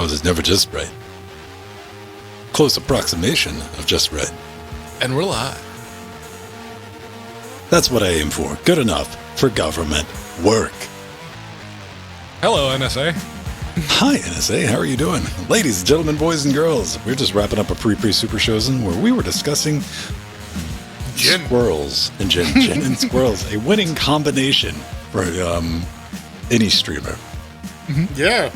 Oh, it's never just right. Close approximation of just right. And we're live. That's what I aim for. Good enough for government work. Hello, NSA. Hi, NSA. How are you doing? Ladies and gentlemen, boys and girls, we're just wrapping up a pre-super chosen where we were discussing Gin. Squirrels and gin and squirrels, a winning combination for any streamer. Yeah.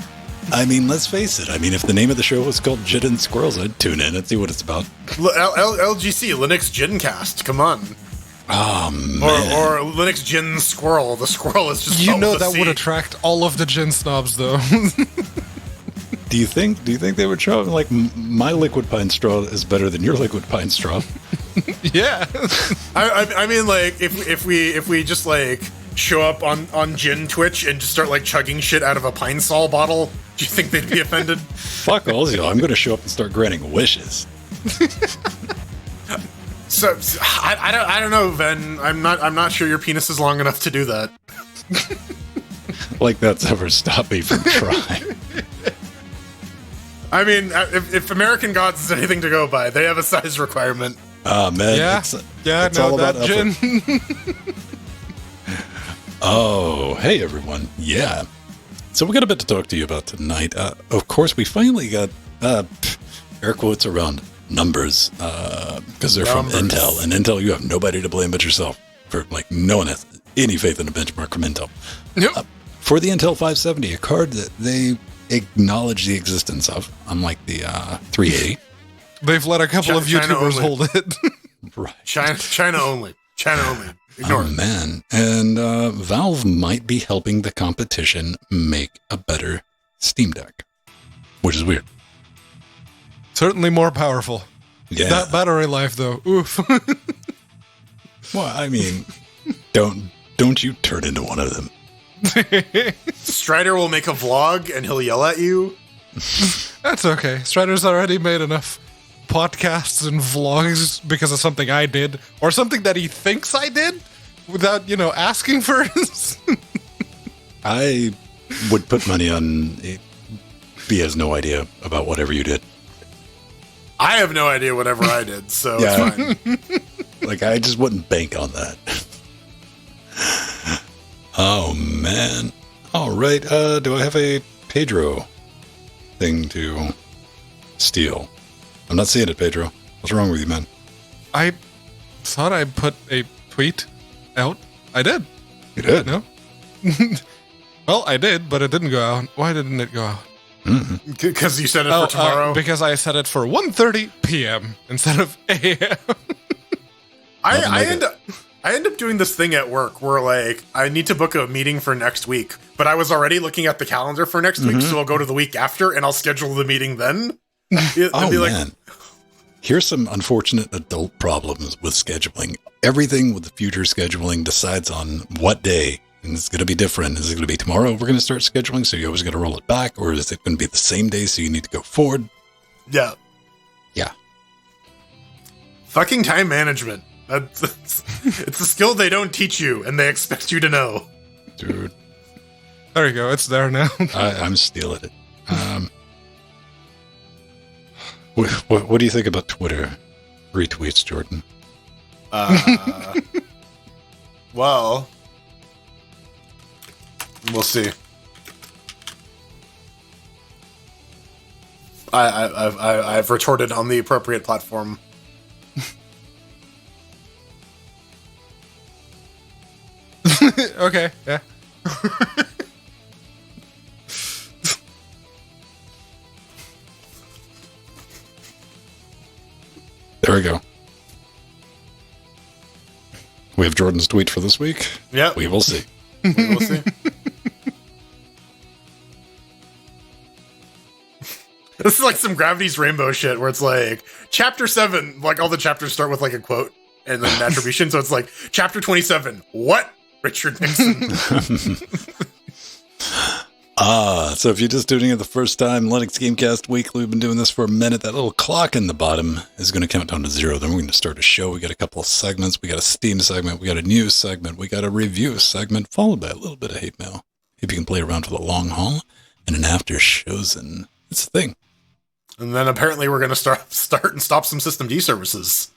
I mean, let's face it. I mean, if the name of the show was called Gin and Squirrels, I'd tune in and see what it's about. LGC, Linux Gincast, come on. Oh, man. Or Linux Gin Squirrel. The squirrel is just that would attract all of the gin snobs, though. Do you think they would show up like my liquid pine straw is better than your liquid pine straw? Yeah. I mean, like, if we just like show up on Gin Twitch and just start like chugging shit out of a Pine Sol bottle, do you think they'd be offended? Fuck all you. I'm going to show up and start granting wishes. So I don't know, Ven. I'm not sure your penis is long enough to do that. Like that's ever stopped me from trying. I mean, if American Gods is anything to go by, they have a size requirement. Oh, man. Yeah. It's all about that gin. Oh, hey, everyone. Yeah. So we got a bit to talk to you about tonight. Of course, we finally got air quotes around numbers because they're from Intel. And Intel, you have nobody to blame but yourself for, like, no one has any faith in a benchmark from Intel. Yep. For the Intel 570, a card that they acknowledge the existence of, unlike the 380. They've let a couple of YouTubers only. hold it. Right. China only. China only. Ignore it. Man. And Valve might be helping the competition make a better Steam Deck, which is weird. Certainly more powerful. Yeah. That battery life, though. Oof. Well, I mean, don't you turn into one of them. Strider will make a vlog and he'll yell at you. That's okay. Strider's already made enough podcasts and vlogs because of something I did, or something that he thinks I did, without, asking first. I would put money on he has no idea about whatever you did. I have no idea whatever I did, so Yeah. it's fine. Like, I just wouldn't bank on that. Oh, man. All right. Do I have a Pedro thing to steal? I'm not seeing it, Pedro. What's wrong with you, man? I thought I put a tweet out. I did. You did? No? Well, I did, but it didn't go out. Why didn't it go out? Because you said it for tomorrow. Because I set it for 1:30 p.m. instead of a.m. I end up doing this thing at work where, like, I need to book a meeting for next week, but I was already looking at the calendar for next week, so I'll go to the week after and I'll schedule the meeting then. Oh, man. Here's some unfortunate adult problems with scheduling. Everything with the future scheduling decides on what day, and it's going to be different. Is it going to be tomorrow we're going to start scheduling, so you always got to roll it back, or is it going to be the same day, so you need to go forward? Yeah. Yeah. Fucking time management. It's a skill they don't teach you, and they expect you to know. Dude. There you go. It's there now. I'm stealing it. What do you think about Twitter retweets, Jordan? Well, we'll see. I've retorted on the appropriate platform. Okay, yeah. There we go. We have Jordan's tweet for this week. Yeah. We will see. We will see. This is like some Gravity's Rainbow shit where it's like, Chapter 7, like all the chapters start with like a quote and then an attribution. So it's like, Chapter 27, what? Richard Nixon. So if you're just tuning in the first time, Linux Gamecast Weekly, we've been doing this for a minute. That little clock in the bottom is going to count down to 0. Then we're going to start a show. We got a couple of segments. We got a Steam segment. We got a news segment. We got a review segment, followed by a little bit of hate mail. If you can play around for the long haul and an after shows and It's the thing. And then apparently we're going to start and stop some systemd services.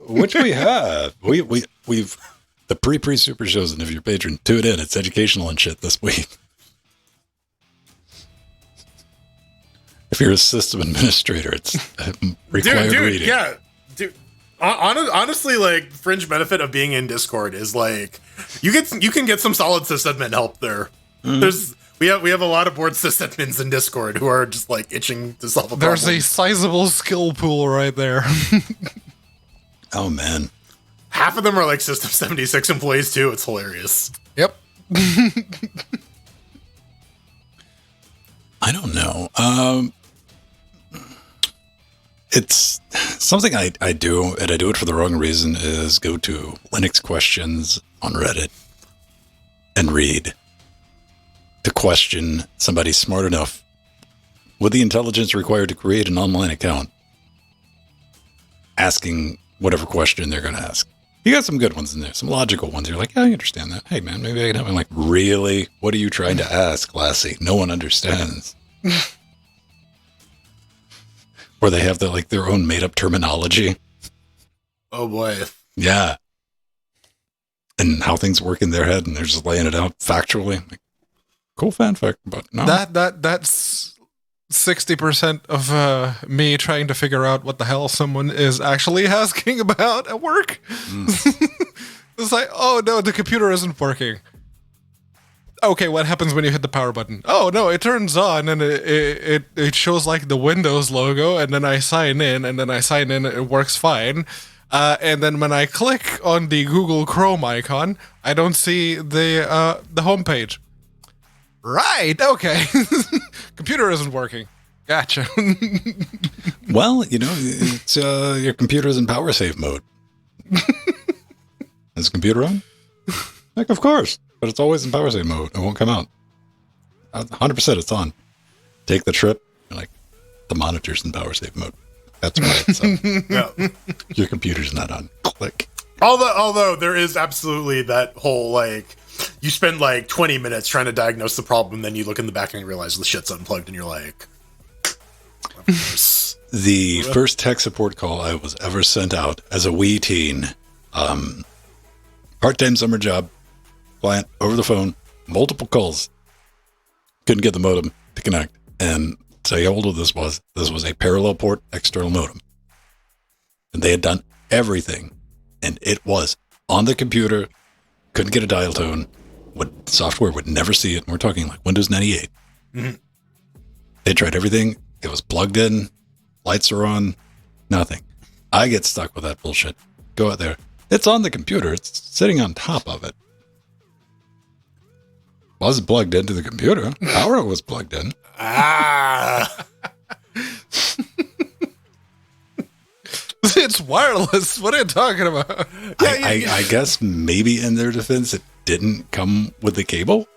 Which we have. We've the pre super shows, and if you're a patron, tune in. It's educational and shit this week. If you're a system administrator, it's required reading. Yeah, dude. Honestly, like, fringe benefit of being in Discord is like you can get some solid sysadmin help there. We have a lot of board sysadmins in Discord who are just like itching to solve a problem. There's a sizable skill pool right there. Oh man, half of them are like System 76 employees too. It's hilarious. Yep. I don't know. It's something I do, and I do it for the wrong reason, is go to Linux questions on Reddit and read to question somebody smart enough with the intelligence required to create an online account, asking whatever question they're going to ask. You got some good ones in there, some logical ones. You're like, yeah, I understand that. Hey, man, maybe I can help. I'm like, really? What are you trying to ask, Lassie? No one understands. Or they have their own made-up terminology. Oh, boy. Yeah. And how things work in their head, and they're just laying it out factually. Like, cool fanfic, but no. That's 60% of me trying to figure out what the hell someone is actually asking about at work. It's like, oh no, the computer isn't working. Okay, what happens when you hit the power button? Oh no, it turns on and it shows like the Windows logo, and then I sign in, and it works fine. And then when I click on the Google Chrome icon, I don't see the homepage. Right, okay. Computer isn't working. Gotcha. Well, it's your computer's in power save mode. Is the computer on? Like, of course. But it's always in power save mode. It won't come out. 100% it's on. Take the trip, and like, the monitor's in power save mode. That's why it's on. No. Your computer's not on. Click. Although there is absolutely that whole, like, you spend like 20 minutes trying to diagnose the problem, then you look in the back and you realize the shit's unplugged, and you're like, of course. The first tech support call I was ever sent out as a wee teen, part-time summer job, client over the phone, multiple calls, couldn't get the modem to connect. And to tell you how old this was a parallel port external modem. And they had done everything, and it was on the computer, couldn't get a dial tone, software would never see it. And we're talking like Windows 98. Mm-hmm. They tried everything. It was plugged in. Lights are on. Nothing. I get stuck with that bullshit. Go out there. It's on the computer. It's sitting on top of it. Wasn't plugged into the computer. Power was plugged in. It's wireless. What are you talking about? I guess maybe in their defense, it didn't come with the cable.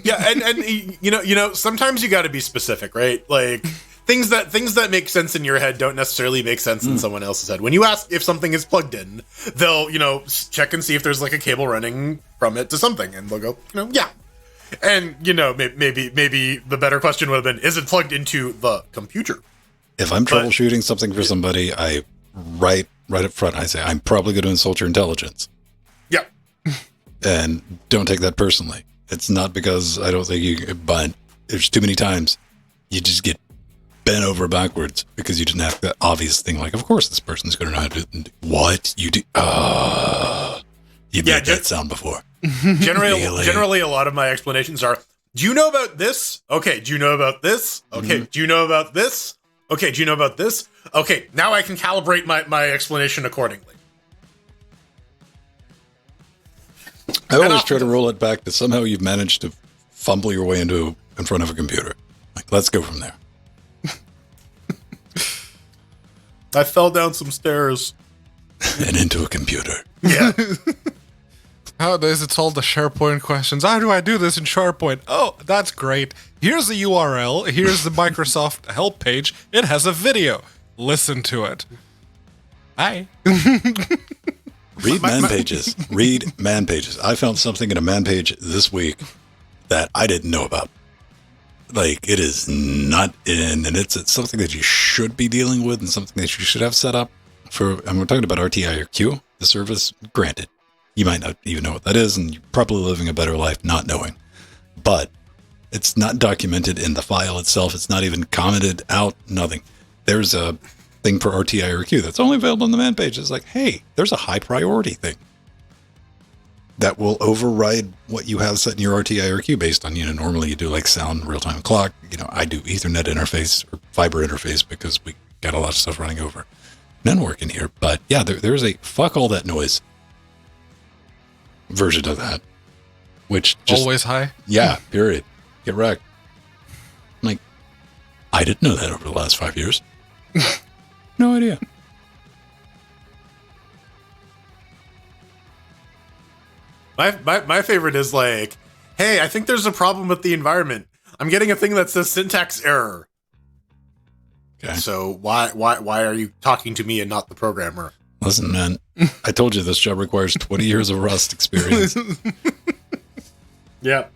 Yeah, and sometimes you got to be specific, right? Like things that make sense in your head don't necessarily make sense in someone else's head. When you ask if something is plugged in, they'll check and see if there's like a cable running from it to something, and they'll go, yeah. And maybe the better question would have been, is it plugged into the computer? If I'm troubleshooting something for somebody, I right up front, I say, I'm probably going to insult your intelligence. Yeah. And don't take that personally. It's not because I don't think you, but there's too many times you just get bent over backwards because you didn't have that obvious thing. Like, of course, this person's going to know how to do what you do. You've made that sound before. Generally, a lot of my explanations are, do you know about this? Okay, do you know about this? Okay, do you know about this? Okay, do you know about this? Okay, now I can calibrate my explanation accordingly. I always try to roll it back to somehow you've managed to fumble your way in front of a computer. Like, let's go from there. I fell down some stairs. And into a computer. Yeah. Nowadays, it's all the SharePoint questions. How do I do this in SharePoint? Oh, that's great. Here's the URL. Here's the Microsoft help page. It has a video. Listen to it. Hi. Read man pages. Read man pages. I found something in a man page this week that I didn't know about. Like, it is not in, and it's something that you should be dealing with and something that you should have set up for, and we're talking about RTIRQ, the service. Granted, you might not even know what that is, and you're probably living a better life not knowing. But it's not documented in the file itself. It's not even commented out, nothing. There's a thing for RTIRQ that's only available on the man page. It's like, hey, there's a high priority thing that will override what you have set in your RTIRQ based on, normally you do like sound, real-time clock. I do Ethernet interface or fiber interface because we got a lot of stuff running over network in here. But yeah, there's a fuck all that noise version of that, which just always high. Yeah, period. Get wrecked. Like, I didn't know that over the last 5 years. No idea. My favorite is like, hey, I think there's a problem with the environment. I'm getting a thing that says syntax error. Okay. So why are you talking to me and not the programmer? Listen, man, I told you this job requires 20 years of Rust experience. Yeah.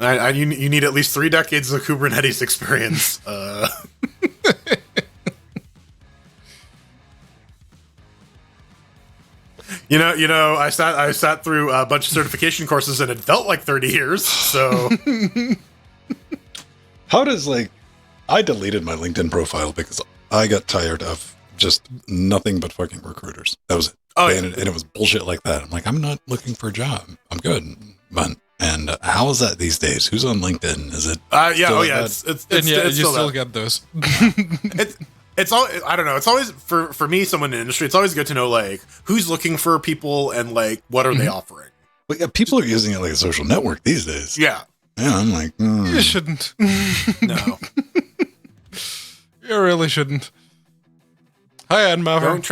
You need at least 3 decades of Kubernetes experience. I sat through a bunch of certification courses and it felt like 30 years. So, how does I deleted my LinkedIn profile because I got tired of just nothing but fucking recruiters. That was it. Oh, and it was bullshit like that. I'm like, I'm not looking for a job. I'm good. But how is that these days? Who's on LinkedIn? Is it? You still get those. It's all, I don't know. It's always for me, someone in the industry. It's always good to know who's looking for people and what are they offering. But yeah, people are using it like a social network these days. Yeah. Yeah, I'm like, you shouldn't. No, you really shouldn't. Hi, Ann Maverick.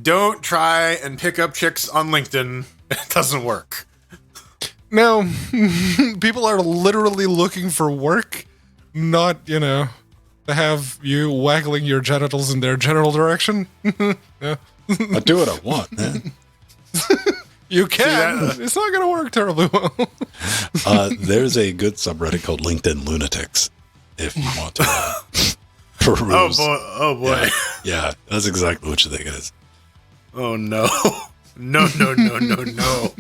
Don't try and pick up chicks on LinkedIn. It doesn't work. No, people are literally looking for work, not, to have you waggling your genitals in their general direction. Yeah. I do what I want, man. You can. It's not going to work terribly well. There's a good subreddit called LinkedIn Lunatics, if you want to peruse. Oh boy. Yeah, that's exactly what you think it is. Oh no. No. No.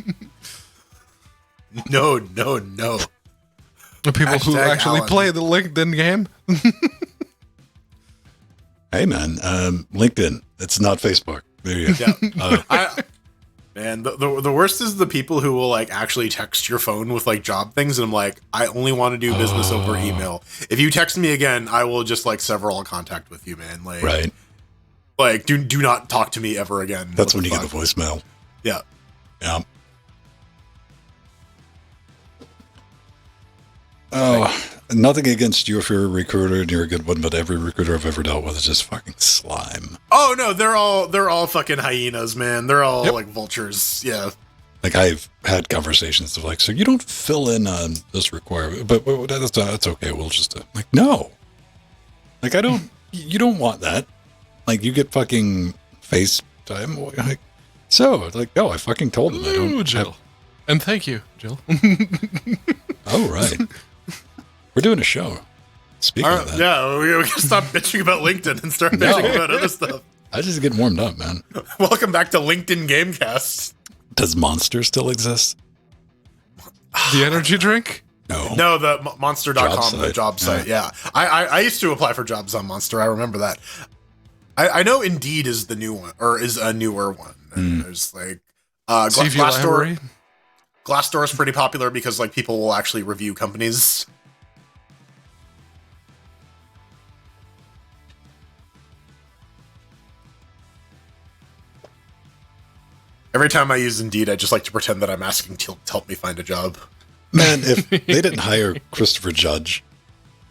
The people who actually Alan. play the LinkedIn game. Hey man, LinkedIn. It's not Facebook. There you go. Yeah. Man, the worst is the people who will actually text your phone with job things, and I'm like, I only want to do business over email. If you text me again, I will just sever all contact with you, man. Right. Do not talk to me ever again. That's when you get the voicemail. Yeah. Yeah. Oh, nothing against you if you're a recruiter and you're a good one, but every recruiter I've ever dealt with is just fucking slime. Oh no, they're all fucking hyenas, man. They're all vultures. Yeah. I've had conversations of so you don't fill in on this requirement, but that's okay. We'll just no. I don't. You don't want that. You get fucking FaceTime. I fucking told them I don't. Jill. And thank you, Jill. Oh right. We're doing a show. Speaking of that. Yeah, we can stop bitching about LinkedIn and start bitching about other stuff. I just get warmed up, man. Welcome back to LinkedIn Gamecast. Does Monster still exist? The energy drink? No, the Monster.com, the job site. Yeah. I used to apply for jobs on Monster. I remember that. I know Indeed is the new one, or is a newer one. And there's Glassdoor. Glassdoor is pretty popular because people will actually review companies. Every time I use Indeed, I just like to pretend that I'm asking to help me find a job. Man, if they didn't hire Christopher Judge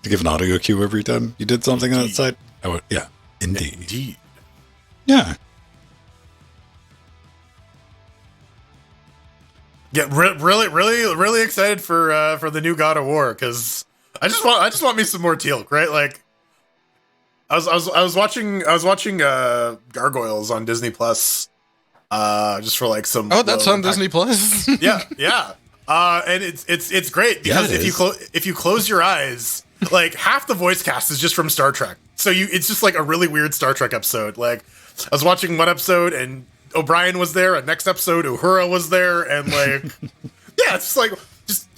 to give an audio cue every time you did something on that site, I would, yeah, Indeed. Yeah. Yeah, really excited for the new God of War, because I just want me some more Teal'c, right? I was watching Gargoyles on Disney Plus, just for some. Oh, that's on Disney Plus. Yeah. And it's great because if you close your eyes, like half the voice cast is just from Star Trek. So it's just like a really weird Star Trek episode. Like I was watching one episode and O'Brien was there, and next episode Uhura was there, and like yeah, it's just like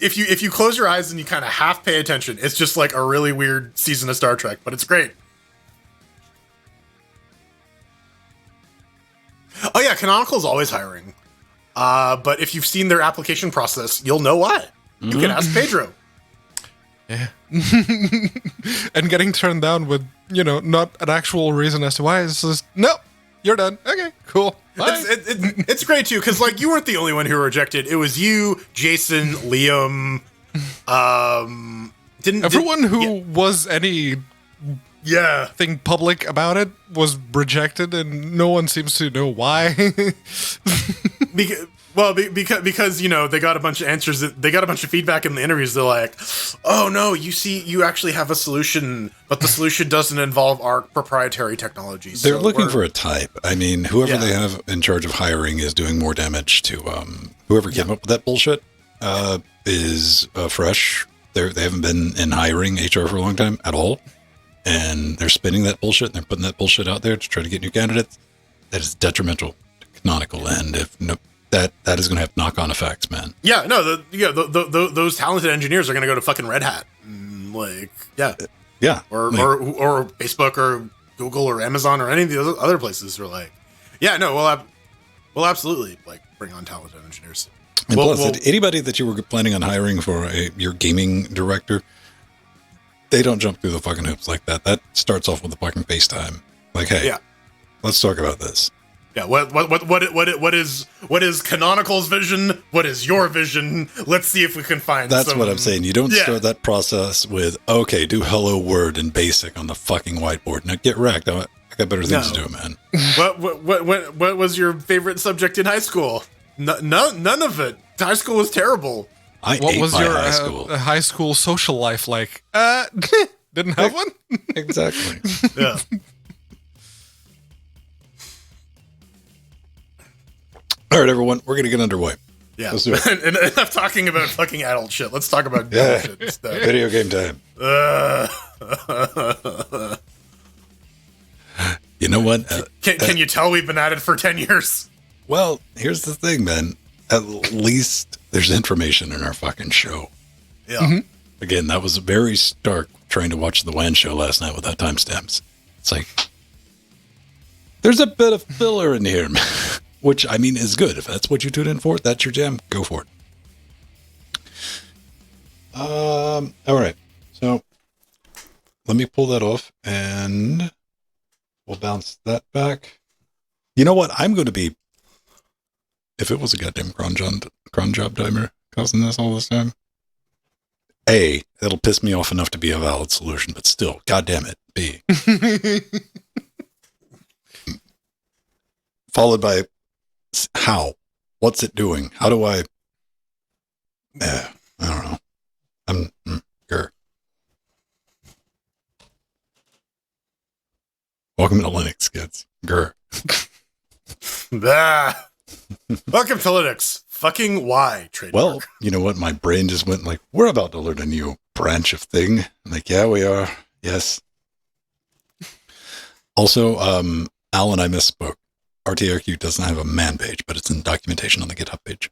if you close your eyes and you kind of half pay attention, it's just like a really weird season of Star Trek, but it's great. Oh yeah, Canonical's always hiring. But if you've seen their application process, you'll know why. You can ask Pedro. Yeah. And getting turned down with, not an actual reason as to why. It's just, nope, you're done. Okay, cool. Bye. It's great, too, because, like, you weren't the only one who were rejected. It was you, Jason, Liam, everyone who was any thing public about it was rejected, and no one seems to know why. Because they got a bunch of answers. They got a bunch of feedback in the interviews. They're like, "Oh no, you actually have a solution, but the solution doesn't involve our proprietary technology." They're looking for a type. I mean, whoever they have in charge of hiring is doing more damage to whoever came up with that bullshit. Is fresh. They haven't been in hiring HR for a long time at all, and they're spinning that bullshit and they're putting that bullshit out there to try to get new candidates. That is detrimental to Canonical, and if no. That is going to have knock-on effects, man. Yeah, no, those talented engineers are going to go to fucking Red Hat, yeah, or Facebook or Google or Amazon or any of the other places. Are like, yeah, no, we'll absolutely like bring on talented engineers. And plus, anybody that you were planning on hiring for your gaming director, they don't jump through the fucking hoops like that. That starts off with a fucking FaceTime. Like, hey, let's talk about this. Yeah, what is Canonical's vision? What is your vision? Let's see if we can find. That's what I'm saying. You don't start that process with okay, do hello world in BASIC on the fucking whiteboard. Now get wrecked. I got better things to do, man. What was your favorite subject in high school? None of it. High school was terrible. What was your high school social life like? Didn't have one. Exactly. Yeah. All right, everyone, we're going to get underway. Yeah. Let's do it. And enough talking about fucking adult shit. Let's talk about adult shit instead. Video game time. You know what? Can you tell we've been at it for 10 years? Well, here's the thing, man. At least there's information in our fucking show. Yeah. Mm-hmm. Again, that was very stark trying to watch the WAN show last night without timestamps. It's like, there's a bit of filler in here, man. Which, I mean, is good. If that's what you tune in for, that's your jam, go for it. All right. So, let me pull that off, and we'll bounce that back. You know what? I'm going to be... If it was a goddamn cron job timer causing this all this time, A, it'll piss me off enough to be a valid solution, but still, goddamn it, B. Followed by... How? What's it doing? How do I don't know. Grr. Welcome to Linux, kids. Grr. Welcome to Linux. Fucking why, trademark. Well, you know what? My brain just went like, we're about to learn a new branch of thing. I'm like, yeah, we are. Yes. Also, Al and I misspoke. RTRQ doesn't have a man page, but it's in documentation on the GitHub page.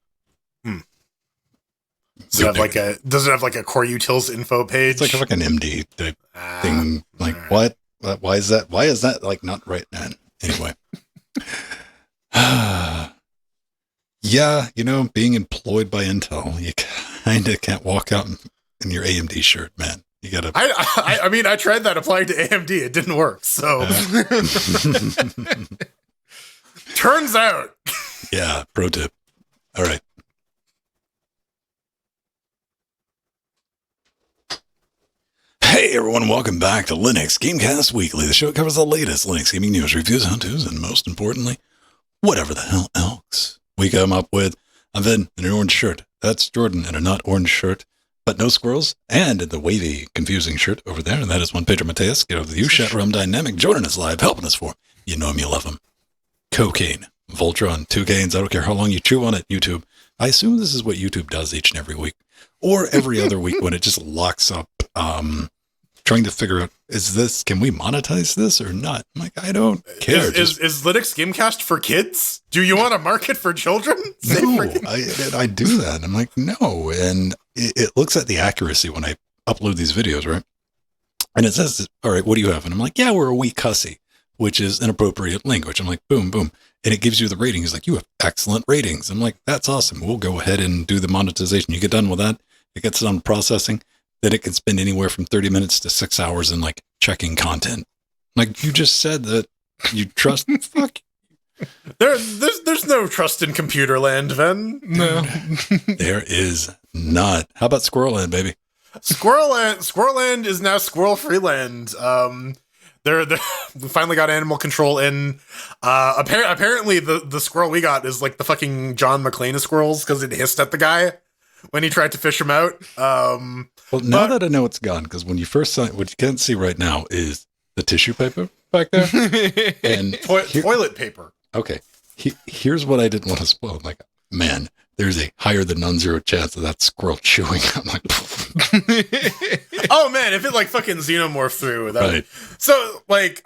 Does it have like a core utils info page? It's like a fucking MD type thing. Like right. What? Why is that? Why is that like not right, man? Anyway. Yeah, being employed by Intel, you kind of can't walk out in your AMD shirt, man. You gotta. I mean, I tried that applying to AMD. It didn't work. So. Turns out. Yeah, pro tip. All right. Hey everyone, welcome back to Linux Gamecast Weekly. The show covers the latest Linux gaming news, reviews, how-tos, and most importantly, whatever the hell else we come up with. I'm Vin in an orange shirt. That's Jordan in a not orange shirt, but no squirrels, and in the wavy, confusing shirt over there. And that is one Pedro Mateus. Get over the U-Chat Realm Dynamic, joining us live, helping us for. You know him, you love him. Cocaine, Voltron, 2 gains. I don't care how long you chew on it, YouTube. I assume this is what YouTube does each and every week, or every other week when it just locks up, trying to figure out, can we monetize this or not? I'm like, I don't care. Is Linux Gamecast for kids? Do you want to market for children? No, I do that. I'm like, no. And it looks at the accuracy when I upload these videos, right? And it says, all right, what do you have? And I'm like, yeah, we're a wee cussy, which is inappropriate language. I'm like, boom, boom. And it gives you the ratings. Like, you have excellent ratings. I'm like, that's awesome. We'll go ahead and do the monetization. You get done with that. It gets done processing. Then it can spend anywhere from 30 minutes to 6 hours in like checking content. Like, you just said that you trust. Fuck. There's no trust in computer land, Ven. No. There is not. How about Squirrel baby? Squirrelland is now Squirrel Freeland. We finally got animal control in. Apparently the squirrel we got is like the fucking John McClane of squirrels because it hissed at the guy when he tried to fish him out. Well, now that I know it's gone, because when you first saw it, what you can't see right now is the tissue paper back there and toilet paper. Okay, here's what I didn't want to spoil. I'm like, man, there's a higher than non-zero chance of that squirrel chewing. I'm like, oh man, if it like fucking xenomorph through that. Right. So like,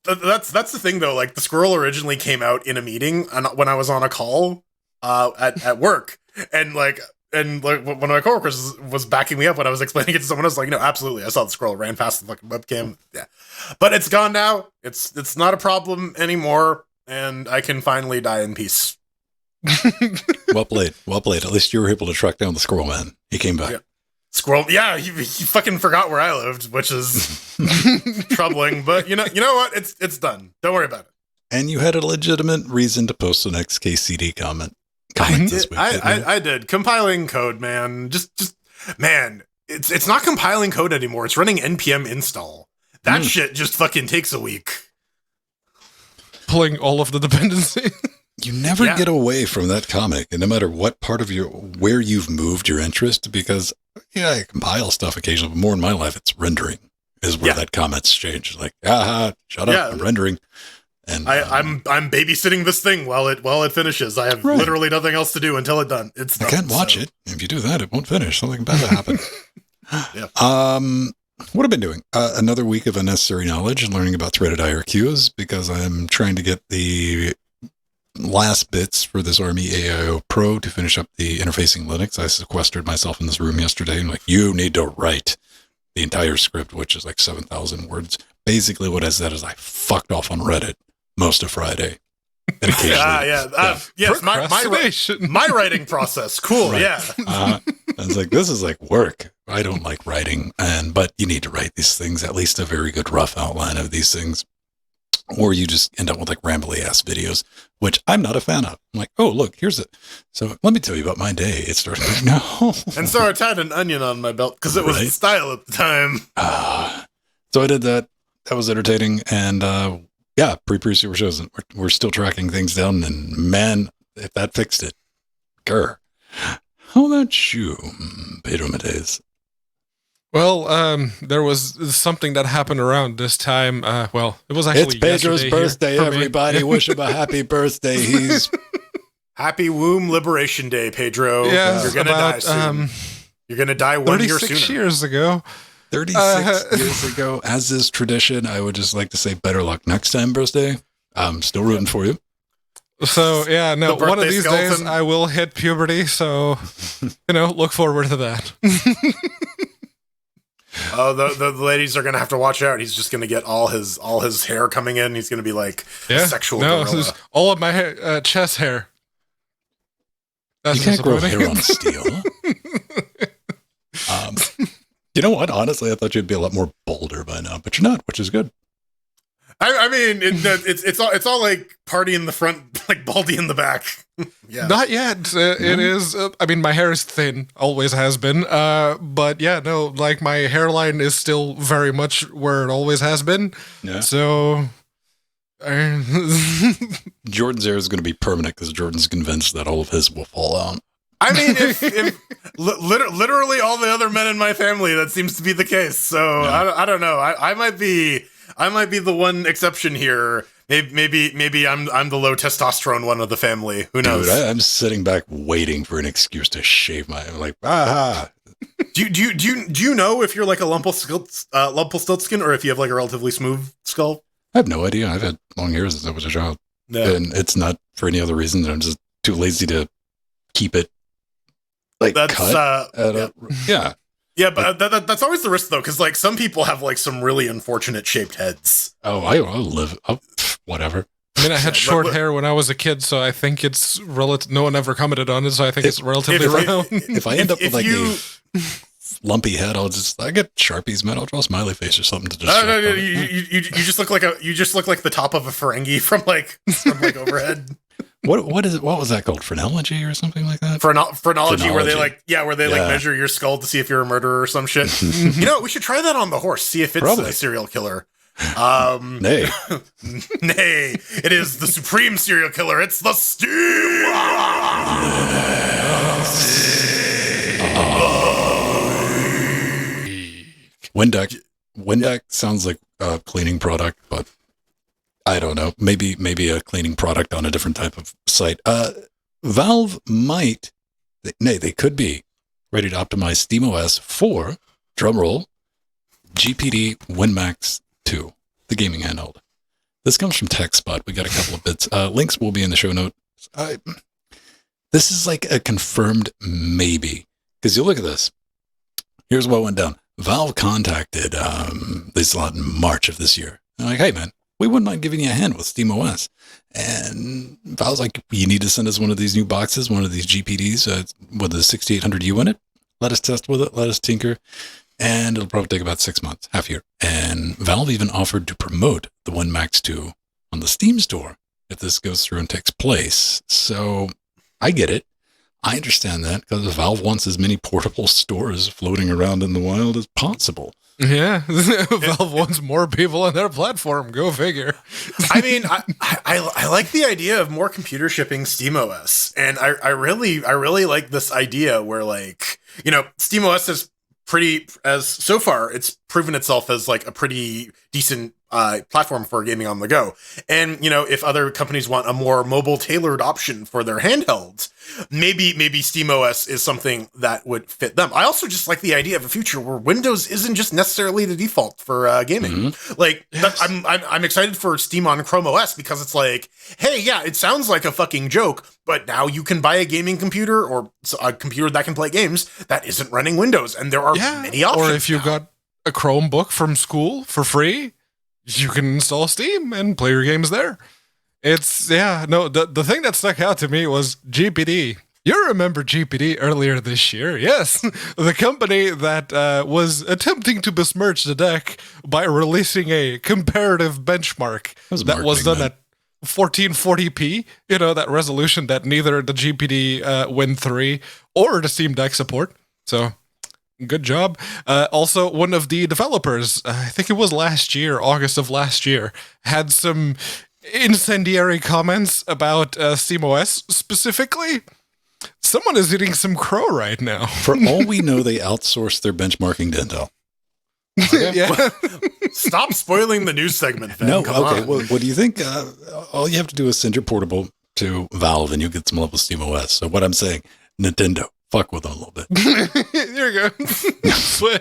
that's the thing though. Like the squirrel originally came out in a meeting when I was on a call at work, and like one of my coworkers was backing me up when I was explaining it to someone else. Like, no, absolutely, I saw the squirrel ran past the fucking webcam. Yeah, but it's gone now. It's not a problem anymore, and I can finally die in peace. Well played. At least you were able to track down the squirrel man. He came back. Yeah. Squirrel. Yeah, he fucking forgot where I lived, which is troubling. But you know what? It's done. Don't worry about it. And you had a legitimate reason to post an XKCD comment this week. I did. Compiling code, man. Just man. It's not compiling code anymore. It's running npm install. That shit just fucking takes a week. Pulling all of the dependency. You never get away from that comic, and no matter what part of where you've moved your interest, because I compile stuff occasionally, but more in my life, it's rendering is where that comment's changed. Like, shut up, I'm rendering. And I'm babysitting this thing while it finishes. I have literally nothing else to do until it's done. I can't watch it. If you do that, it won't finish. Something bad will happen. Yeah. What have I been doing? Another week of unnecessary knowledge and learning about threaded IRQs, because I'm trying to get the last bits for this Army AIO Pro to finish up the interfacing Linux. I sequestered myself in this room yesterday and like, you need to write the entire script, which is like 7,000 words. Basically what I said is I fucked off on Reddit most of Friday. And occasionally, yes, my writing process. Cool. Right. Yeah. I was like, this is like work. I don't like writing, but you need to write these things, at least a very good rough outline of these things. Or you just end up with like rambly ass videos, which I'm not a fan of. I'm like, oh, look, here's it. So let me tell you about my day. It started like, no. And so I tied an onion on my belt because it was the style at the time. So I did that. That was entertaining. And pre-super shows. We're still tracking things down. And man, if that fixed it, grr. How about you, Pedro Medez? Well, there was something that happened around this time. It was actually it's Pedro's birthday. Everybody, wish him a happy birthday. He's Happy Womb Liberation Day, Pedro. Yeah, you're gonna die soon. You're gonna die 1 year sooner. 36 years ago. 36 years ago, as is tradition. I would just like to say better luck next time, birthday. I'm still rooting for you. So one of these days I will hit puberty. So look forward to that. Oh, the ladies are gonna have to watch out. He's just gonna get all his hair coming in. He's gonna be like a sexual gorilla. All of my hair, chest hair. That's you can't grow hair on steel. You know what? Honestly, I thought you'd be a lot more bolder by now, but you're not, which is good. I mean, it's all like party in the front, like baldy in the back. Yeah, not yet. It is. I mean, my hair is thin, always has been. But like my hairline is still very much where it always has been. Yeah. So, Jordan's hair is going to be permanent because Jordan's convinced that all of his will fall out. I mean, if literally all the other men in my family, that seems to be the case. So I don't know. I might be the one exception here. Maybe I'm the low testosterone one of the family. Who knows? Dude, I'm sitting back waiting for an excuse to shave my. I'm like, aha. Do you know if you're like a Lumpelstiltskin or if you have like a relatively smooth skull? I have no idea. I've had long hair since I was a child, and it's not for any other reason than I'm just too lazy to keep it like cut. Yeah. Yeah, but that's always the risk, though, because, like, some people have, like, some really unfortunate shaped heads. Oh, I'll live. Whatever. I mean, I had short hair when I was a kid, so I think it's relative. No one ever commented on it, so I think it's relatively round. If I end up with, like, a lumpy head, I get Sharpies, man. I'll draw a smiley face or something to just. No, you just look like the top of a Ferengi from overhead. What was that called? Phrenology or something like that? Phrenology, where they measure your skull to see if you're a murderer or some shit. We should try that on the horse, see if it's a serial killer. Nay. Nay, it is the supreme serial killer. It's the Steam. Windex sounds like a cleaning product, but I don't know. Maybe a cleaning product on a different type of site. Valve they could be ready to optimize SteamOS for, drumroll, GPD WinMax 2, the gaming handheld. This comes from TechSpot. We got a couple of bits. Links will be in the show notes. This is like a confirmed maybe. Because you look at this. Here's what went down. Valve contacted this lot in March of this year. They're like, hey, man, we wouldn't mind giving you a hand with SteamOS. And Valve's like, you need to send us one of these new boxes, one of these GPDs with the 6800U in it. Let us test with it. Let us tinker. And it'll probably take about 6 months, half year. And Valve even offered to promote the WinMax 2 on the Steam store if this goes through and takes place. So I get it. I understand that because Valve wants as many portable stores floating around in the wild as possible. Yeah, Valve wants more people on their platform. Go figure. I mean, I like the idea of more computer shipping SteamOS, and I really like this idea where, like, SteamOS is so far it's proven itself as like a pretty decent platform for gaming on the go. And if other companies want a more mobile tailored option for their handhelds, maybe SteamOS is something that would fit them. I also just like the idea of a future where Windows isn't just necessarily the default for gaming. Mm-hmm. Like, yes. I'm excited for Steam on Chrome OS because it's like, hey, yeah, it sounds like a fucking joke, but now you can buy a gaming computer or a computer that can play games that isn't running Windows, and there are many options. Or if you got a Chromebook from school for free, you can install Steam and play your games there. The thing that stuck out to me was GPD. You remember GPD earlier this year? Yes, the company that was attempting to besmirch the deck by releasing a comparative benchmark that was done at 1440p, that resolution that neither the GPD Win 3 or the Steam Deck support. So, good job. Also, one of the developers, I think it was August of last year, had some incendiary comments about SteamOS specifically. Someone is eating some crow right now. For all we know, they outsourced their benchmarking to Intel. Okay. Yeah. Stop spoiling the news segment, Finn. No, come okay. Well, what do you think? All you have to do is send your portable to Valve and you get some level SteamOS. So what I'm saying, Nintendo, fuck with them a little bit. There you go.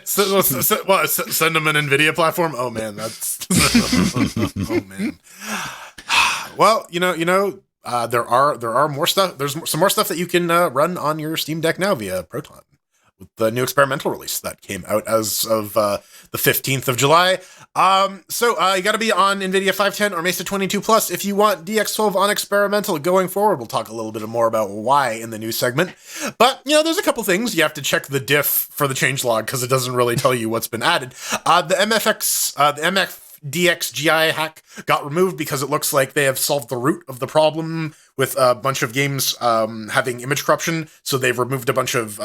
Send them an NVIDIA platform? Oh, man, that's... oh, man. Well, there are more stuff. There's some more stuff that you can run on your Steam Deck now via Proton with the new experimental release that came out as of the 15th of July. So you got to be on NVIDIA 510 or Mesa 22 Plus if you want DX12 on experimental going forward. We'll talk a little bit more about why in the news segment. But, there's a couple things. You have to check the diff for the changelog because it doesn't really tell you what's been added. The MFDXGI hack got removed because it looks like they have solved the root of the problem with a bunch of games having image corruption. So they've removed a bunch of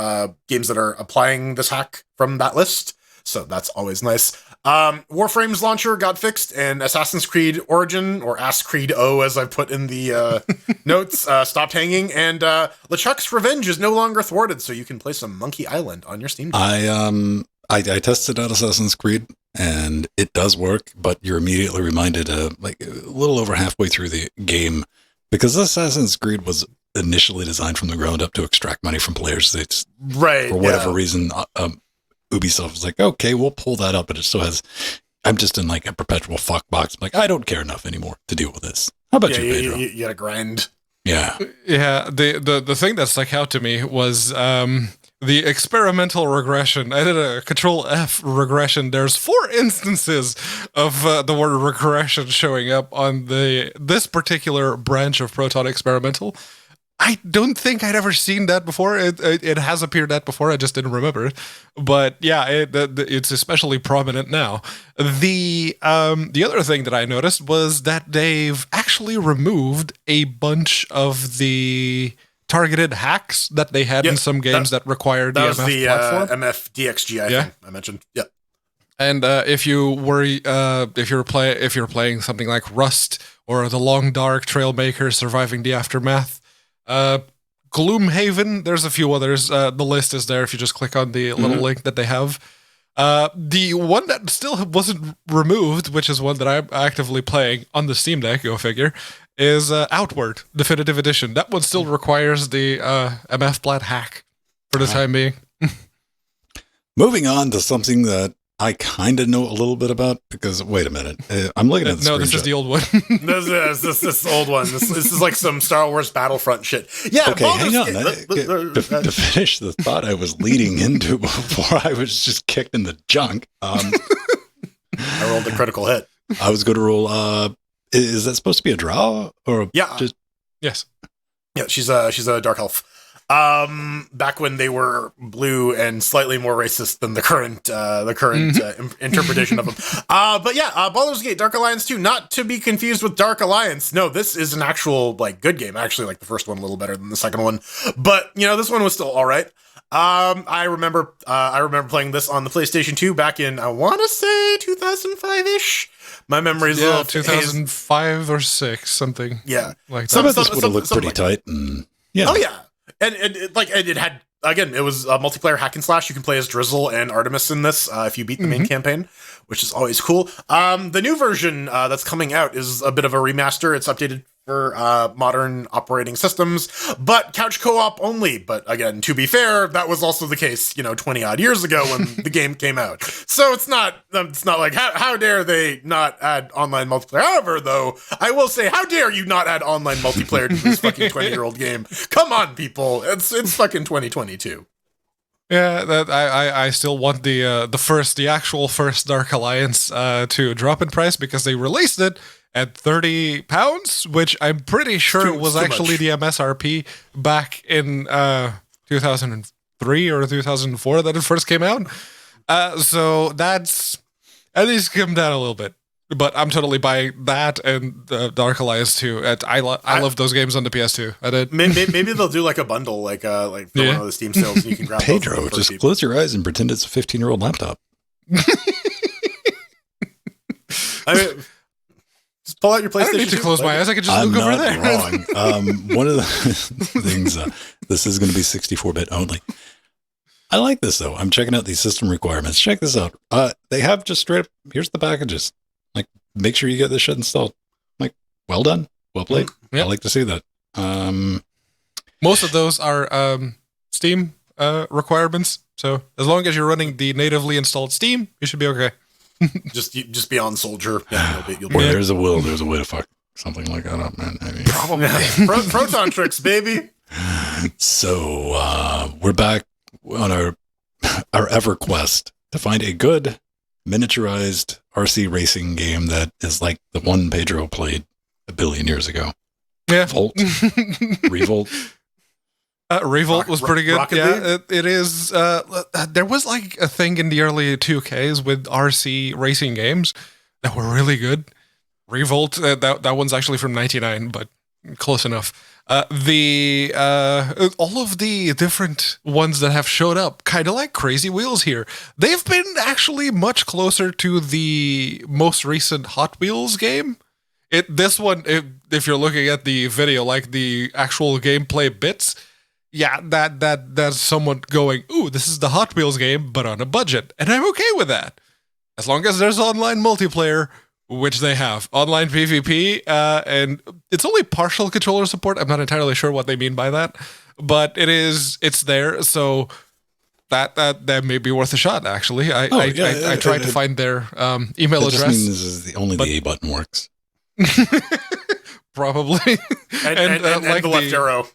games that are applying this hack from that list. So that's always nice. Warframe's launcher got fixed, and Assassin's Creed Origin, or Ass Creed O, as I put in the notes, stopped hanging. And LeChuck's Revenge is no longer thwarted, so you can play some Monkey Island on your Steam Deck. I tested out Assassin's Creed and it does work, but you're immediately reminded like a little over halfway through the game, because Assassin's Creed was initially designed from the ground up to extract money from players. It's Right. for whatever reason, Ubisoft was like, okay, we'll pull that up, but it still has. I'm just in like a perpetual fuck box. I'm like, I don't care enough anymore to deal with this. How about you, Pedro? You gotta grind. Yeah. Yeah, the thing that stuck out to me was the experimental regression. I did a Control F regression. There's 4 instances of the word regression showing up on this particular branch of Proton Experimental. I don't think I'd ever seen that before. It has appeared that before. I just didn't remember it. But yeah, it's especially prominent now. The other thing that I noticed was that they've actually removed a bunch of the targeted hacks that they had in some games that required the MF platform. MF DXG, I think I mentioned. Yeah. And if you're playing something like Rust or The Long Dark, Trailmaker, Surviving the Aftermath, Gloomhaven, there's a few others. The list is there if you just click on the little link that they have. The one that still wasn't removed, which is one that I'm actively playing on the Steam Deck, go figure, is Outward Definitive Edition. That one still requires the MF Plat hack for the time being. Moving on to something that I kind of know a little bit about, because wait a minute, I'm looking at the No, this is the old one. This old one. This is like some Star Wars Battlefront shit. Yeah. Okay, hang on. To finish the thought I was leading into before I was just kicked in the junk. I rolled a critical hit. I was going to roll. Is that supposed to be a draw or just? Yes. Yeah, she's a dark elf. Back when they were blue and slightly more racist than the current interpretation of them. But yeah, Baldur's Gate Dark Alliance 2, not to be confused with Dark Alliance. No, this is an actual like good game. I actually like the first one a little better than the second one, but this one was still all right. I remember playing this on the PlayStation 2 back in, I want to say 2005-ish. My memories of 2005 or 6, something. Yeah. Like that. Some of this would have looked pretty tight. And, yeah. Oh yeah. And it had, again, it was a multiplayer hack and slash. You can play as Drizzle and Artemis in this if you beat the main campaign, which is always cool. The new version that's coming out is a bit of a remaster. It's updated for modern operating systems, but couch co-op only. But again, to be fair, that was also the case, 20 odd years ago when the game came out. So it's not like how dare they not add online multiplayer. However, though, I will say, how dare you not add online multiplayer to this fucking 20-year-old game? Come on, people, it's fucking 2022. Yeah, I still want the actual first Dark Alliance to drop in price, because they released it at £30, which I'm pretty sure was actually the MSRP back in 2003 or 2004 that it first came out. So that's at least come down a little bit. But I'm totally buying that and Dark Alliance 2. I love those games on the PS2. I did. Maybe they'll do like a bundle, like for one of the Steam sales, and you can grab Pedro, just close your eyes and pretend it's a 15-year-old laptop. I mean, just pull out your PlayStation. I don't need to close my eyes. I can just look over there. Wrong. One of the things, this is going to be 64-bit only. I like this, though. I'm checking out these system requirements. Check this out. They have just straight up, here's the packages. Like, make sure you get this shit installed. Like, well done. Well played. Yep. I like to see that. Most of those are Steam requirements. So as long as you're running the natively installed Steam, you should be okay. just be on Soldier. Yeah, you'll Where there's a will, there's a way to fuck something like that up, man. I mean, probably. Proton tricks, baby. So we're back on our EverQuest to find a good miniaturized RC racing game that is like the one Pedro played a billion years ago. Yeah. Volt. Revolt. Revolt was pretty good. It is. There was like a thing in the early 2Ks with RC racing games that were really good. Revolt, that one's actually from 99, but close enough. All of the different ones that have showed up, kind of like Crazy Wheels here, they've been actually much closer to the most recent Hot Wheels game. This one, if you're looking at the video, like the actual gameplay bits, yeah, that's someone going, ooh, this is the Hot Wheels game, but on a budget. And I'm okay with that. as long as there's online multiplayer, which they have, online PvP, and it's only partial controller support. I'm not entirely sure what they mean by that, but it's there. So that may be worth a shot. Actually, I tried to find their email address. Just means the A button works. Probably, and the left arrow.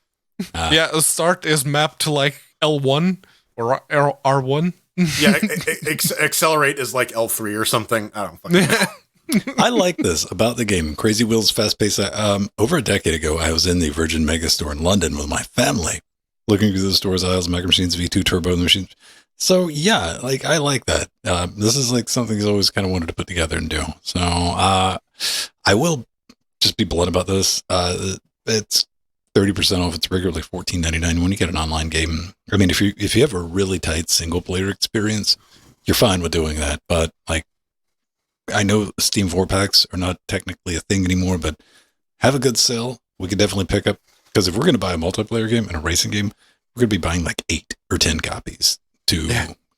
Yeah, start is mapped to like L1 or R1. Yeah, accelerate is like L3 or something. I don't fucking know. I like this about the game. Crazy Wheels Fast Pace. Over a decade ago, I was in the Virgin Megastore in London with my family, looking through the store's aisles, Micro Machines, V2 Turbo machines. So yeah, like I like that. This is like something he's always kind of wanted to put together and do. So I will just be blunt about this. It's 30% off. It's regularly $14.99 when you get an online game. I mean, if you have a really tight single player experience, you're fine with doing that. But like, I know Steam 4-packs are not technically a thing anymore, but have a good sale. We could definitely pick up, because if we're going to buy a multiplayer game and a racing game, we're going to be buying like 8 or 10 copies to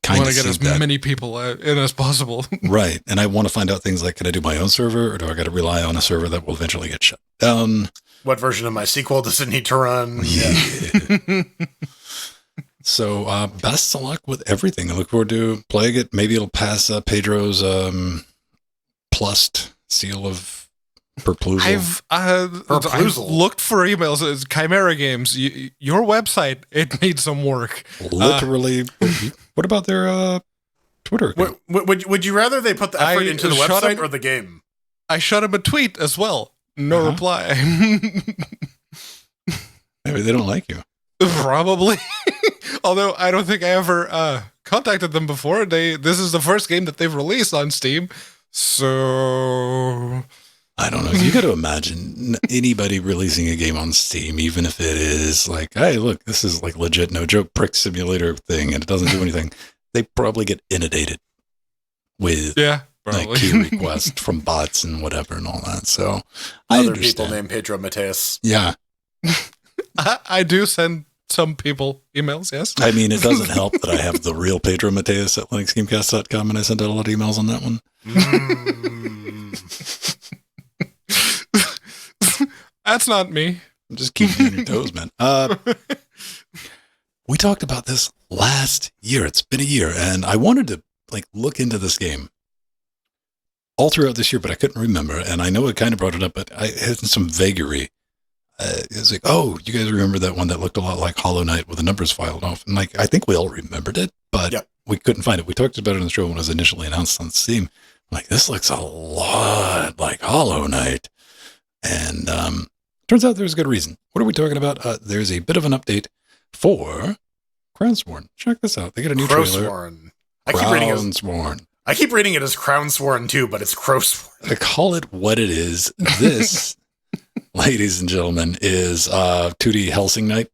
kind of get as many people in as possible. Right. And I want to find out things like, can I do my own server, or do I got to rely on a server that will eventually get shut down? What version of MySQL does it need to run? Yeah. So best of luck with everything. I look forward to playing it. Maybe it'll pass Pedro's plus seal of perplusal. I've looked for emails. It's Chimera Games. Your website, it needs some work. Literally. What about their Twitter account? Would you rather they put the effort into the website or the game? I shot him a tweet as well. No reply. Maybe they don't like you. Probably. Although I don't think I ever contacted them before. This is the first game that they've released on Steam. So I don't know. You got to imagine anybody releasing a game on Steam, even if it is like, hey, look, this is like legit, no joke prick simulator thing, and it doesn't do anything. They probably get inundated with like key requests from bots and whatever and all that. So I other understand. people named Pedro Mateus. Yeah. I do send some people emails, yes. I mean, it doesn't help that I have the real Pedro Mateus at linuxgamecast.com, and I sent out a lot of emails on that one. That's not me. I'm just keeping you on your toes, man. We talked about this last year. It's been a year, and I wanted to like look into this game all throughout this year, but I couldn't remember. And I know I kind of brought it up, but I had some vagary. It was like, oh, you guys remember that one that looked a lot like Hollow Knight with the numbers filed off? And like, I think we all remembered it, but we couldn't find it. We talked about it on the show when it was initially announced on Steam. I'm like, this looks a lot like Hollow Knight. And turns out there's a good reason. What are we talking about? There's a bit of an update for Crownsworn. Check this out. They got a new trailer. I keep reading it as Crownsworn too, but it's Crowsworn. I call it what it is. This, ladies and gentlemen, is 2D Helsing Knight.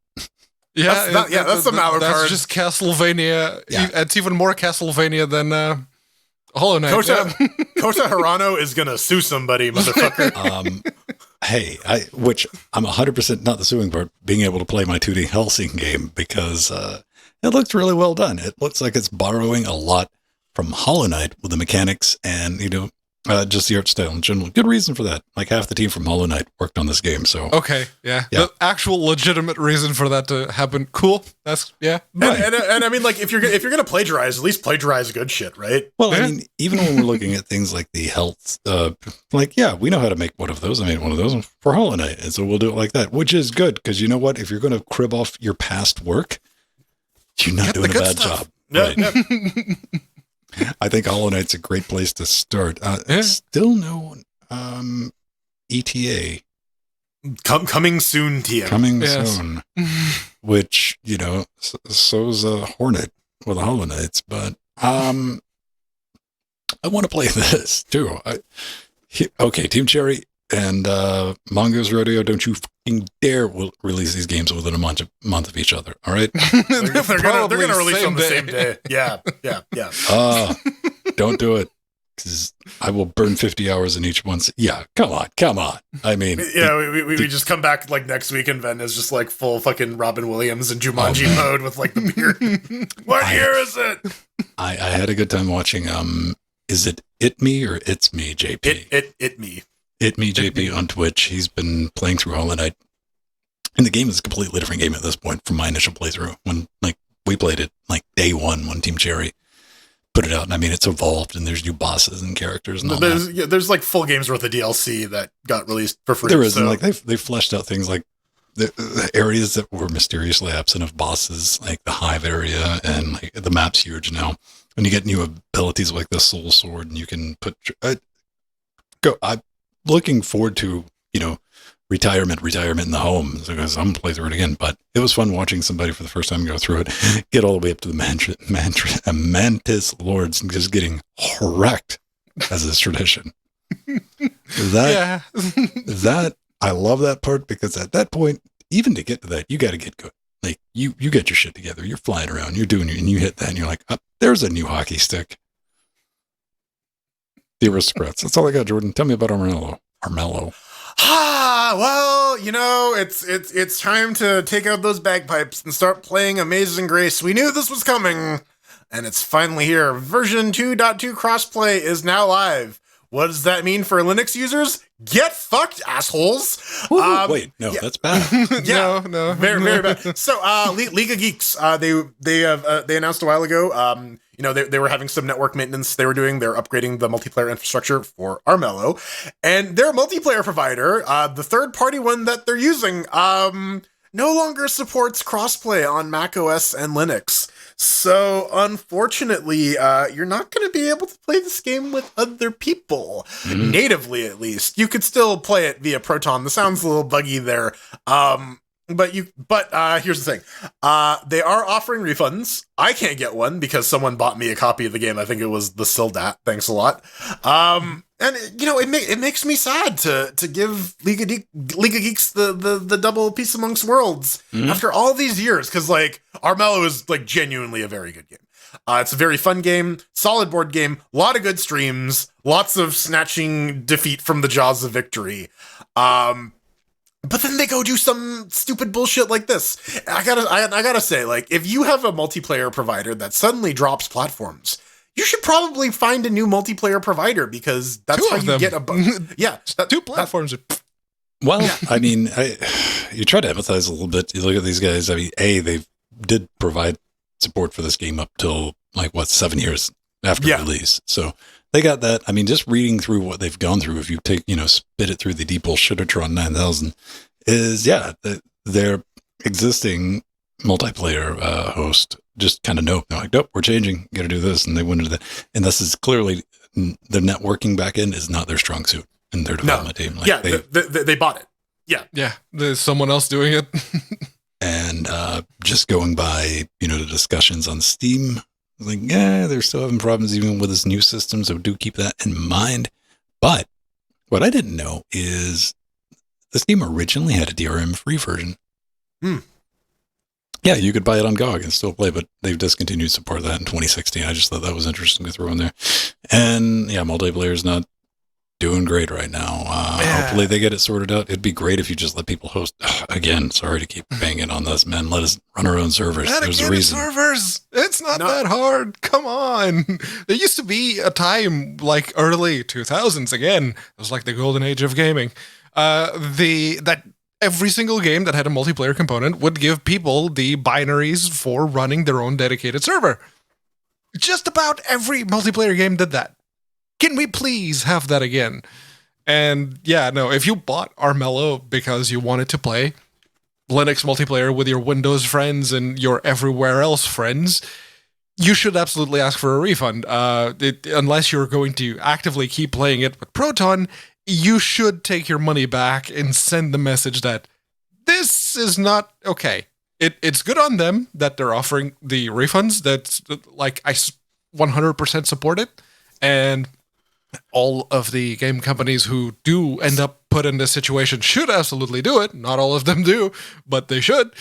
Yeah, that's the Mallow That's card. just Castlevania. Yeah. It's even more Castlevania than Hollow Knight. Kota Hirano is gonna sue somebody, motherfucker. Hey, which I'm 100% not the suing part, being able to play my 2D Helsing game, because it looks really well done. It looks like it's borrowing a lot from Hollow Knight with the mechanics and, just the art style in general. Good reason for that. Like half the team from Hollow Knight worked on this game. So okay, yeah. The actual legitimate reason for that to happen. Cool. That's right. And I mean, like if you're gonna plagiarize, at least plagiarize good shit, right? Well, I mean, even when we're looking at things like the health, we know how to make one of those. I made one of those for Hollow Knight, and so we'll do it like that, which is good, because you know what? If you're going to crib off your past work, you're not doing a bad job. Right? I think Hollow Knight's a great place to start. Still no ETA. Coming soon, TM. Coming soon. Which, so's a Hornet with the Hollow Knights. But I want to play this, too. Okay, Team Cherry and Mongoose Rodeo, don't you fucking dare release these games within a month of each other, all right? they're gonna release on the same day. Yeah. Don't do it, because I will burn 50 hours in each one. Yeah, come on. I mean, we just come back like next week, and Ven is just like full fucking Robin Williams and Jumanji mode with like the beard. What year is it? I had a good time watching is it me or it's me, JP? It me. It me, JP on Twitch. He's been playing through Hollow Knight. And the game is a completely different game at this point from my initial playthrough. When we played it day one when Team Cherry put it out. And I mean, it's evolved and there's new bosses and characters and all that. There's like full games worth of DLC that got released for free. There is, and like they fleshed out things like the areas that were mysteriously absent of bosses, like the Hive area, and like the map's huge now. When you get new abilities like the Soul Sword, and you can put I'm looking forward to retirement in the home, because I'm gonna play through it again. But it was fun watching somebody for the first time go through it, get all the way up to the Mantis Lords and just getting wrecked as is tradition. That I love that part, because at that point, even to get to that, you got to get good. Like you get your shit together. You're flying around. You're doing it, and you hit that, and you're like, oh, there's a new hockey stick. The Aristocrats. That's all I got, Jordan. Tell me about Armello. Well, it's time to take out those bagpipes and start playing Amazing Grace. We knew this was coming, and it's finally here. Version 2.2 crossplay is now live. What does that mean for Linux users? Get fucked, assholes. Wait, no, that's bad. Yeah, no. Very, very bad. So, League of Geeks, they announced a while ago, they were having some network maintenance they're upgrading the multiplayer infrastructure for Armello, and their multiplayer provider, the third-party one that they're using, no longer supports crossplay on Mac OS and Linux. So, unfortunately, you're not going to be able to play this game with other people, natively at least. You could still play it via Proton. The sound's a little buggy there. But here's the thing. They are offering refunds. I can't get one because someone bought me a copy of the game. I think it was the Sildat. Thanks a lot. And it makes me sad to give League of Geeks the double Peace Amongst Worlds after all these years, because like Armello is like genuinely a very good game. It's a very fun game, solid board game, a lot of good streams, lots of snatching defeat from the jaws of victory. But then they go do some stupid bullshit like this. I gotta say, like, if you have a multiplayer provider that suddenly drops platforms, you should probably find a new multiplayer provider, because that's how you get a two platforms. Well, yeah. I mean, you try to empathize a little bit. You look at these guys. I mean, they did provide support for this game up till 7 years after release. So they got that. I mean, just reading through what they've gone through, if you take, spit it through the deep old Shittertron 9000, is, their existing multiplayer host just kind of they're like, nope, we're changing, got to do this. And they went into that. And this is clearly, the networking back end is not their strong suit in their development team. They bought it. Yeah, there's someone else doing it. And just going by, the discussions on Steam, like, they're still having problems even with this new system, so do keep that in mind. But what I didn't know is this game originally had a DRM-free version. Yeah, you could buy it on GOG and still play, but they've discontinued support of that in 2016. I just thought that was interesting to throw in there. And multiplayer is not doing great right now. Hopefully they get it sorted out. It'd be great if you just let people host. Again, sorry to keep banging on this, man. Let us run our own servers. There's a reason. Servers. It's not that hard. Come on. There used to be a time like early 2000s. Again, it was like the golden age of gaming. That every single game that had a multiplayer component would give people the binaries for running their own dedicated server. Just about every multiplayer game did that. Can we please have that again? And if you bought Armello because you wanted to play Linux multiplayer with your Windows friends and your everywhere else friends, you should absolutely ask for a refund. Unless you're going to actively keep playing it with Proton, you should take your money back and send the message that this is not okay. It's good on them that they're offering the refunds. That's like, I 100% support it. And all of the game companies who do end up put in this situation should absolutely do it. Not all of them do, but they should.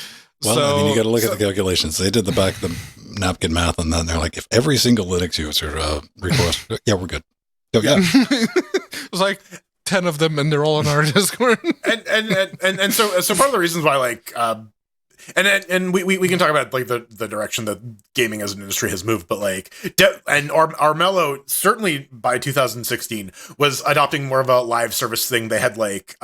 Well, you got to look at the calculations. They did the back of the napkin math, and then they're like, if every single Linux user request, we're good. So, it was like 10 of them, and they're all on our Discord. and so part of the reasons why And we can talk about like the direction that gaming as an industry has moved, but like and Armello certainly by 2016 was adopting more of a live service thing. They had like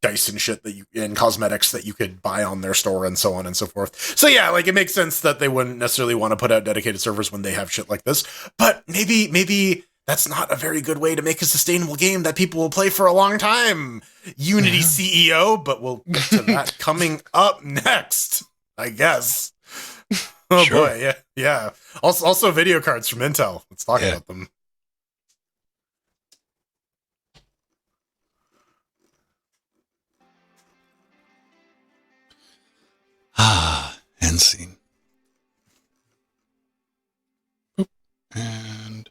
dice and shit that and cosmetics that you could buy on their store and so on and so forth. So yeah, like it makes sense that they wouldn't necessarily want to put out dedicated servers when they have shit like this. But maybe that's not a very good way to make a sustainable game that people will play for a long time. Unity CEO, but we'll get to that coming up next, I guess. Oh sure. Boy, yeah. Also video cards from Intel. Let's talk about them. End scene. And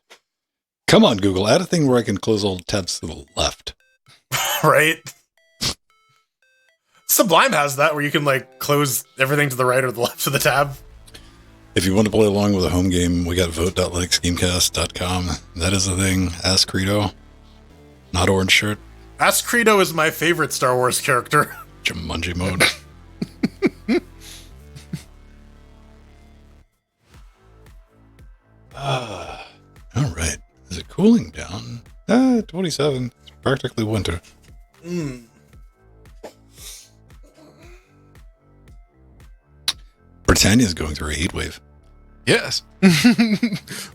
come on, Google, add a thing where I can close all tabs to the left. Right? Sublime has that where you can like close everything to the right or the left of the tab. If you want to play along with a home game, we got vote.linuxgamecast.com. That is the thing. Ask Credo. Not orange shirt. Ask Credo is my favorite Star Wars character. Jumanji mode. All right. Is it cooling down? 27. It's practically winter. Britannia's going through a heat wave. Yes.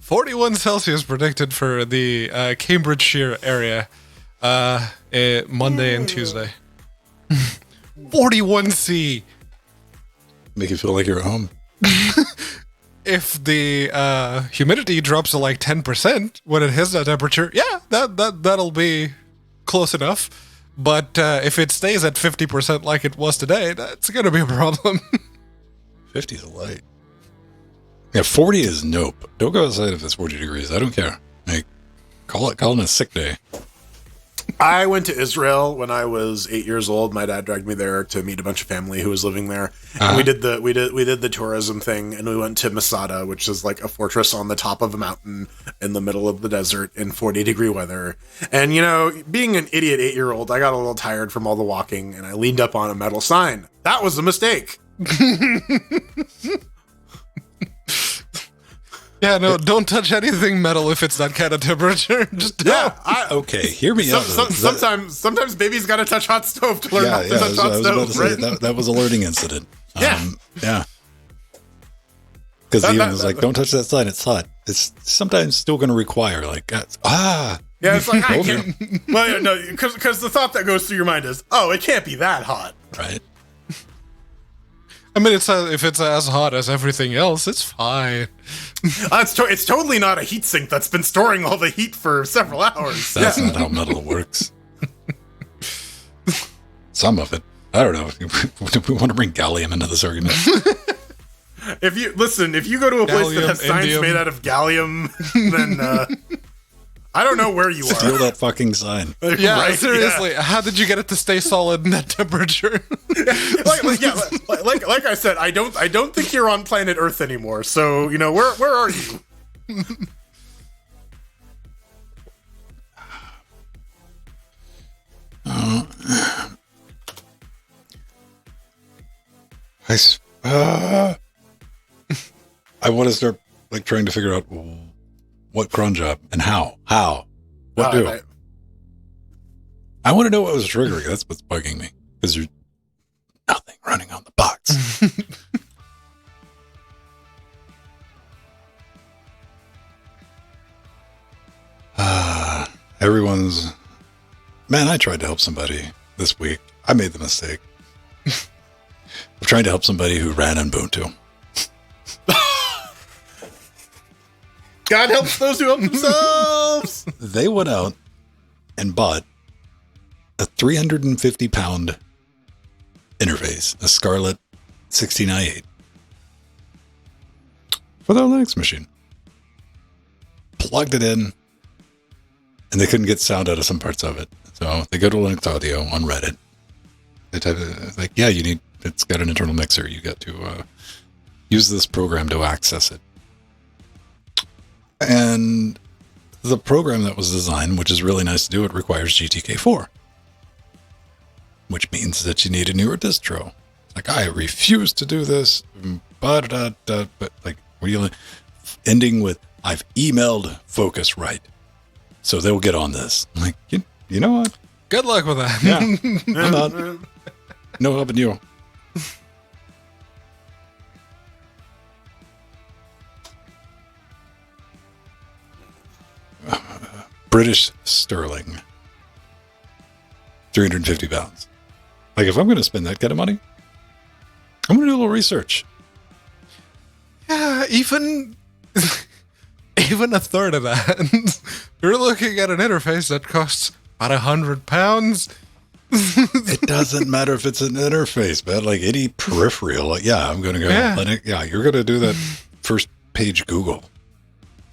41 Celsius predicted for the Cambridgeshire area Monday and Tuesday. 41 C. Make you feel like you're at home. If the humidity drops to like 10% when it hits that temperature, yeah, that'll be close enough. But if it stays at 50% like it was today, that's going to be a problem. 50 is light. Yeah, 40 is nope. Don't go outside if it's 40 degrees. I don't care. Like, call it a sick day. I went to Israel when I was 8 years old. My dad dragged me there to meet a bunch of family who was living there. And we did the tourism thing, and we went to Masada, which is like a fortress on the top of a mountain in the middle of the desert in 40-degree weather. And you know, being an idiot 8-year-old, I got a little tired from all the walking, and I leaned up on a metal sign. That was a mistake. Yeah, no, don't touch anything metal if it's that kind of temperature. Just don't. Okay, hear me out. Sometimes baby's got to touch hot stove to learn not to touch hot stove. Right? That was a learning incident. Yeah. Because even was like, don't touch that sign. It's hot. It's sometimes still going to require like, Yeah, it's like I can't. Well, no, because the thought that goes through your mind is, oh, it can't be that hot, right? I mean, if it's as hot as everything else, it's fine. It's totally not a heat sink that's been storing all the heat for several hours. That's not how metal works. Some of it. I don't know. Do we want to bring gallium into this argument? If you go to a place that has signs made out of gallium, then I don't know where you are. Steal that fucking sign. Yeah, right? Seriously. Yeah. How did you get it to stay solid in that temperature? like I said, I don't think you're on planet Earth anymore. So, you know, where are you? I want to start like trying to figure out what cron job and how what do. Right. I want to know what was triggering. That's what's bugging me because there's nothing running on the box. Everyone's man. I tried to help somebody this week. I made the mistake of trying to help somebody who ran Ubuntu. God helps those who help themselves. They went out and bought a 350-pound interface, a Scarlett 16i8, for their Linux machine. Plugged it in, and they couldn't get sound out of some parts of it. So they go to Linux Audio on Reddit. They type it, like, yeah, it's got an internal mixer. You got to use this program to access it. And the program that was designed, which is really nice to do, it requires GTK4, which means that you need a newer distro. Like, I refuse to do this. But like, what are you ending with? I've emailed Focusrite, so they'll get on this. I'm like, you know what? Good luck with that. Yeah, I'm not. No helping you. British sterling, 350 pounds. Like, if I'm going to spend that kind of money, I'm going to do a little research. Yeah, even a third of that. You're looking at an interface that costs about £100. It doesn't matter if it's an interface, man. Like any peripheral. Like, yeah, I'm going to go. Yeah, you're going to do that first page Google.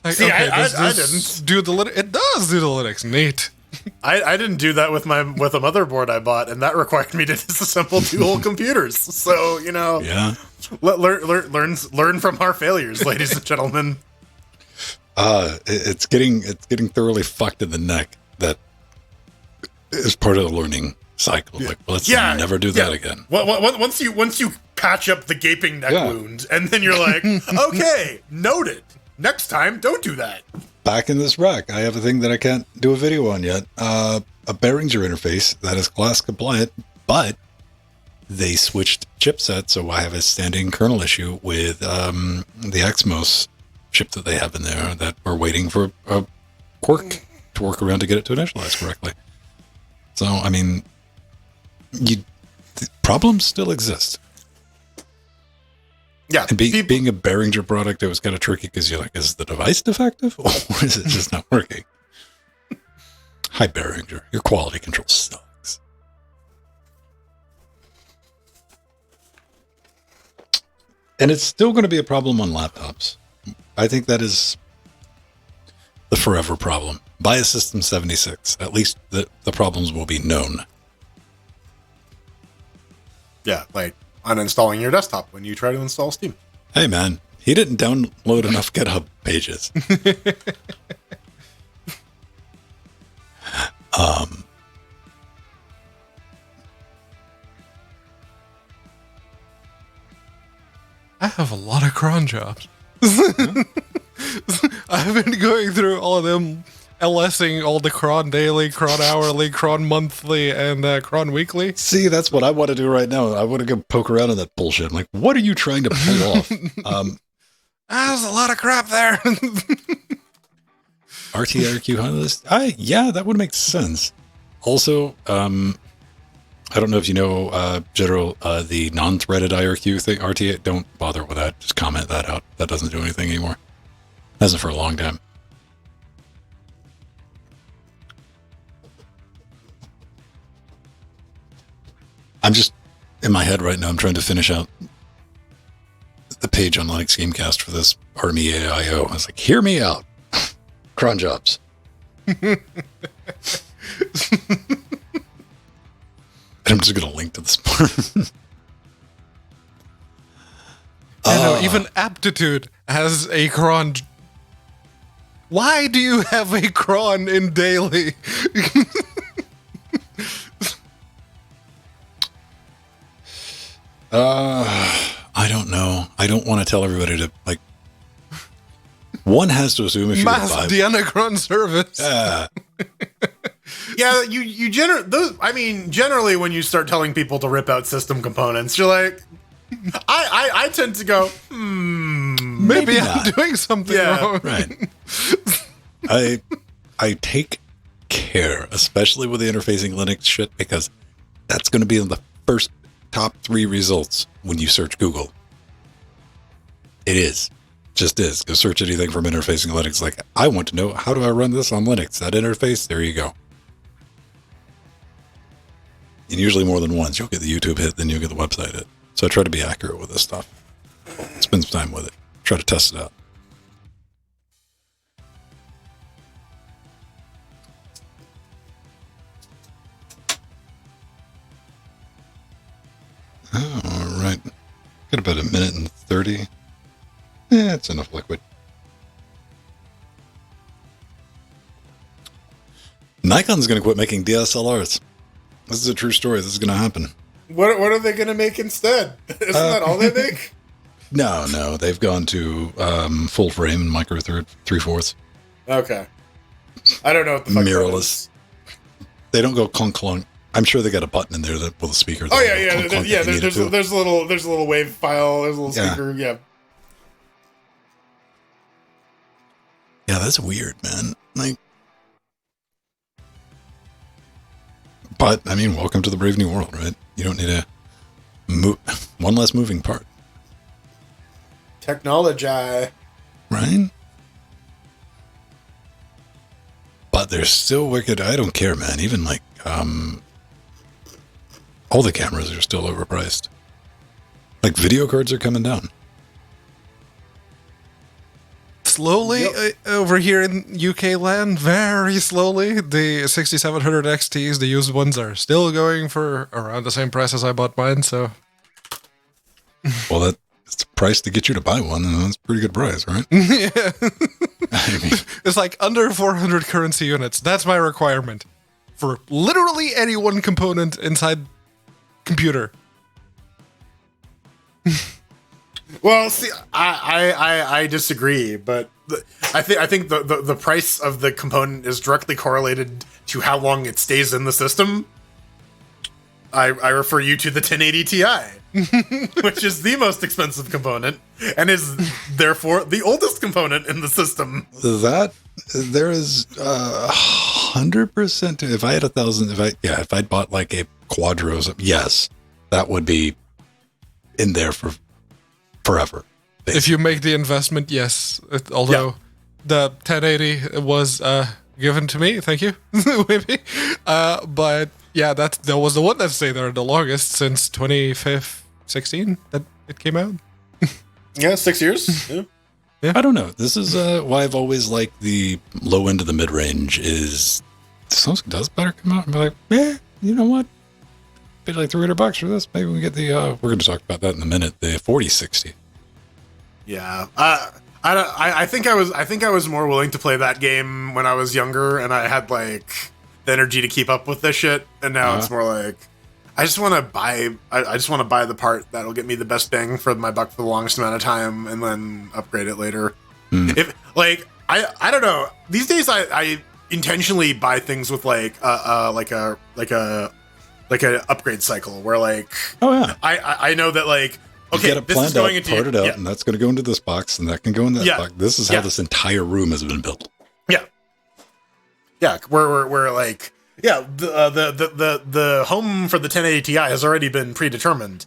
Like, See, okay, I didn't do the Linux. It does do the Linux. Neat. I didn't do that with a motherboard I bought, and that required me to disassemble 2 whole computers. So Yeah. learn from our failures, ladies and gentlemen. It's getting thoroughly fucked in the neck. That is part of the learning cycle. Like, let's never do that again. Once you patch up the gaping neck wound, and then you're like, okay, noted. Next time, don't do that. Back in this rack, I have a thing that I can't do a video on yet. A Behringer interface that is class compliant, but they switched chipsets, so I have a standing kernel issue with the Exmos chip that they have in there that we're waiting for a quirk to work around to get it to initialize correctly. So, I mean, the problems still exist. Yeah, and being a Behringer product, it was kind of tricky because you're like, is the device defective or is it just not working? Hi, Behringer. Your quality control sucks. And it's still going to be a problem on laptops. I think that is the forever problem. Buy a System 76. At least the problems will be known. Yeah, like uninstalling your desktop when you try to install Steam. Hey, man, he didn't download enough GitHub pages. I have a lot of cron jobs. I've been going through all of them, LSing all the cron daily, cron hourly, cron monthly, and cron weekly. See, that's what I want to do right now. I want to go poke around in that bullshit. I'm like, what are you trying to pull off? There's a lot of crap there. RTIRQ list? Yeah, that would make sense. Also, I don't know if you know, General, the non-threaded IRQ thing, RTA, don't bother with that. Just comment that out. That doesn't do anything anymore. Hasn't for a long time. I'm just, in my head right now, I'm trying to finish out the page on Linux Gamecast for this Army AIO. I was like, hear me out. Cron jobs. And I'm just going to link to this part. Even aptitude has a cron. Why do you have a cron in daily? I don't know. I don't want to tell everybody to, like, one has to assume if you're Mass Dianacron service. Yeah, you generally when you start telling people to rip out system components, you're like, I tend to go, maybe I'm doing something wrong. Right. I take care, especially with the interfacing Linux shit, because that's going to be in the first top 3 results when you search Google. It is. Just is. Go search anything from interfacing Linux. Like, I want to know, how do I run this on Linux? That interface, there you go. And usually more than once. You'll get the YouTube hit, then you'll get the website hit. So I try to be accurate with this stuff. Spend some time with it. Try to test it out. All right. Got about a minute and 30. It's enough liquid. Nikon's going to quit making DSLRs. This is a true story. This is going to happen. What are they going to make instead? Isn't that all they make? No, they've gone to full frame and micro 3/4. Okay. I don't know what the fuck mirrorless. They don't go clunk clunk. I'm sure they got a button in there that with a speaker. Oh yeah. There's a little wave file. There's a little speaker. Yeah. Yeah, that's weird, man. Like, but I mean, welcome to the brave new world, right? You don't need a one less moving part. Technology, right? But they're still wicked. I don't care, man. Even like, all the cameras are still overpriced. Like, video cards are coming down. Slowly, over here in UK land, very slowly. The 6700 XTs, the used ones, are still going for around the same price as I bought mine, so... Well, that's the price to get you to buy one, and that's a pretty good price, right? Yeah. I mean, it's like under 400 currency units. That's my requirement. For literally any one component inside computer. Well, see, I disagree, but I think the price of the component is directly correlated to how long it stays in the system. I refer you to the 1080 Ti, which is the most expensive component and is therefore the oldest component in the system. That there is 100%. If I had 1,000, if I'd bought like a Quadros, yes, that would be in there for forever. Basically. If you make the investment, yes. Although the 1080 was given to me, thank you, maybe. But yeah, that was the one that stayed there the longest since 2016 that it came out. Yeah, 6 years. Yeah. I don't know. This is why I've always liked the low end of the mid range. Is something does better come out and be like, yeah, you know what? Paid like $300 for this. Maybe we get the. We're going to talk about that in a minute. The 4060. Yeah, I think I was more willing to play that game when I was younger, and I had like the energy to keep up with this shit. And now it's more like I just want to buy. I just want to buy the part that'll get me the best bang for my buck for the longest amount of time, and then upgrade it later. If like I don't know. These days I intentionally buy things with like a upgrade cycle where like I know that like okay, you get it this planned is going out, into part it out, and that's going to go into this box, and that can go in that box. This is how this entire room has been built. Yeah, we're like the home for the 1080 Ti has already been predetermined,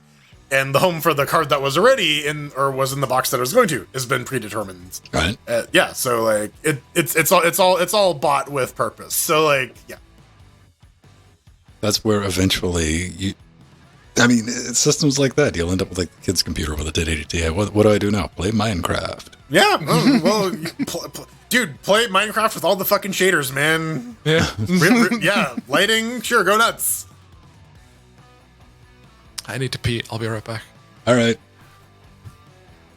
and the home for the card that was already in or was in the box that I was going to has been predetermined. Right. So like it's all bought with purpose. So like that's where eventually you. I mean, it's systems like that. You'll end up with like the kid's computer with a 1080 Ti. What do I do now? Play Minecraft. Yeah. Well, dude, play Minecraft with all the fucking shaders, man. Yeah. Yeah. Lighting. Sure. Go nuts. I need to pee. I'll be right back. All right.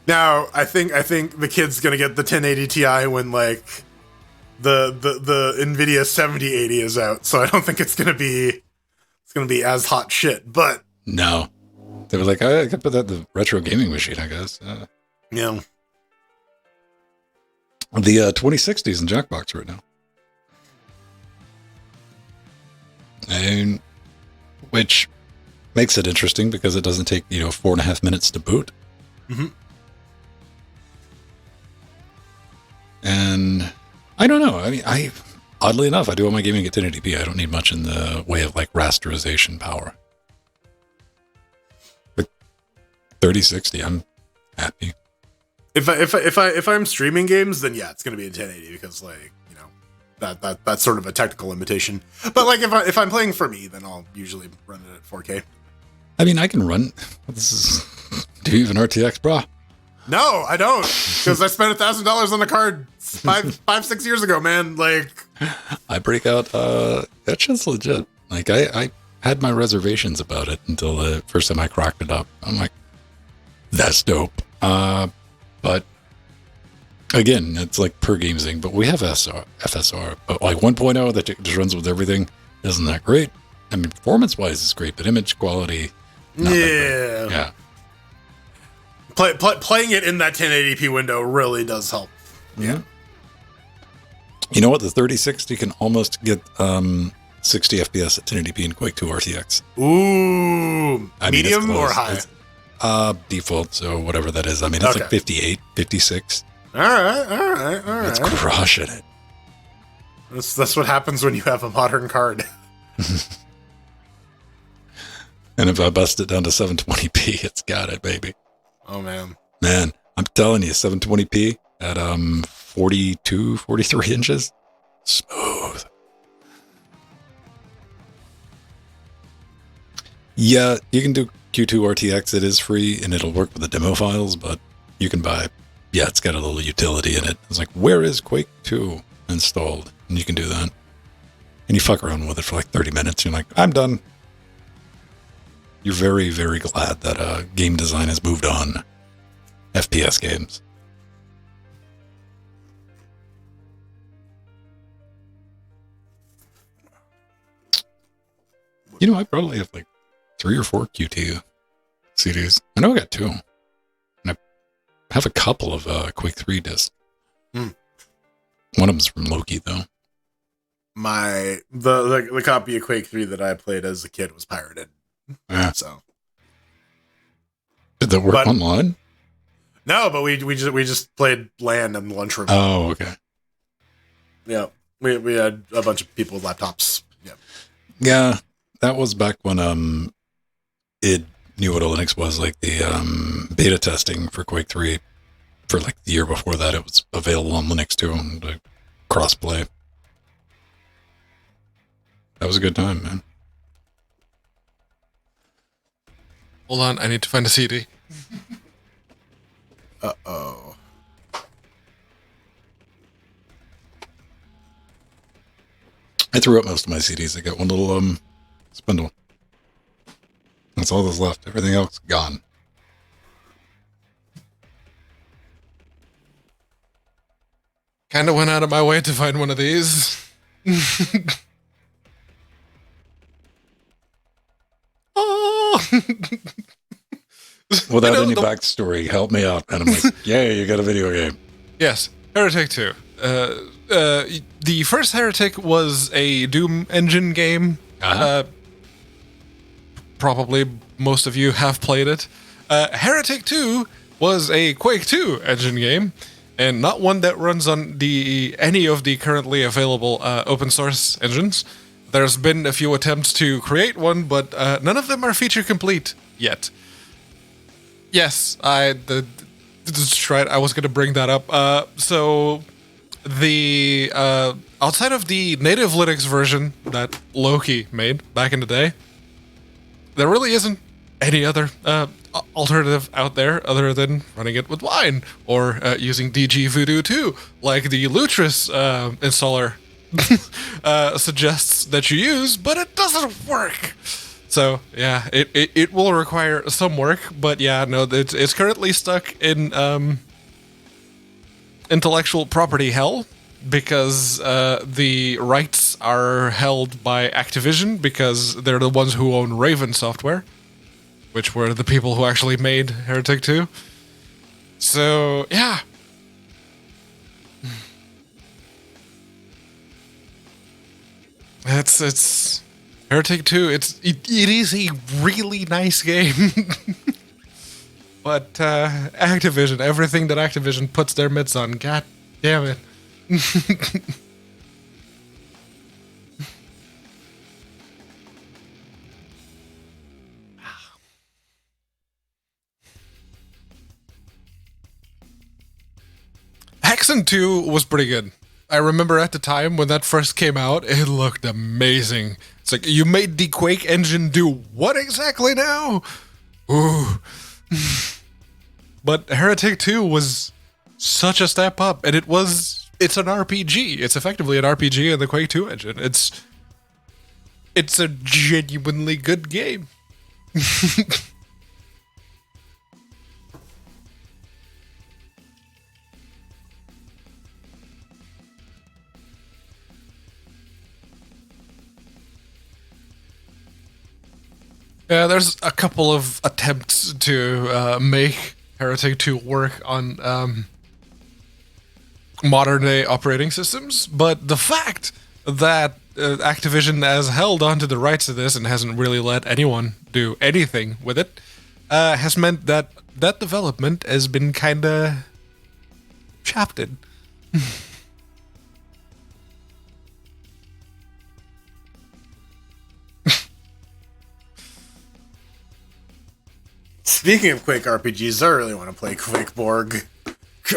Now, I think the kid's gonna get the 1080 Ti when like the NVIDIA 7080 is out. So I don't think it's gonna be as hot shit. But no, they were like, I could put that in the retro gaming machine, I guess. Yeah. The 2060s in Jackbox right now. And which makes it interesting because it doesn't take, 4.5 minutes to boot. Mm-hmm. And I don't know. I mean, oddly enough, I do all my gaming at 1080p. I don't need much in the way of like rasterization power. But 3060, I'm happy. If I'm streaming games, then yeah, it's gonna be in 1080 because like that's sort of a technical limitation. But like if I'm playing for me, then I'll usually run it at 4K. I mean, I can run. Do you even RTX, brah? No, I don't, because I spent $1,000 on a card 5-6 years ago, man. Like, I break out. That shit's legit. Like, I had my reservations about it until the first time I cracked it up. I'm like, that's dope. But again, it's like per game thing. But we have FSR, but like 1.0 that just runs with everything. Isn't that great? I mean, performance-wise, it's great, but image quality, not that Yeah. great. Yeah. Playing it in that 1080p window really does help. Yeah. You know what? The 3060 can almost get 60 FPS at 1080p in Quake 2 RTX. Ooh. I mean, Medium it's close. or high? It's, default, so whatever that is. I mean, it's like 58, 56. All right. It's crushing it. That's what happens when you have a modern card. And if I bust it down to 720p, it's got it, baby. Oh, man. Man, I'm telling you, 720p at 42, 43 inches. Smooth. Yeah, you can do Q2 RTX. It is free, and it'll work with the demo files, but you can buy... Yeah, it's got a little utility in it. It's like, where is Quake 2 installed? And you can do that. And you fuck around with it for like 30 minutes. You're like, I'm done. You're very, very glad that game design has moved on. FPS games. You know, I probably have like 3 or 4 QT CDs. I know I got 2. And I have a couple of Quake 3 discs. One of them's from Loki, though. The copy of Quake 3 that I played as a kid was pirated. Yeah. So Did that work online? No, but we just played LAN in the lunchroom. Oh, okay. Yeah, we had a bunch of people with laptops. Yeah, yeah, that was back when it knew what a Linux was, like the beta testing for Quake 3. For like the year before that, it was available on Linux too, and crossplay. That was a good time, man. Hold on, I need to find a CD. Uh-oh. I threw up most of my CDs. I got one little spindle. That's all that's left. Everything else gone. Kind of went out of my way to find one of these. Oh! Without any backstory, help me out. And I'm like, yeah, you got a video game. Yes, Heretic 2. The first Heretic was a Doom engine game. Probably most of you have played it. Heretic 2 was a Quake 2 engine game, and not one that runs on any of the currently available open source engines. There's been a few attempts to create one, but none of them are feature complete yet. Yes, that's right. I was going to bring that up. So the outside of the native Linux version that Loki made back in the day, there really isn't any other alternative out there other than running it with Wine or using DG Voodoo 2, like the Lutris installer suggests that you use, but it doesn't work. So yeah, it will require some work, but yeah, no, it's currently stuck in intellectual property hell because the rights are held by Activision because they're the ones who own Raven Software, which were the people who actually made Heretic 2. So yeah. It's Heretic 2. It is a really nice game, but Activision, everything that Activision puts their mitts on, god damn it. Hexen 2 was pretty good. I remember at the time when that first came out, it looked amazing. It's like, you made the Quake engine do what exactly now? Ooh. But Heretic 2 was such a step up, and it's an RPG. It's effectively an RPG in the Quake 2 engine. It's a genuinely good game. Yeah, there's a couple of attempts to make Heretic 2 work on modern day operating systems, but the fact that Activision has held onto the rights to this and hasn't really let anyone do anything with it has meant that that development has been kind of shafted. Speaking of Quake RPGs, I really want to play Quakeborg,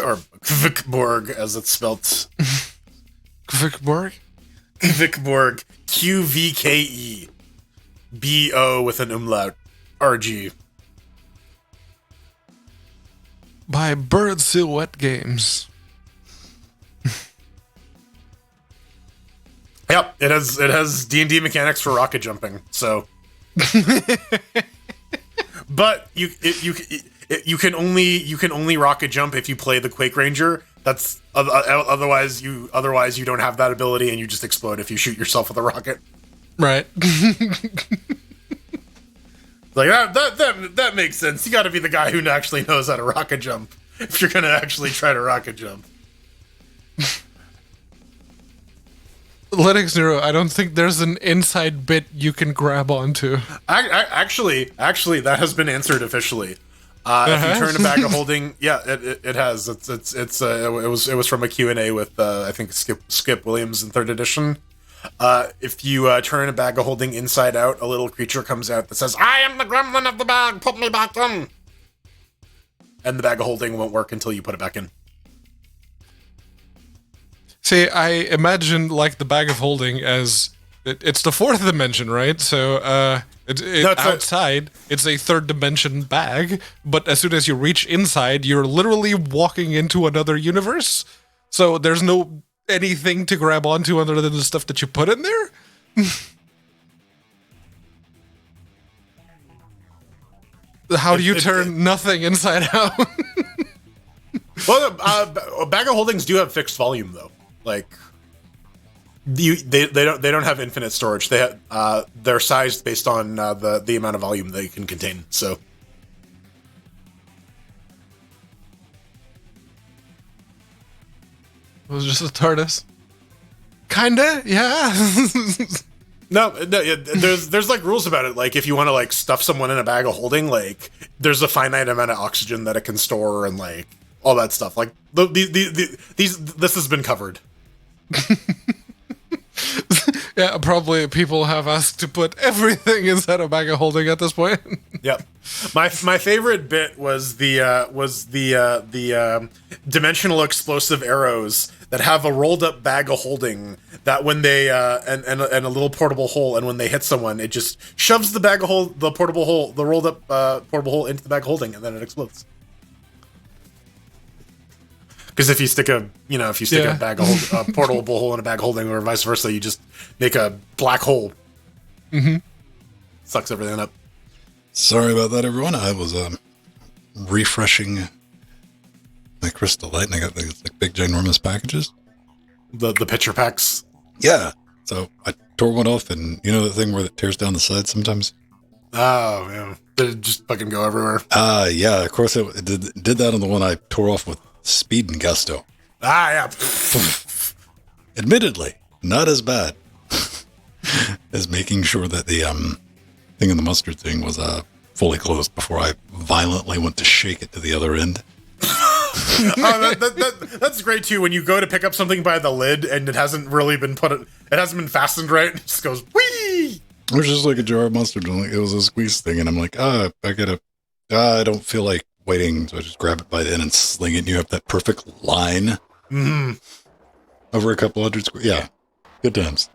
or Quakeborg as it's spelt. Quakeborg? Quakeborg, QVKE, BO with an umlaut, RG. By Bird Silhouette Games. Yep, it has D&D mechanics for rocket jumping. So, but you can only rocket jump if you play the Quake Ranger. That's otherwise you don't have that ability, and you just explode if you shoot yourself with a rocket. Right. Like that makes sense. You got to be the guy who actually knows how to rocket jump if you're gonna actually try to rocket jump. Linux Nero, I don't think there's an inside bit you can grab onto. Actually, that has been answered officially. If you turn a bag of holding, yeah, it has. It was from a Q&A with I think Skip Williams in 3rd edition. If you turn a bag of holding inside out, a little creature comes out that says, "I am the gremlin of the bag. Put me back in." And the bag of holding won't work until you put it back in. See, I imagine like the bag of holding as it's the 4th dimension, right? So outside, it's a 3rd dimension bag, but as soon as you reach inside, you're literally walking into another universe. So there's no anything to grab onto other than the stuff that you put in there. How do you turn nothing inside out? Well, bag of holdings do have fixed volume though. Like they don't have infinite storage. They're sized based on the amount of volume they can contain. So it was just a TARDIS. Kinda, yeah. No, there's like rules about it. Like if you want to like stuff someone in a bag of holding, like there's a finite amount of oxygen that it can store and like all that stuff. Like this has been covered. Yeah, probably people have asked to put everything inside a bag of holding at this point. Yep. My favorite bit was the dimensional explosive arrows that have a rolled up bag of holding that when they and a little portable hole, and when they hit someone, it just shoves the rolled up portable hole into the bag of holding, and then it explodes. Because if you stick a bag of a portable hole in a bag of holding, or vice versa, you just make a black hole. Mm-hmm. Sucks everything up. Sorry about that, everyone. I was refreshing my Crystal Light, and I got these like big ginormous packages. The picture packs. Yeah. So I tore one off, and you know the thing where it tears down the side sometimes? Oh man, did it just fucking go everywhere? Yeah. Of course, it did that on the one I tore off with speed and gusto. Yeah. Admittedly, not as bad as making sure that the thing in the mustard thing was fully closed before I violently went to shake it to the other end. That's great too. When you go to pick up something by the lid and it hasn't really been it hasn't been fastened right, it just goes whee. It was just like a jar of mustard, and it was a squeeze thing, and I'm like, I don't feel like waiting, so I just grab it by the end and sling it, and you have that perfect line over a couple hundred square. Yeah, good times.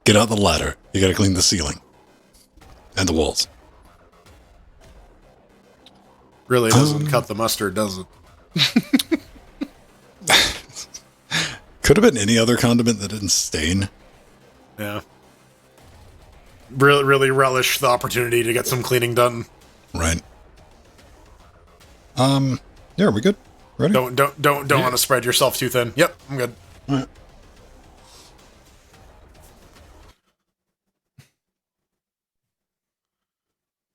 Get out the ladder. You got to clean the ceiling and the walls. Really doesn't cut the mustard, does it? Could have been any other condiment that didn't stain. Yeah. Really relish the opportunity to get some cleaning done. Right. Yeah, are we good? Ready? Don't want to spread yourself too thin. Yep, I'm good. All right.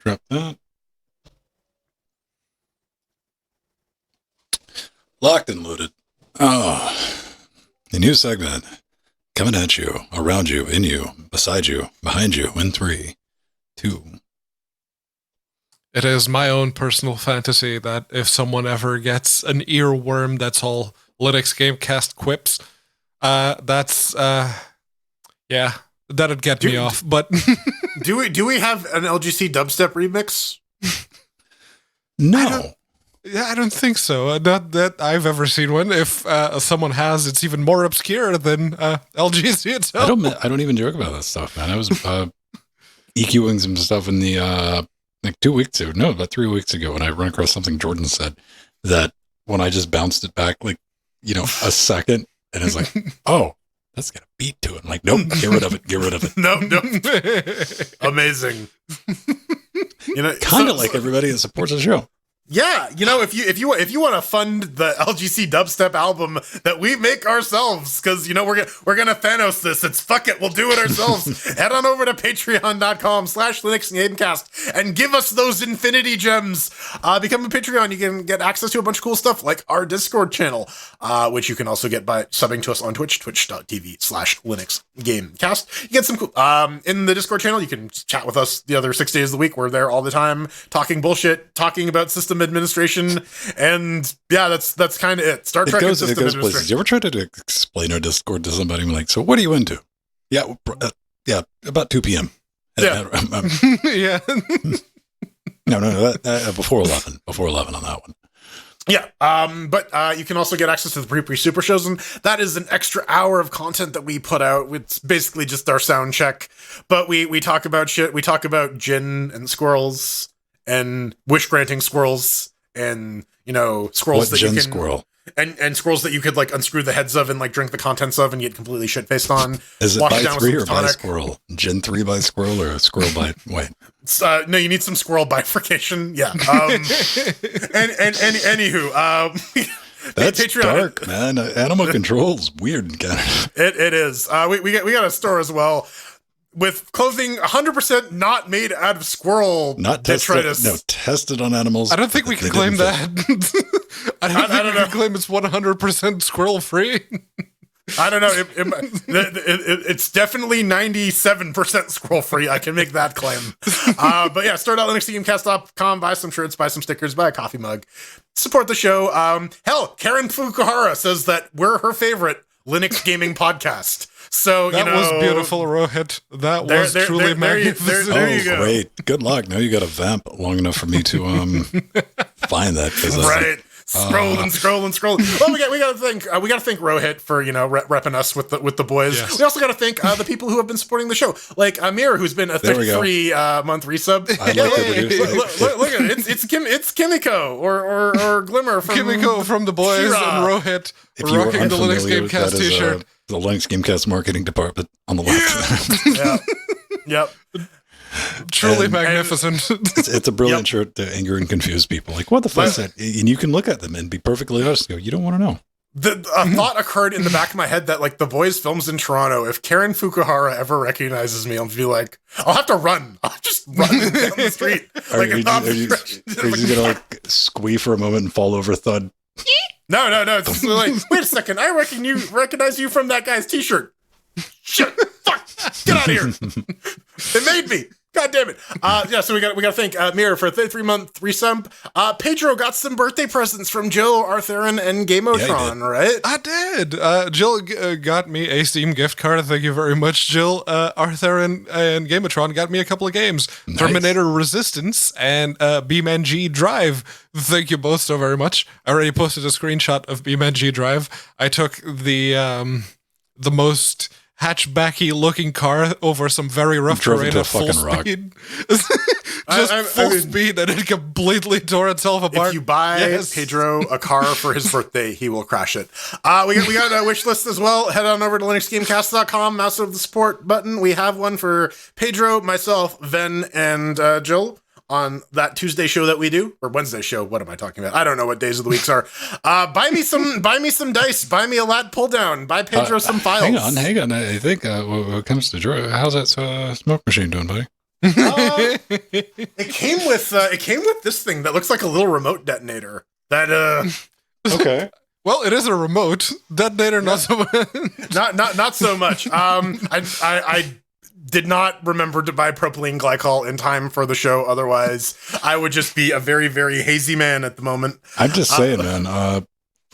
Drop that. Locked and loaded. Oh, a new segment coming at you, around you, in you, beside you, behind you, in 3, 2. It is my own personal fantasy that if someone ever gets an earworm that's all Linux Gamecast quips, that'd get me off. But do we have an LGC dubstep remix? No. I don't think so. Not that I've ever seen one. If someone has, it's even more obscure than LGC itself. I don't even joke about that stuff, man. I was EQing some stuff in the like 2 weeks ago, no, about 3 weeks ago, when I run across something Jordan said that when I just bounced it back, like, a second, and it's like, oh, that's got a beat to it. I'm like, nope, get rid of it. No. Amazing. Kind of like everybody that supports the show. Yeah, if you want to fund the LGC dubstep album that we make ourselves, because we're gonna Thanos this. It's fuck it, we'll do it ourselves. Head on over to patreon.com/Linux Gamecast and give us those infinity gems. Become a Patreon. You can get access to a bunch of cool stuff like our Discord channel, which you can also get by subbing to us on Twitch, twitch.tv/Linux Gamecast. You get some cool in the Discord channel. You can chat with us the other 6 days of the week. We're there all the time, talking bullshit, talking about system administration, and yeah, that's kind of it. Star Trek and system administration. Places. You ever tried to explain our Discord to somebody? I'm like, so what are you into? Yeah, about 2 p.m. Yeah. Yeah. No, before 11 on that one. Yeah, but you can also get access to the pre super shows, and that is an extra hour of content that we put out. It's basically just our sound check, but we talk about shit. We talk about gin and squirrels and wish granting squirrels, and squirrels that you can squirrel and squirrels that you could like unscrew the heads of and like drink the contents of and get completely shit faced on. Is it by 3 or by squirrel? Gin 3 by squirrel or a squirrel by wait? No, you need some squirrel bifurcation. Yeah. And anywho, that's Patreon. dark, man. Animal control's weird. It is. We got a store as well with clothing 100% not made out of squirrel detritus. Tested on animals. I don't think we can claim that. I don't think we can claim it's 100% squirrel free. I don't know. It's definitely 97% squirrel free. I can make that claim. But yeah, start.linuxgamecast.com, buy some shirts, buy some stickers, buy a coffee mug, support the show. Hell, Karen Fukuhara says that we're her favorite Linux gaming podcast. So that was beautiful, Rohit. That was truly magnificent. There you go. Great. Good luck. Now you got to vamp long enough for me to find that. Right. Scroll. Well, we got to thank Rohit for repping us with the boys. Yes. We also got to thank the people who have been supporting the show, like Amir, who's been a 33 month resub. Look at it. It's Kimiko or Glimmer from Kimiko from the boys Shira. And Rohit rocking the Linux Gamecast t-shirt. The Linux Gamecast marketing department on the left. Yep. Truly magnificent. It's a brilliant shirt to anger and confuse people. Like, what the fuck is that? And you can look at them and be perfectly honest. Go, you don't want to know. A thought occurred in the back of my head that, like, the boys' films in Toronto, if Karen Fukuhara ever recognizes me, I'll be like, I'll have to run. I'll just run down the street. Are you going to, like, squee for a moment and fall over thud? No. It's like, wait a second. I recognize you from that guy's t-shirt. Shit. Fuck. Get out of here. It made me. God damn it. So we got to thank Mira for a 33-month resub. Pedro got some birthday presents from Jill, Arthurian, and Gamotron, right? I did. Jill got me a Steam gift card. Thank you very much, Jill. Arthurian and Gamotron got me a couple of games. Nice. Terminator Resistance and Beamman G Drive. Thank you both so very much. I already posted a screenshot of Beamman G Drive. I took the most hatchbacky looking car over some very rough terrain at full speed. Full speed, and it completely tore itself apart. If you buy Pedro a car for his birthday, he will crash it. We got a wish list as well. Head on over to linuxgamecast.com, mouse over the support button. We have one for Pedro, myself, Ven, and Jill on that Tuesday show that we do, or Wednesday show. What am I talking about? I don't know what days of the weeks are. Buy me some dice. Buy me a lat pull down. Buy Pedro some files. Hang on. I think when it comes to Drew, how's that smoke machine doing, buddy? It came with this thing that looks like a little remote detonator. Okay. Well, it is a remote detonator, not so much. Not so much. I did not remember to buy propylene glycol in time for the show. Otherwise, I would just be a very, very hazy man at the moment. I'm just saying, man.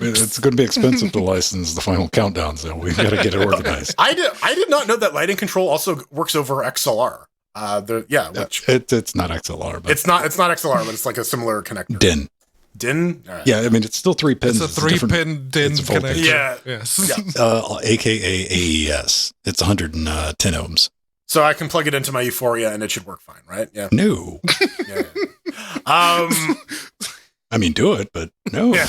It's going to be expensive to license the Final Countdown, so we've got to get it organized. I did not know that lighting control also works over XLR. It's not XLR, but it's not XLR, but it's like a similar connector. DIN? Right. Yeah, I mean, it's still 3 pins. It's a 3-pin DIN connector. Yeah. Yes. AKA AES. It's 110 ohms. So I can plug it into my Euphoria and it should work fine, right? Yeah. No. Yeah. I mean, do it, but no. Yeah.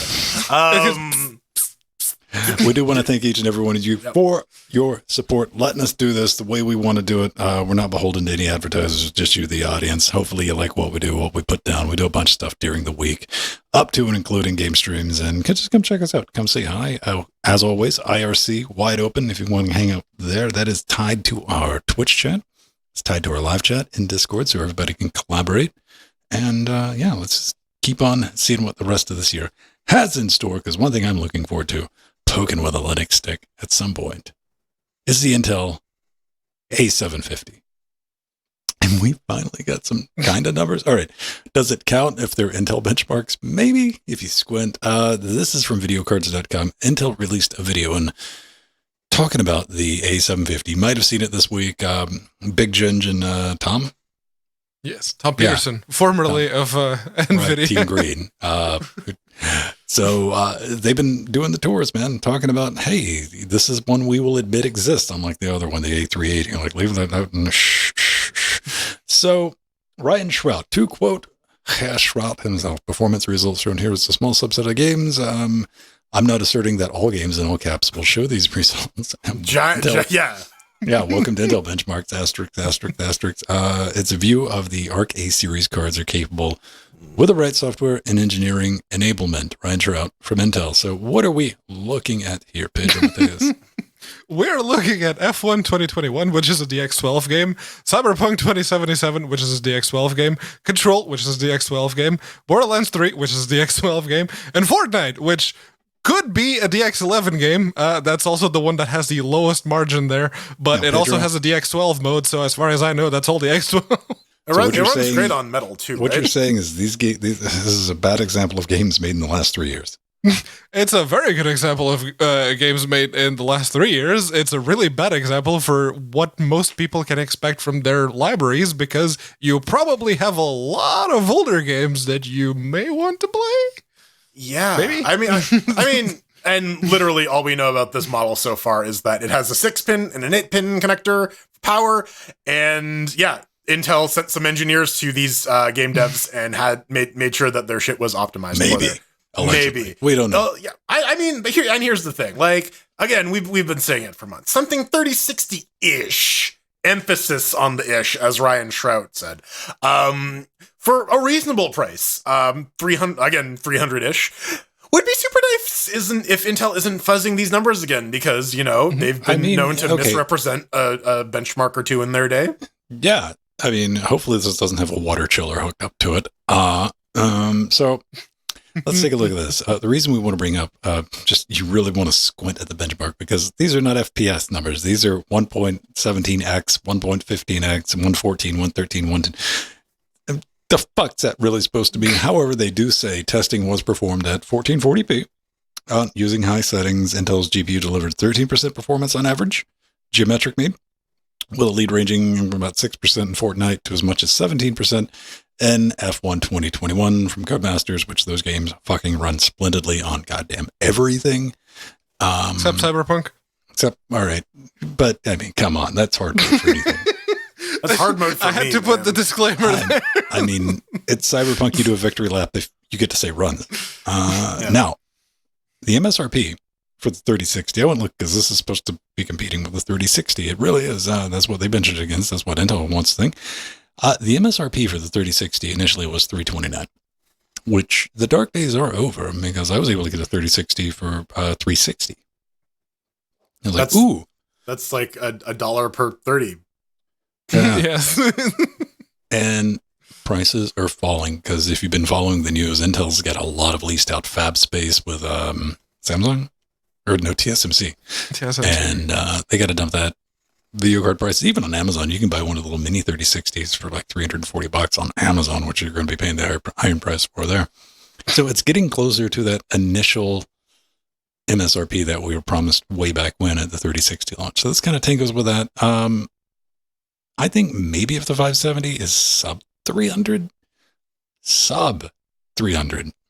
We do want to thank each and every one of you for your support, letting us do this the way we want to do it. We're not beholden to any advertisers, just you, the audience. Hopefully you like what we do, what we put down. We do a bunch of stuff during the week, up to and including game streams, and just come check us out. Come say hi. As always, IRC, wide open. If you want to hang out there, that is tied to our Twitch chat. It's tied to our live chat in Discord, so everybody can collaborate. And let's just keep on seeing what the rest of this year has in store, because one thing I'm looking forward to, poking with a Linux stick at some point, is the Intel A750. And we finally got some kind of numbers. All right. Does it count if they're Intel benchmarks? Maybe, if you squint. This is from videocards.com. Intel released a video and talking about the A750. Might have seen it this week. Big Ginge and Tom. Yes, Tom Peterson, formerly of NVIDIA. Right, Team Green. So they've been doing the tours, man, talking about, hey, this is one we will admit exists, unlike the other one, the A380. You're like, leave that out. Shh. So Ryan Shrout, to quote Shrout himself, performance results shown here is a small subset of games. I'm not asserting that all games in all caps will show these results. Yeah, welcome to Intel Benchmarks, asterisk. It's a view of the Arc A series cards are capable with the right software and engineering enablement. Ryan Trout from Intel. So what are we looking at here, Paige? We're looking at F1 2021, which is a DX12 game, Cyberpunk 2077, which is a DX12 game, Control, which is a DX12 game, Borderlands 3, which is a DX12 game, and Fortnite, which could be a DX11 game. That's also the one that has the lowest margin there, but it also has a DX12 mode, so as far as I know, that's all DX12. It runs great on metal, too, What you're saying is this is a bad example of games made in the last 3 years. It's a very good example of games made in the last 3 years. It's a really bad example for what most people can expect from their libraries, because you probably have a lot of older games that you may want to play. Yeah. Maybe? I mean, and literally all we know about this model so far is that it has a 6-pin and an 8-pin connector power, and Intel sent some engineers to these game devs and had made sure that their shit was optimized. Maybe. We don't know. Yeah. I mean, but here's the thing. Like, again, we've been saying it for months. Something 3060-ish, emphasis on the ish, as Ryan Shrout said, for a reasonable price, 300-ish, would be super nice if Intel isn't fuzzing these numbers again, because, they've been known to misrepresent a benchmark or two in their day. Yeah. I mean, hopefully this doesn't have a water chiller hooked up to it. So let's take a look at this. The reason we want to bring up, you really want to squint at the benchmark, because these are not FPS numbers. These are 1.17x, 1.15x, 114, 113, 110. The fuck's that really supposed to mean? However, they do say testing was performed at 1440p using high settings. Intel's GPU delivered 13% performance on average, geometric mean, with a lead ranging from about 6% in Fortnite to as much as 17% in F1 2021 from Codemasters, which those games fucking run splendidly on goddamn everything. Except Cyberpunk. All right. But, I mean, come on. That's hard mode for anything. That's hard mode for me. I had to put the disclaimer there. I mean, it's Cyberpunk. You do a victory lap if you get to say runs. Now, the MSRP for the 3060, I wouldn't look, because this is supposed to be competing with the 3060. It really is. That's what they benchmarked against. That's what Intel wants to think. The MSRP for the 3060 initially was $329, which the dark days are over, because I was able to get a 3060 for $360. I was That's like a dollar per 30. Yeah. Yes. And prices are falling because if you've been following the news, Intel's got a lot of leased out fab space with Samsung or no TSMC. And they got to dump that video card prices. Even on Amazon, you can buy one of the little mini 3060s for like $340 on Amazon, which you're going to be paying the higher price for there. So it's getting closer to that initial MSRP that we were promised way back when at the 3060 launch. So this kind of tangles with that. I think maybe if the 570 is sub 300,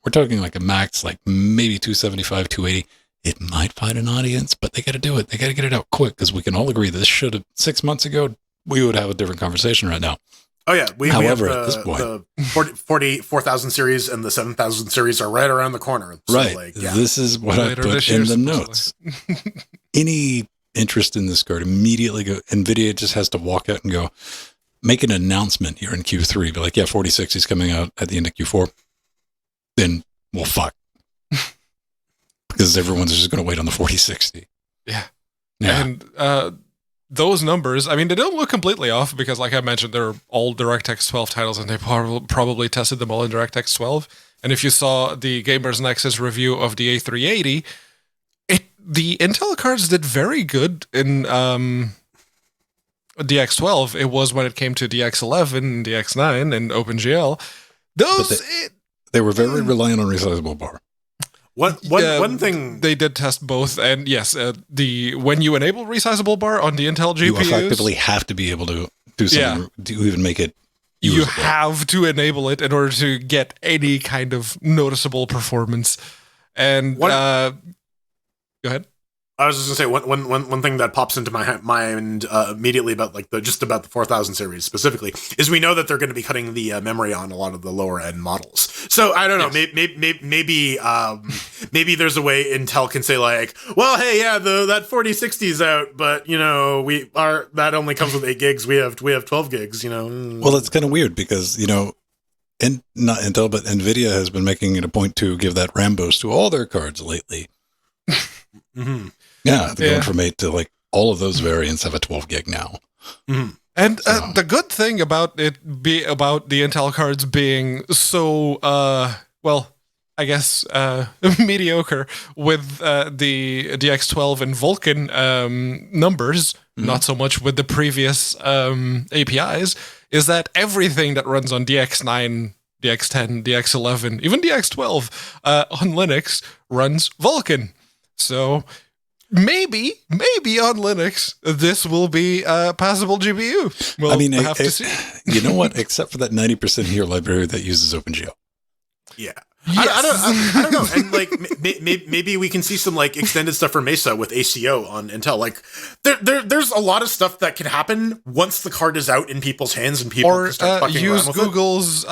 we're talking like a max, like maybe 275, 280. It might find an audience, but they got to do it. They got to get it out quick because we can all agree this should have 6 months ago. We would have a different conversation right now. Oh yeah, However, we at have this point, the 4000 series and the 7000 series are right around the corner. So right. Like, yeah. This is what I put in the notes. Any interest in this card, immediately go. NVIDIA just has to walk out and go, make an announcement here in Q3. Be like, yeah, 4060 is coming out at the end of Q4. Then, well, fuck. Because everyone's just going to wait on the 4060. Yeah. And those numbers, I mean, they don't look completely off because, like I mentioned, they're all DirectX 12 titles, and they probably tested them all in DirectX 12. And if you saw the Gamers Nexus review of the A380, the Intel cards did very good in DX12. It was when it came to DX11 and DX9 and OpenGL. They were very reliant on resizable bar. One thing they did test both, and yes, when you enable resizable bar on the Intel GPUs, you effectively have to be able to do something to even make it usable. You have to enable it in order to get any kind of noticeable performance. And go ahead. I was just gonna say one thing that pops into my mind immediately about like about the 4000 series specifically is we know that they're going to be cutting the memory on a lot of the lower end models. So I don't know, maybe there's a way Intel can say like, well, hey, yeah, that 4060 is out, but you know that only comes with 8 gigs. We have 12 gigs. You know. Well, it's kind of weird because not Intel, but NVIDIA has been making it a point to give that RAM boost to all their cards lately. Mm-hmm. Yeah, they're going from 8 to like all of those variants have a 12 gig now. Mm-hmm. And the good thing about the Intel cards being so I guess mediocre with the DX12 and Vulkan numbers, not so much with the previous APIs, is that everything that runs on DX9, DX10, DX11, even DX12 on Linux runs Vulkan. So maybe on Linux, this will be a passable GPU. We'll have to see. You know what? Except for that 90% here library that uses OpenGL. Yeah. Yes. I don't know. And like maybe we can see some like extended stuff for Mesa with ACO on Intel. Like there's a lot of stuff that can happen once the card is out in people's hands and people can start fucking use around with Google's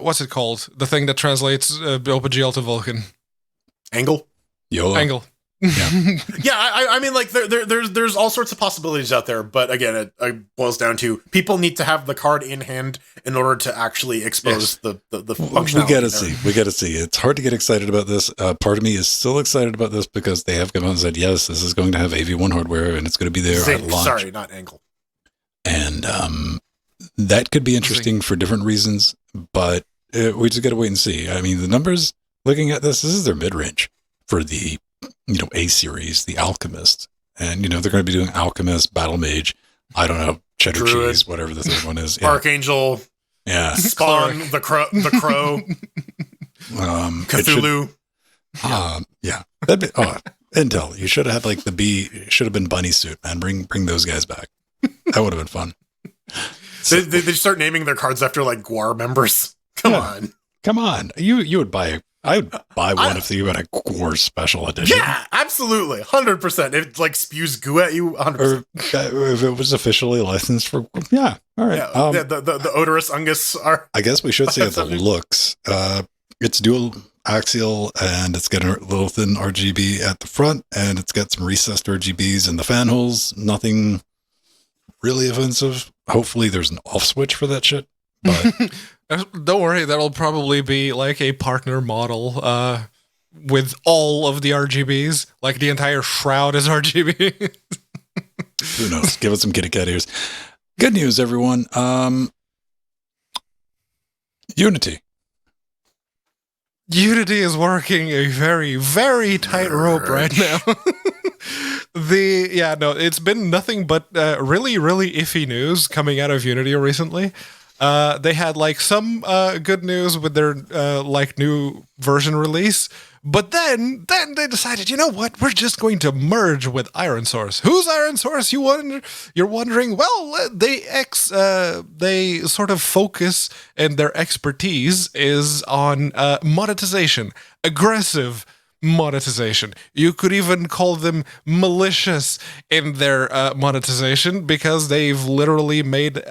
what's it called? The thing that translates OpenGL to Vulkan. Angle. YOLO. Angle. Yeah. Yeah, I mean, like there's all sorts of possibilities out there, but again, it boils down to people need to have the card in hand in order to actually expose the functionality. We gotta see. It's hard to get excited about this. Part of me is still excited about this because they have come out and said, yes, this is going to have AV1 hardware and it's going to be there at launch. Sorry, not Angle. And that could be interesting for different reasons, but we just got to wait and see. I mean, the numbers, looking at this is their mid-range for the A series, the Alchemist. And, they're going to be doing Alchemist, Battle Mage, I don't know, Cheddar Druid, Cheese, whatever the third one is. Yeah. Archangel. Yeah. Spawn, the Crow. Cthulhu. Yeah. That'd be, Intel, you should have had like should have been Bunny Suit, man. Bring those guys back. That would have been fun. They start naming their cards after like GWAR members. Come on. You would buy I would buy one if you had a GWAR special edition. Yeah, absolutely. 100%. It like spews goo at you 100%. Or if it was officially licensed for, yeah. All right. Yeah, the odorous Ungus are. I guess we should say the looks. It's dual axial and it's got a little thin RGB at the front and it's got some recessed RGBs in the fan holes. Nothing really offensive. Hopefully there's an off switch for that shit. But don't worry, that'll probably be like a partner model with all of the RGBs. Like the entire shroud is RGB. Who knows? Give it some kitty cat ears. Good news, everyone. Unity. Unity is working a very, very tight rope right now. It's been nothing but really, really iffy news coming out of Unity recently. They had like some good news with their like new version release, but then they decided, you know what? We're just going to merge with Iron Source. Who's Iron Source? You're wondering. Well, they sort of focus, and their expertise is on monetization, aggressive monetization. You could even call them malicious in their monetization, because they've literally made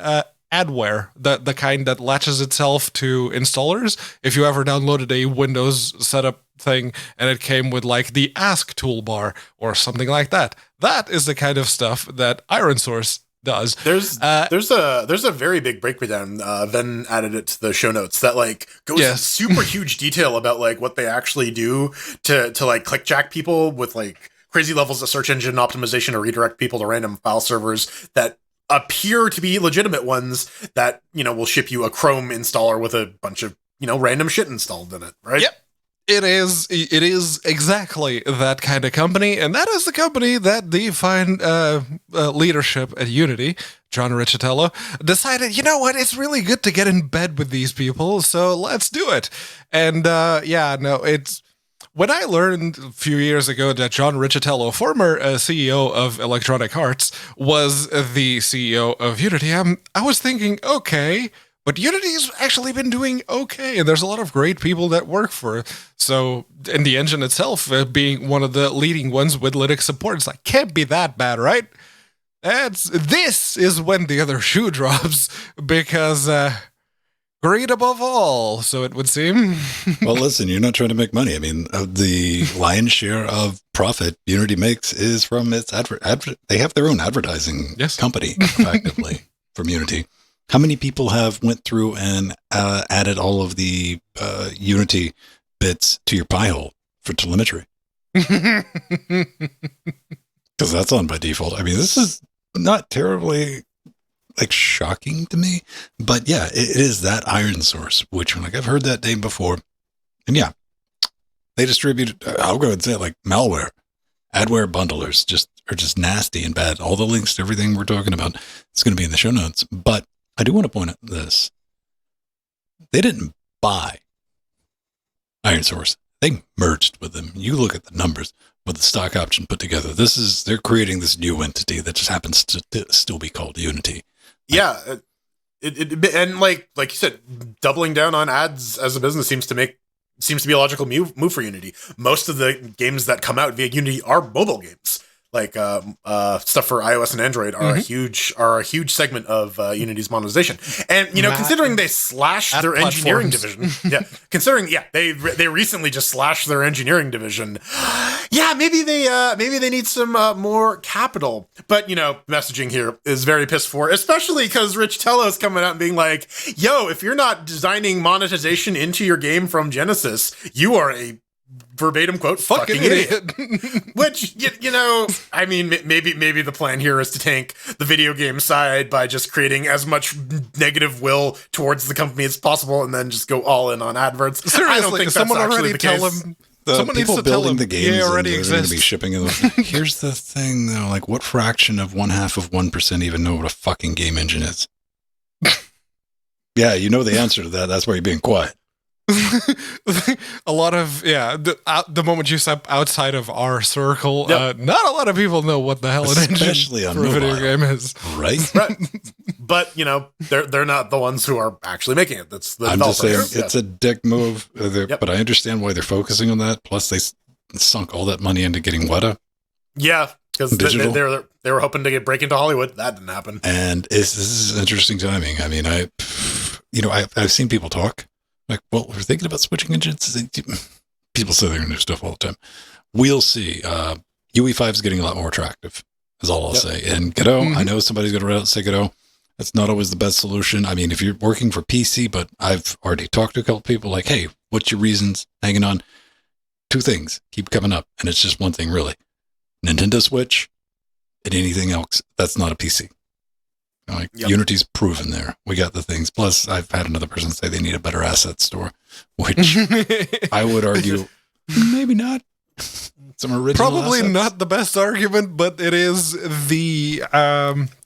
adware, the kind that latches itself to installers. If you ever downloaded a Windows setup thing and it came with like the Ask toolbar or something like that, that is the kind of stuff that Iron Source does. There's a very big breakdown. Then added it to the show notes that like goes in super huge detail about like what they actually do to like clickjack people with like crazy levels of search engine optimization or redirect people to random file servers that appear to be legitimate ones that, you know, will ship you a Chrome installer with a bunch of, you know, random shit installed in it, right? Yep. It is exactly that kind of company, and that is the company that the fine leadership at Unity, John Riccitello, decided, you know what, it's really good to get in bed with these people, so let's do it. And it's... When I learned a few years ago that John Riccitello, former CEO of Electronic Arts, was the CEO of Unity, I was thinking, okay, but Unity's actually been doing okay, and there's a lot of great people that work for it. So, and the engine itself being one of the leading ones with Linux support, it's like, can't be that bad, right? This is when the other shoe drops, because... greed above all, so it would seem. Well, listen, you're not trying to make money. I mean, the lion's share of profit Unity makes is from its they have their own advertising company, effectively, from Unity. How many people have went through and added all of the Unity bits to your Pi-hole for telemetry? Because that's on by default. I mean, this is not terribly... like shocking to me, but yeah, it is that Iron Source, which like I've heard that name before, and yeah, they distribute. I'll go and say it, like malware, adware bundlers are just nasty and bad. All the links to everything we're talking about is going to be in the show notes. But I do want to point out this: they didn't buy Iron Source; they merged with them. You look at the numbers with the stock option put together. They're creating this new entity that just happens to still be called Unity. Yeah, and like you said, doubling down on ads as a business seems to be a logical move for Unity. Most of the games that come out via Unity are mobile games. Like stuff for iOS and Android are a huge segment of Unity's monetization. And you know, considering they slashed their engineering division, they recently just slashed their engineering division. Yeah, maybe they need some more capital. But you know, messaging here is very piss poor, especially because Riccitello's coming out and being like, "Yo, if you're not designing monetization into your game from Genesis, you are a verbatim quote fucking idiot." Which you know, I mean, maybe the plan here is to tank the video game side by just creating as much negative will towards the company as possible, and then just go all in on adverts. Seriously, I don't think someone that's already the tell case. him. The Someone needs people to tell building them the games already and they're going to be exists. shipping them. Here's the thing, though: like, what fraction of 1/2% even know what a fucking game engine is? Yeah, you know the answer to that. That's why you're being quiet. A lot of the moment you step outside of our circle, not a lot of people know what the hell an Especially engine on for a video mobile. game is. Right? Right. But you know, they're not the ones who are actually making it. That's the I'm just developers. saying it's a dick move, but I understand why they're focusing on that. Plus, they sunk all that money into getting Weta. Yeah, because they were hoping to break into Hollywood. That didn't happen. And this is interesting timing. I mean, I've seen people talk like, well, we're thinking about switching engines. People say they're going to do stuff all the time. We'll see. UE5 is getting a lot more attractive, is all I'll say. And Godot, I know somebody's going to read out and say Godot. That's not always the best solution. I mean, if you're working for PC, but I've already talked to a couple people like, hey, what's your reasons hanging on? 2 things keep coming up, and it's just one thing, really. Nintendo Switch and anything else that's not a PC. Like Yep. Unity's proven there. We got the things. Plus, I've had another person say they need a better asset store, which I would argue maybe not. Some original Probably assets. not the best argument, but it is the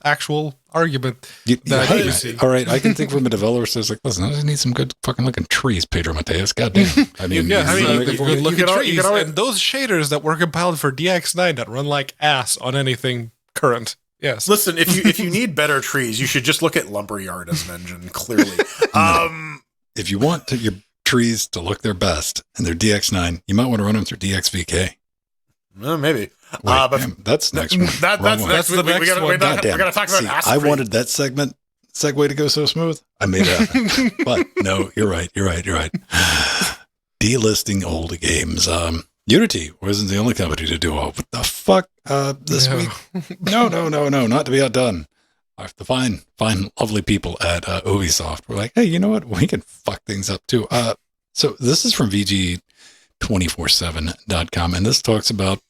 actual argument that Hey, you see. all right, I can think from a developer says like, listen, I just need some good fucking looking trees, Pedro Mateus. Goddamn. I mean, Yeah, you know, good looking trees, you can always- and those shaders that were compiled for DX9 that run like ass on anything current. Yes. Listen, if you need better trees, you should just look at Lumberyard as an engine. Clearly, if you want your trees to look their best and they're DX9, you might want to run them through DXVK. Maybe. Wait, But damn, that's next one. that's Wrong one. next. the We next gotta, one. we gotta, Goddamn. we gotta talk about See, acid I free. wanted that segue to go so smooth. I made it happen. But no, you're right. Delisting old games. Unity wasn't the only company to do all. What the fuck? This week? No, not to be outdone. The fine, lovely people at Ubisoft were like, hey, you know what? We can fuck things up too. So this is from VG247.com, and this talks about,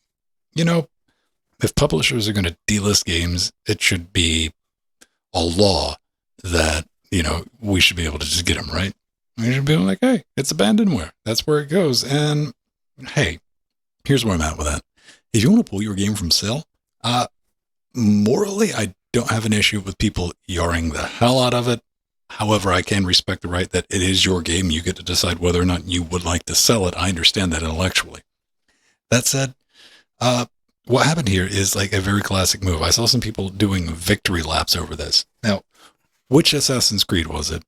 if publishers are going to delist games, it should be a law that, we should be able to just get them, right? We should be like, hey, it's abandonware. That's where it goes. And hey, here's where I'm at with that. If you want to pull your game from sale, morally, I don't have an issue with people yarring the hell out of it. However, I can respect the right that it is your game. You get to decide whether or not you would like to sell it. I understand that intellectually. That said, what happened here is like a very classic move. I saw some people doing victory laps over this. Now, which Assassin's Creed was it?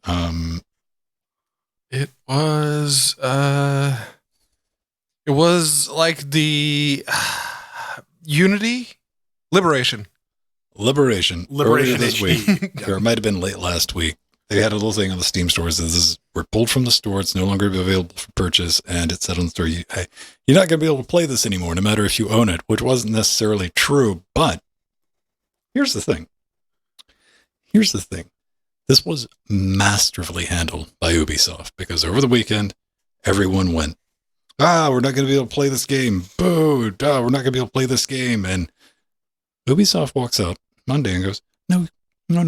It was like the Unity Liberation. Liberation earlier this HD. week, or it might have been late last week. They had a little thing on the Steam stores. We're pulled from the store. It's no longer available for purchase. And it said on the store, you're not going to be able to play this anymore, no matter if you own it, which wasn't necessarily true. But here's the thing. This was masterfully handled by Ubisoft because over the weekend, everyone went, we're not going to be able to play this game. Boo. We're not going to be able to play this game. And Ubisoft walks out Monday and goes, no, you're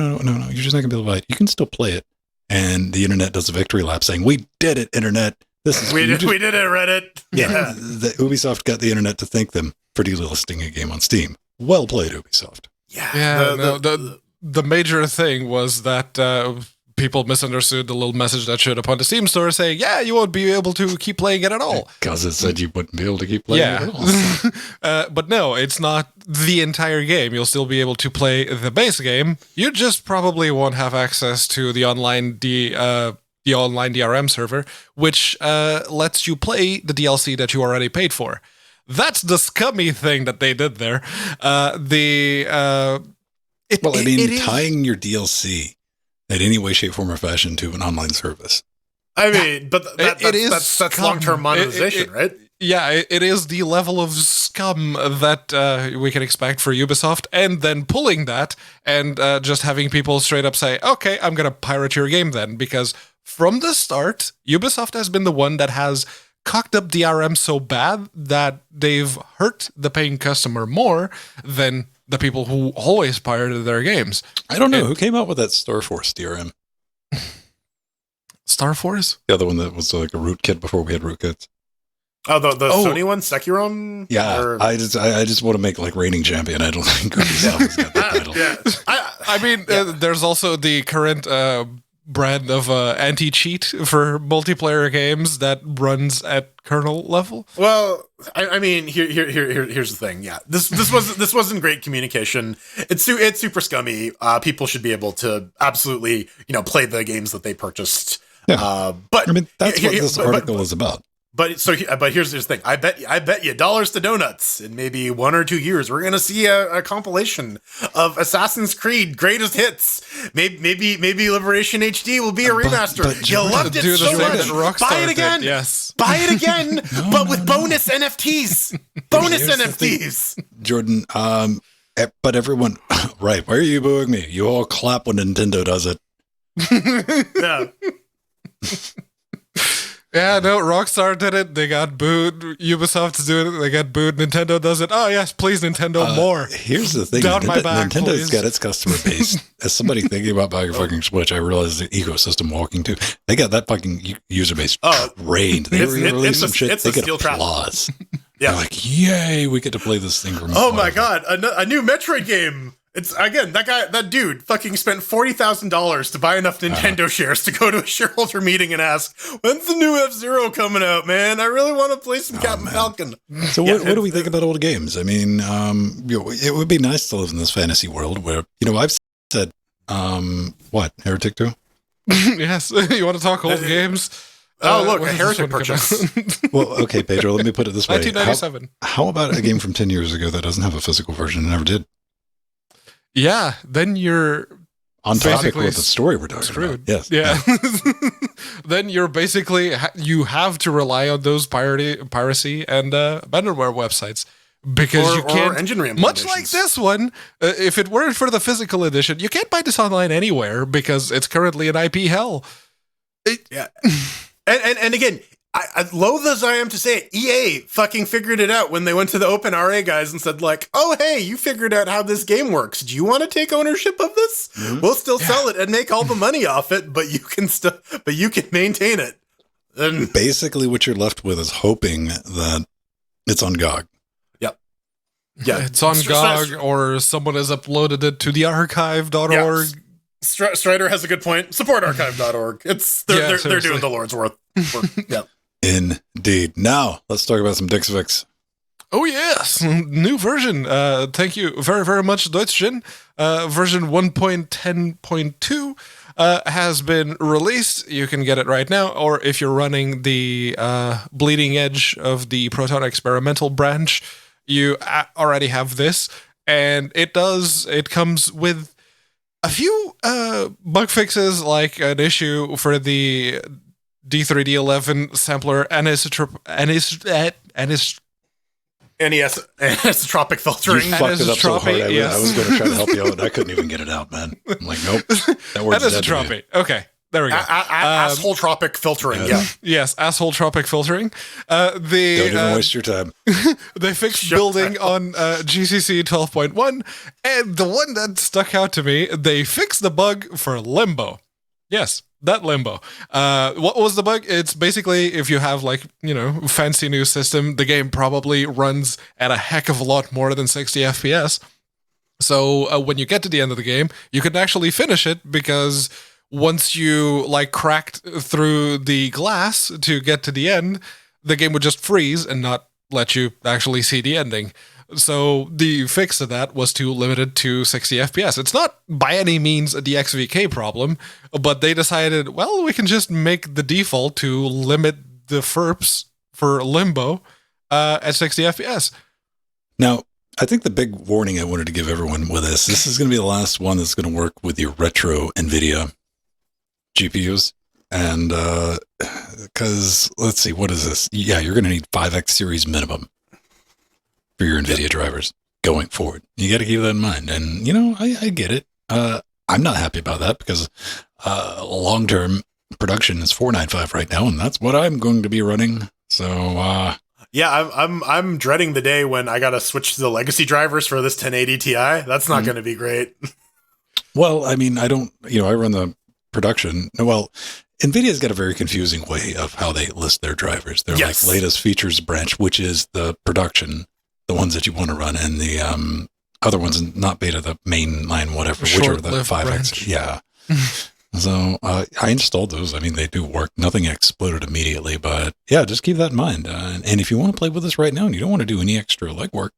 just not going to be able to buy it. You can still play it. And the internet does a victory lap saying, we did it, internet. We did it, Reddit. Yeah. The Ubisoft got the internet to thank them for delisting a game on Steam. Well played, Ubisoft. Yeah. The major thing was that people misunderstood the little message that showed up on the Steam store saying, yeah, you won't be able to keep playing it at all. Because it said you wouldn't be able to keep playing it at all. But no, it's not the entire game. You'll still be able to play the base game. You just probably won't have access to the online online DRM server, which lets you play the DLC that you already paid for. That's the scummy thing that they did there. Tying your DLC in any way, shape, form, or fashion to an online service. I mean, but that's long-term monetization, right? Yeah, it is the level of scum that we can expect for Ubisoft, and then pulling that and just having people straight up say, okay, I'm going to pirate your game then, because from the start, Ubisoft has been the one that has cocked up DRM so bad that they've hurt the paying customer more than the people who always pirated their games. I don't know. Who came up with that Starforce DRM? Starforce? The other one that was like a rootkit before we had rootkits. Oh, the Sony one, Sekiron? Yeah, I just want to make like reigning champion. I don't think Ubisoft has got that title. Yeah. There's also the current brand of anti-cheat for multiplayer games that runs at kernel level. Well, I mean, here's the thing. Yeah, this wasn't great communication. It's super scummy. People should be able to absolutely play the games that they purchased. Yeah. But I mean, that's what this article is about. But here's the thing. I bet you dollars to donuts in maybe 1 or 2 years we're gonna see a compilation of Assassin's Creed greatest hits. Maybe Liberation HD will be a remaster. You loved it so much. Buy it again. Yes. Buy it again. But with bonus NFTs. Bonus NFTs. Jordan. But everyone, right? Why are you booing me? You all clap when Nintendo does it. Yeah. Yeah, no, Rockstar did it. They got booed. Ubisoft's doing it. They got booed. Nintendo does it. Oh, yes, please, Nintendo, more. Here's the thing. Down my back, Nintendo's please. got its customer base. As somebody thinking about buying a fucking Switch, I realize the ecosystem walking too. They got that fucking user base trained. They release some shit. It's they a get steel trap. applause. Yeah. They're like, yay, we get to play this thing from Oh my god, a new Metroid game. It's again that dude fucking spent $40,000 to buy enough Nintendo shares to go to a shareholder meeting and ask, "When's the new F-Zero coming out, man? I really want to play some Captain Falcon." So what do we think about old games? I mean, it would be nice to live in this fantasy world where, I've said, what, Heretic 2? Yes, you want to talk old games? Oh, look, when a does Heretic this one come purchase. out? Well, okay, Pedro, let me put it this way. 1997. How about a game from 10 years ago that doesn't have a physical version and never did? Yeah, then you're On topic basically with the story we're talking screwed. about. Yes. Yeah. Then you're basically, you have to rely on those piracy and abandonware websites. Because you can't, or engine much like this one, if it weren't for the physical edition, you can't buy this online anywhere because it's currently an IP hell. Yeah. And again, I loath as I am to say it, EA fucking figured it out when they went to the Open RA guys and said like, "Oh, hey, you figured out how this game works. Do you want to take ownership of this? Mm-hmm. We'll still sell it and make all the money off it, but you can maintain it." And basically what you're left with is hoping that it's on GOG. Yep. Yeah. It's on GOG or someone has uploaded it to the archive.org. Yeah. Strider has a good point. Support archive.org. They're doing the Lord's work. Yep. Indeed. Now, let's talk about some Dixfix. Oh, yes. New version. Thank you very, very much, Deutschen. Version 1.10.2 has been released. You can get it right now. Or if you're running the bleeding edge of the Proton Experimental branch, you already have this. And it comes with a few bug fixes, like an issue for the D3D11 sampler anisotropic filtering. You fucked it up so hard. Yes. I was going to try to help you out, and I couldn't even get it out, man. I'm like, nope. That word's dead to me. Okay. There we go. Asshole tropic filtering. Yeah. Yes, asshole tropic filtering. Don't even waste your time. They fixed building on GCC 12.1, and the one that stuck out to me, they fixed the bug for limbo. Yes, that limbo. What was the bug? It's basically if you have fancy new system, the game probably runs at a heck of a lot more than 60 FPS. So when you get to the end of the game, you can actually finish it because once you cracked through the glass to get to the end, the game would just freeze and not let you actually see the ending. So the fix of that was to limit it to 60 FPS. It's not by any means a DXVK problem, but they decided, well, we can just make the default to limit the FERPs for Limbo at 60 FPS. Now, I think the big warning I wanted to give everyone with this is going to be the last one that's going to work with your retro NVIDIA GPUs. And because, let's see, what is this? Yeah, you're going to need 5X series minimum for your NVIDIA drivers going forward. You got to keep that in mind. And, I get it. I'm not happy about that because long-term production is 495 right now, and that's what I'm going to be running. So, yeah, I'm dreading the day when I got to switch to the legacy drivers for this 1080 Ti. That's not going to be great. Well, I mean, I don't, I run the production. Well, NVIDIA's got a very confusing way of how they list their drivers. They're like latest features branch, which is the production, the ones that you want to run, and the other ones, not beta, the main line, whatever, which are the 5X. Branch. Yeah. So I installed those. I mean, they do work. Nothing exploded immediately, but yeah, just keep that in mind. And if you want to play with this right now and you don't want to do any extra legwork,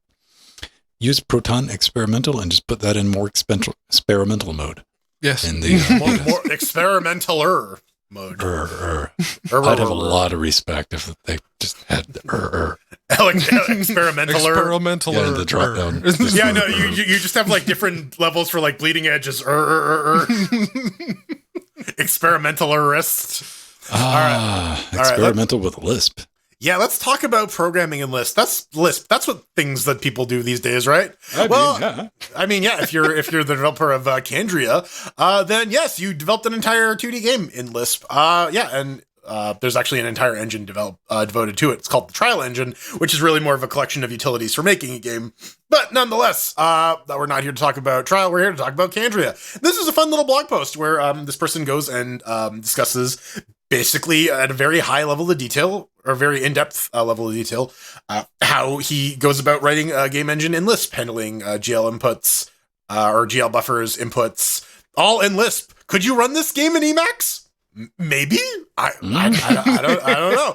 use Proton Experimental and just put that in more experimental mode. Yes. In the more experimentaler mode. I'd have a lot of respect if they just had experimentaler. Yeah, the drop down. Yeah, no, you just have different levels for bleeding edges. Experimentalerist. Experimental with Lisp. Yeah, let's talk about programming in Lisp. That's what things that people do these days, right? I mean, if you're the developer of Candria, then yes, you developed an entire 2D game in Lisp. And there's actually an entire engine devoted to it. It's called the Trial Engine, which is really more of a collection of utilities for making a game. But nonetheless, we're not here to talk about Trial. We're here to talk about Candria. This is a fun little blog post where this person goes and discusses basically at a very high level of detail, or very in-depth level of detail, how he goes about writing a game engine in Lisp, handling GL inputs or GL buffers inputs, all in Lisp. Could you run this game in Emacs? Maybe. I don't know.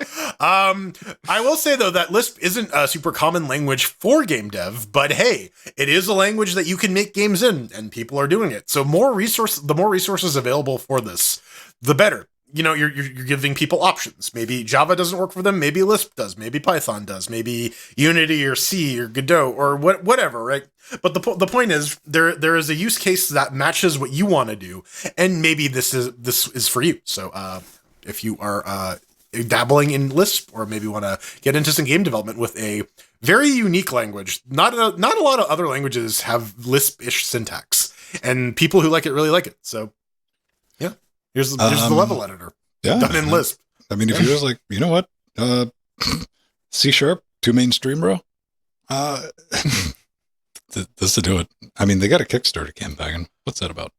I will say though that Lisp isn't a super common language for game dev, but hey, it is a language that you can make games in, and people are doing it. So the more resources available for this, the better. You know, you're giving people options. Maybe Java doesn't work for them. Maybe Lisp does. Maybe Python does. Maybe Unity or C or Godot or whatever, right? But the point is, there is a use case that matches what you want to do, and maybe this is for you. So if you are dabbling in Lisp, or maybe want to get into some game development with a very unique language, not a lot of other languages have Lisp-ish syntax, and people who like it really like it. So yeah, here's the level editor, done in Lisp. I mean, if you're just like, you know what, C#, 2 mainstream row. This to do it. I mean, they got a Kickstarter campaign. What's that about?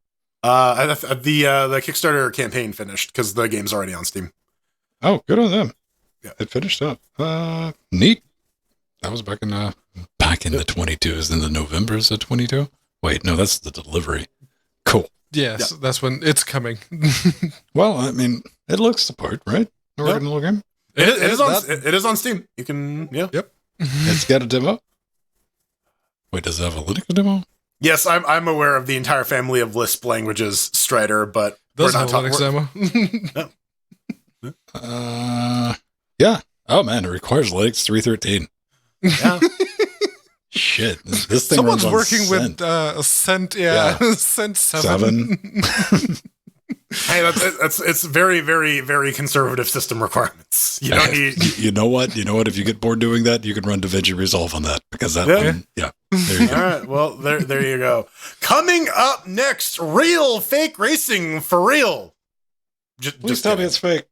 The Kickstarter campaign finished because the game's already on Steam. Oh, good on them. Yeah, it finished up. Neat. That was back in the 22s, in the Novembers of 22. Wait, no, that's the delivery. Cool. Yes, that's when it's coming. Well, I mean, it looks the part, right? Little game. It is on Steam. You can, yeah. Yep. It's got a demo. Wait, does it have a Linux demo? Yes, I'm aware of the entire family of Lisp languages, Strider, but does have a Linux demo? Yeah. Oh man, it requires Linux 3.13. Yeah. Shit, this thing Someone's runs on working Cent. with Cent, Cent 7. Hey, it's very, very, very conservative system requirements. You don't need. You know what? If you get bored doing that, you can run DaVinci Resolve on that, because that one, yeah. There you go. All right, well, there you go. Coming up next, real fake racing for real. Just tell me it's fake.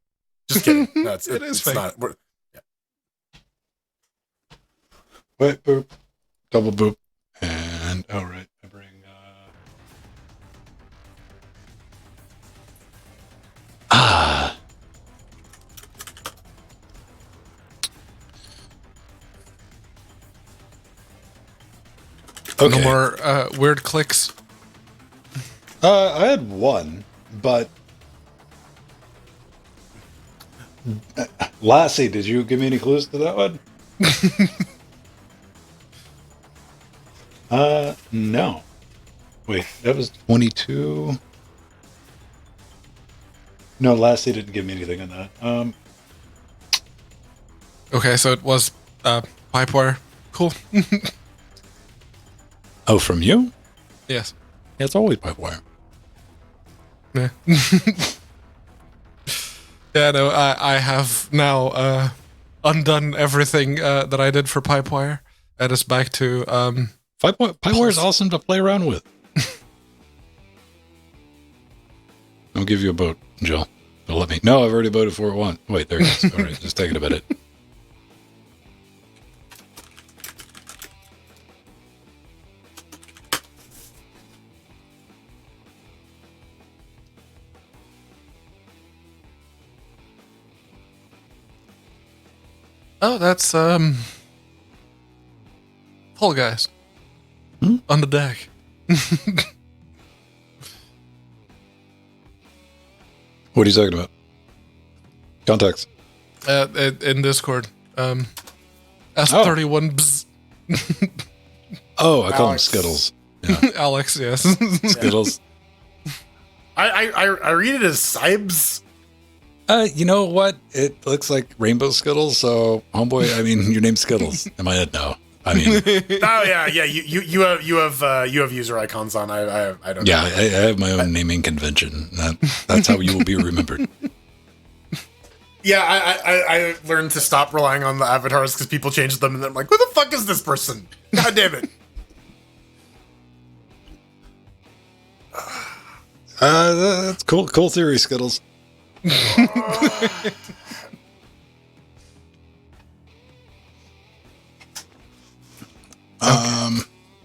Just kidding. No, it is it's fake. Not. Wait, boop, double boop, and right. I bring. Okay. No more weird clicks. I had one, but Lassie, did you give me any clues to that one? No. Wait, that was 22. No, Lassie didn't give me anything on that. Okay, so it was Pipewire. Cool. Oh, from you? Yes. Yeah, it's always Pipewire. Yeah. Yeah, no, I have now undone everything that I did for Pipewire. And it's back to... Pipewire is awesome to play around with. I'll give you a boat, Jill. But let me... No, I've already voted for it once. Wait, there it is. All right, just taking a minute. Oh, that's Fall Guys on the deck. What are you talking about? Context. In Discord. S31 bzz. Oh, I call Alex. them Skittles. Yeah. Alex, yes. Skittles. I read it as Sibes. You know what? It looks like Rainbow Skittles, so homeboy, I mean, your name's Skittles. In my head, no. I mean, Oh yeah. You have user icons on. I don't. yeah, know. I have my own naming convention. That's how you will be remembered. Yeah, I learned to stop relying on the avatars because people change them, and then I'm like, who the fuck is this person? God damn it. That's cool. Cool theory, Skittles.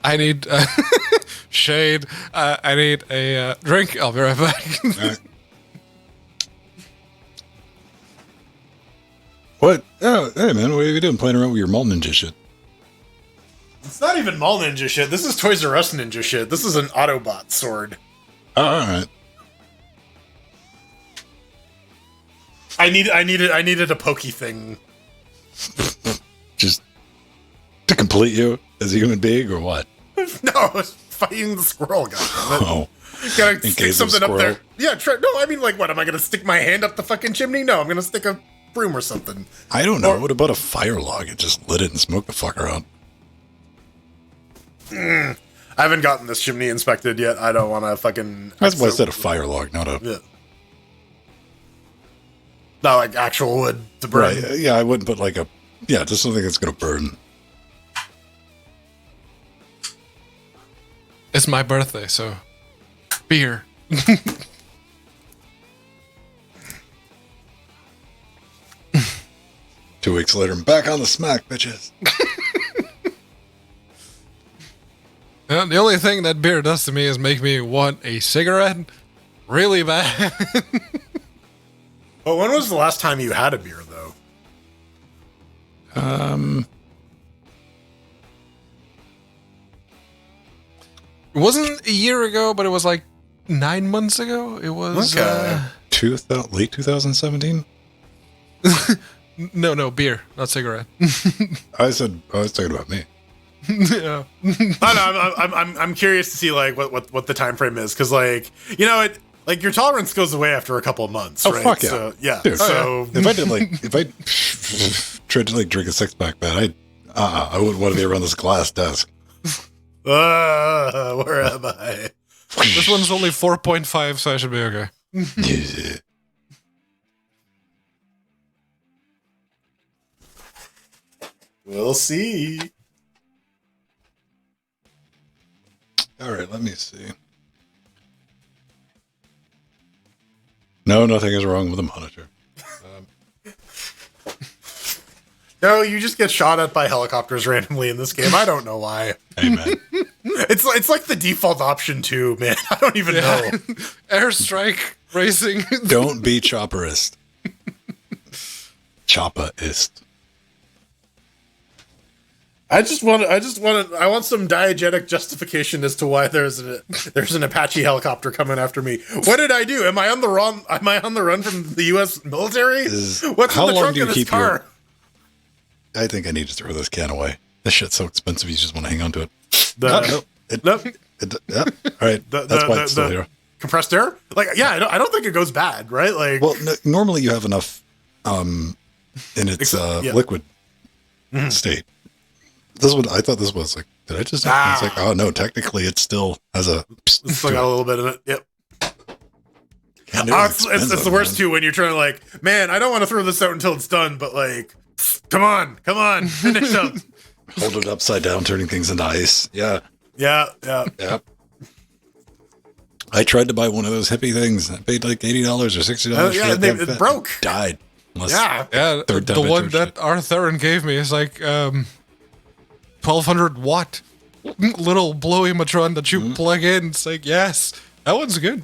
I need shade. I need a drink. I'll be right back. All right. What? Oh, hey man, what are you doing? Playing around with your mall ninja shit? It's not even mall ninja shit. This is Toys R Us ninja shit. This is an Autobot sword. Oh, all right. I needed a pokey thing. Just to complete you as a human being, or what? No, it's fighting the squirrel guy. Oh, Gotta in stick case of something up there. squirrel. Yeah, no, I mean, like, what? Am I gonna stick my hand up the fucking chimney? No, I'm gonna stick a broom or something. I don't know. What about a fire log? It just lit it and smoked the fucker out. I haven't gotten this chimney inspected yet. I don't want to fucking. That's why I said a fire log, not a. Yeah. Not like actual wood to burn. Right. Yeah, I wouldn't put like a. Yeah, just something that's gonna burn. It's my birthday, so beer. 2 weeks later, I'm back on the smack, bitches. Yeah, the only thing that beer does to me is make me want a cigarette really bad. But when was the last time you had a beer, though? It wasn't a year ago, but it was like 9 months ago. It was Okay. Late 2017. no beer, not cigarette. I was talking about me. Yeah. I don't know, I'm curious to see like what the time frame is, because like, you know, it like your tolerance goes away after a couple of months. Oh, right? fuck yeah. So, yeah. Dude, so if I did if I tried to like drink a 6-pack, man, I wouldn't want to be around this glass desk. where am I? This one's only 4.5, so I should be okay. We'll see. All right, let me see. No, nothing is wrong with the monitor. No, you just get shot at by helicopters randomly in this game. I don't know why. Hey, man. It's like the default option too, man. I don't even know. Airstrike racing. Don't be chopperist. Chopperist. I want some diegetic justification as to why there's an Apache helicopter coming after me. What did I do? Am I on the run from the U.S. military? What's in the trunk of this car? I think I need to throw this can away. This shit's so expensive. You just want to hang on to it. Nope. Yeah. All right. That's why it's still here. Compressed air? Like, yeah, I don't think it goes bad, right? Like, Well, normally you have enough in its liquid state. This one, I thought this was like, did I just? It's like, oh no, technically it still has a. it's still got a little bit of it. Yep. And It's the worst too when you're trying to like, man, I don't want to throw this out until it's done, but like, come on, finish up. Hold it upside down, turning things into ice. Yeah. Yeah. I tried to buy one of those hippie things. I paid like $80 or $60. Yeah, it broke. Died. Yeah. Yeah, Third the time I one touched that it. Arthur gave me is like 1200 watt little blowimatron that you plug in. It's like, yes, that one's good.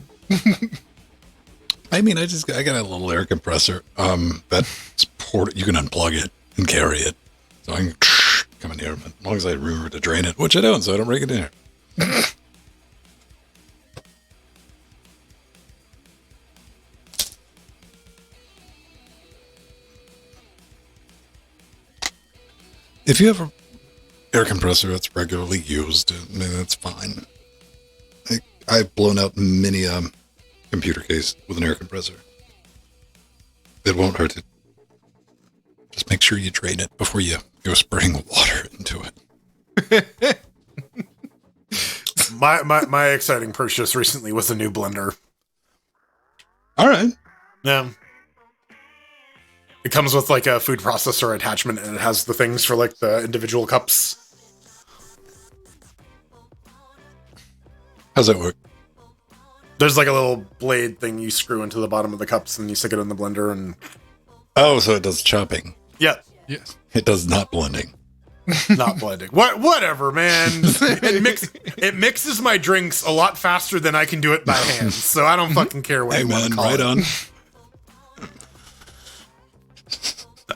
I mean, I got a little air compressor. That's you can unplug it and carry it. So I can come in here, but as long as I remember to drain it, which I don't, so I don't break it in here. If you have an air compressor that's regularly used, I mean, that's fine. I've blown out many computer case with an air compressor. It won't hurt it. Just make sure you drain it before you go spraying water into it. My exciting purchase recently was a new blender. All right. Yeah. It comes with like a food processor attachment, and it has the things for like the individual cups. How's that work? There's like a little blade thing you screw into the bottom of the cups and you stick it in the blender and... Oh, so it does chopping. Yeah. Yes. It does not blending. Not blending. Whatever, man. It mixes my drinks a lot faster than I can do it by hand. So I don't fucking care what you want to call it. On.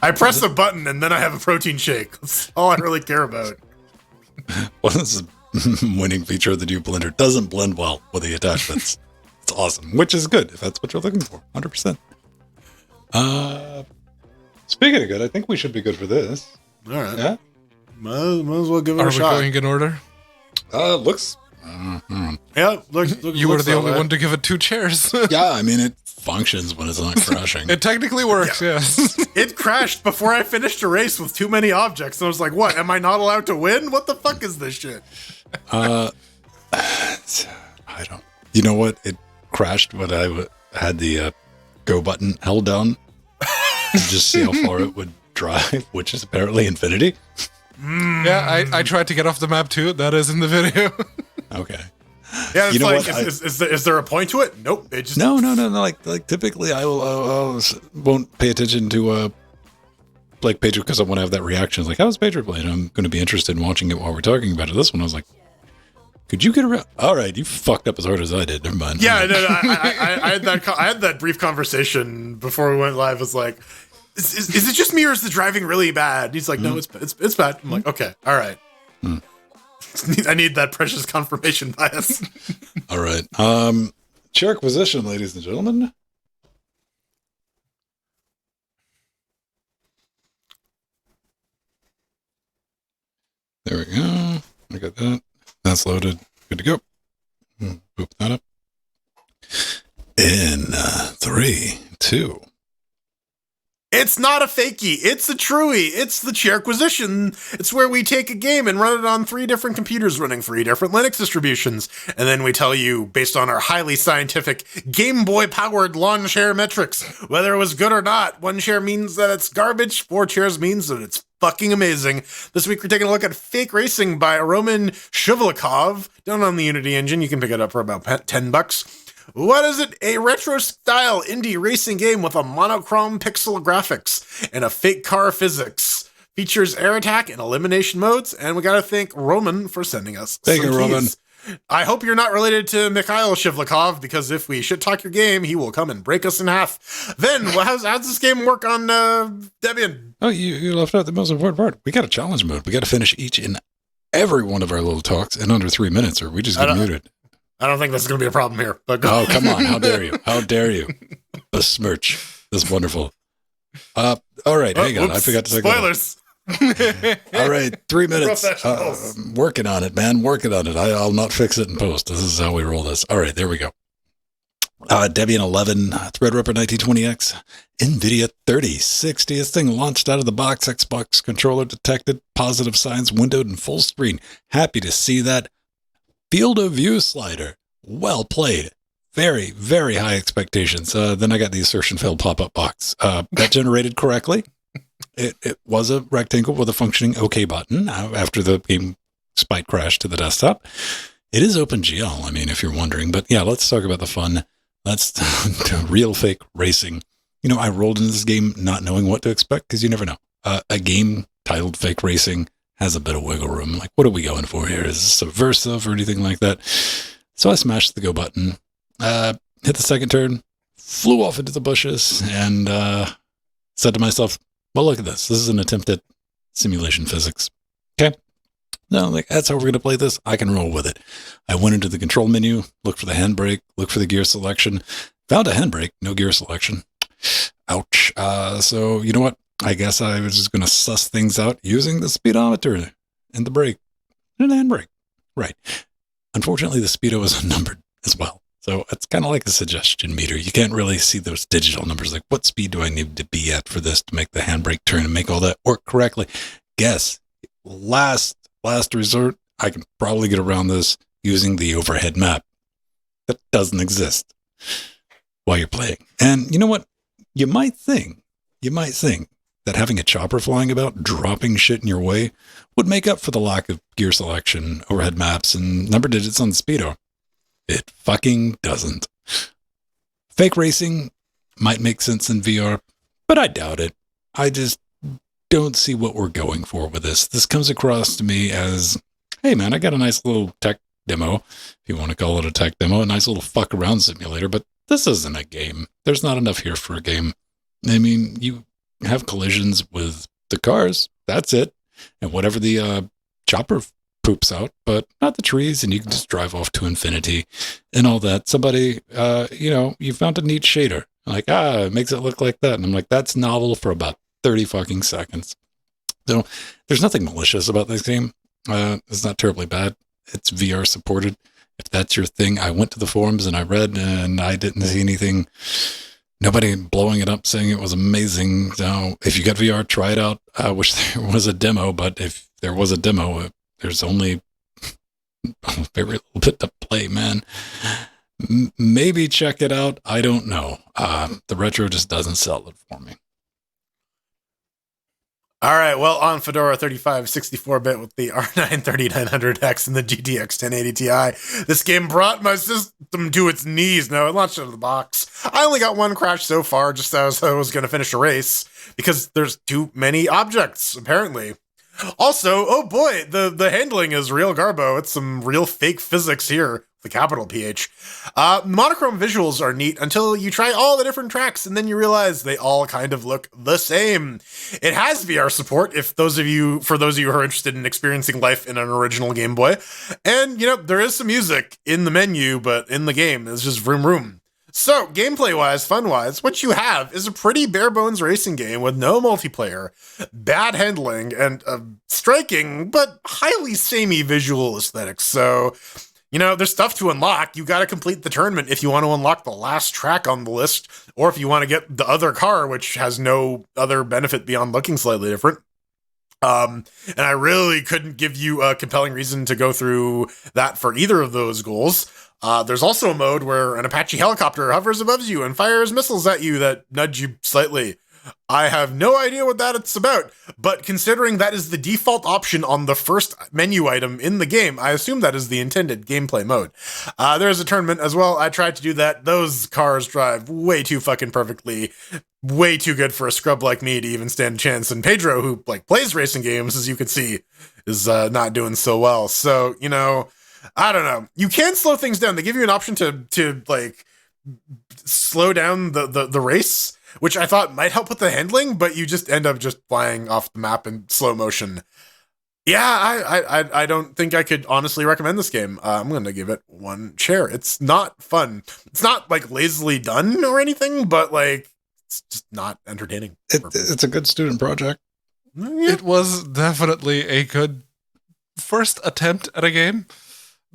I press a button and then I have a protein shake. That's all I really care about. Well, this is a winning feature of the new blender. Doesn't blend well with the attachments. It's awesome, which is good if that's what you're looking for. 100%. Speaking of good, I think we should be good for this. All right. Yeah? Might as well give it Are a we shot. going in order? Looks... Yeah, looks You were looks the that only way. one to give it 2 chairs. Yeah, I mean, it functions when it's not crashing. It technically works, yes. It crashed before I finished a race with too many objects. And I was like, what? Am I not allowed to win? What the fuck is this shit? I don't... You know what? It crashed when I had the go button held down to just see how far it would drive, which is apparently infinity. Yeah, I tried to get off the map too. That is in the video. Okay. Yeah, it's You know like, what? is there a point to it? Nope. It just No. Like typically, I won't pay attention to like Pedro because I want to have that reaction. It's like, how's Pedro playing? I'm going to be interested in watching it while we're talking about it. This one, I was like, could you get around? All right, you fucked up as hard as I did. Never mind. Yeah, no, I had that brief conversation before we went live. It's like, is it just me or is the driving really bad? And he's like, no, it's bad. I'm like, okay, all right. I need that precious confirmation bias. All right. Chair acquisition, ladies and gentlemen. There we go. I got that. That's loaded. Good to go. Boop that up. In 3, 2. It's not a fakie. It's a truey. It's the Chair Acquisition. It's where we take a game and run it on 3 different computers running 3 different Linux distributions. And then we tell you, based on our highly scientific Game Boy powered lawn share metrics, whether it was good or not. 1 share means that it's garbage. 4 shares means that it's fucking amazing. This week we're taking a look at Fake Racing by Roman Shivlikov. Down on the Unity engine. You can pick it up for about $10. What is it? A retro-style indie racing game with a monochrome pixel graphics and a fake car physics. Features air attack and elimination modes, and we gotta thank Roman for sending us Thank some you, Roman. keys. I hope you're not related to Mikhail Shivlikov, because if we shit talk your game, he will come and break us in half. Then, how's this game work on Debian? Oh, you left out the most important part. We got a challenge mode. We got to finish each and every one of our little talks in under 3 minutes, or we just get muted. I don't think that's going to be a problem here. But go. Oh, come on. How dare you? How dare you? Besmirch this wonderful. All right. Hang on. I forgot to take Spoilers. All right. 3 minutes. Professionals. Working on it, man. Working on it. I'll not fix it in post. This is how we roll this. All right. There we go. Debian 11, Threadripper 1920X, NVIDIA 3060. This thing launched out of the box. Xbox controller detected. Positive signs windowed in full screen. Happy to see that. Field of view slider. Well played. Very, very high expectations. Then I got the assertion failed pop-up box. That generated correctly. It was a rectangle with a functioning OK button after the game spite crashed to the desktop. It is OpenGL, I mean, if you're wondering. But yeah, let's talk about the fun. Let's do real fake racing. You know, I rolled into this game not knowing what to expect because you never know. A game titled Fake Racing has a bit of wiggle room. Like, what are we going for here? Is this subversive or anything like that? So I smashed the go button, hit the second turn, flew off into the bushes, and said to myself, well, look at this. This is an attempt at simulation physics. Okay. No, like, that's how we're going to play this. I can roll with it. I went into the control menu, looked for the handbrake, looked for the gear selection, found a handbrake, no gear selection. Ouch. So you know what? I guess I was just going to suss things out using the speedometer and the brake and the handbrake. Right. Unfortunately, the speedo is unnumbered as well. So it's kind of like a suggestion meter. You can't really see those digital numbers. Like, what speed do I need to be at for this to make the handbrake turn and make all that work correctly? Guess, last resort, I can probably get around this using the overhead map. That doesn't exist while you're playing. And you know what? You might think that having a chopper flying about, dropping shit in your way, would make up for the lack of gear selection, overhead maps, and number digits on the speedo. It fucking doesn't. Fake racing might make sense in VR, but I doubt it. I just don't see what we're going for with this. This comes across to me as, hey man, I got a nice little tech demo, if you want to call it a tech demo, a nice little fuck around simulator, but this isn't a game. There's not enough here for a game. I mean, you have collisions with the cars, that's it, and whatever the chopper poops out, but not the trees, and you can just drive off to infinity and all that. Somebody, you found a neat shader. Like, it makes it look like that. And I'm like, that's novel for about 30 fucking seconds. So there's nothing malicious about this game. It's not terribly bad. It's VR supported. If that's your thing, I went to the forums and I read, and I didn't see anything. Nobody blowing it up saying it was amazing. So if you got VR, try it out. I wish there was a demo, but if there was a demo, there's only very little bit to play, man. Maybe check it out. I don't know. The retro just doesn't sell it for me. All right, well, on Fedora 35 64-bit with the R9 3900X and the GTX 1080 Ti, this game brought my system to its knees. No, it launched out of the box. I only got one crash so far, just as I was going to finish a race, because there's too many objects, apparently. Also, oh boy, the handling is real garbo. It's some real fake physics here, the capital PH. Monochrome visuals are neat until you try all the different tracks, and then you realize they all kind of look the same. It has VR support, for those of you who are interested in experiencing life in an original Game Boy. And, there is some music in the menu, but in the game, it's just vroom vroom. So, gameplay-wise, fun-wise, what you have is a pretty bare-bones racing game with no multiplayer, bad handling, and a striking but highly samey visual aesthetics. So, there's stuff to unlock. You got to complete the tournament if you want to unlock the last track on the list, or if you want to get the other car, which has no other benefit beyond looking slightly different. And I really couldn't give you a compelling reason to go through that for either of those goals. There's also a mode where an Apache helicopter hovers above you and fires missiles at you that nudge you slightly. I have no idea what that it's about, but considering that is the default option on the first menu item in the game, I assume that is the intended gameplay mode. There's a tournament as well. I tried to do that. Those cars drive way too fucking perfectly. Way too good for a scrub like me to even stand a chance. And Pedro, who plays racing games, as you can see, is not doing so well. So, I don't know. You can slow things down. They give you an option to slow down the race, which I thought might help with the handling, but you just end up just flying off the map in slow motion. Yeah, I don't think I could honestly recommend this game. I'm going to give it one chair. It's not fun. It's not lazily done or anything, but it's just not entertaining. It's a good student project. Yeah. It was definitely a good first attempt at a game.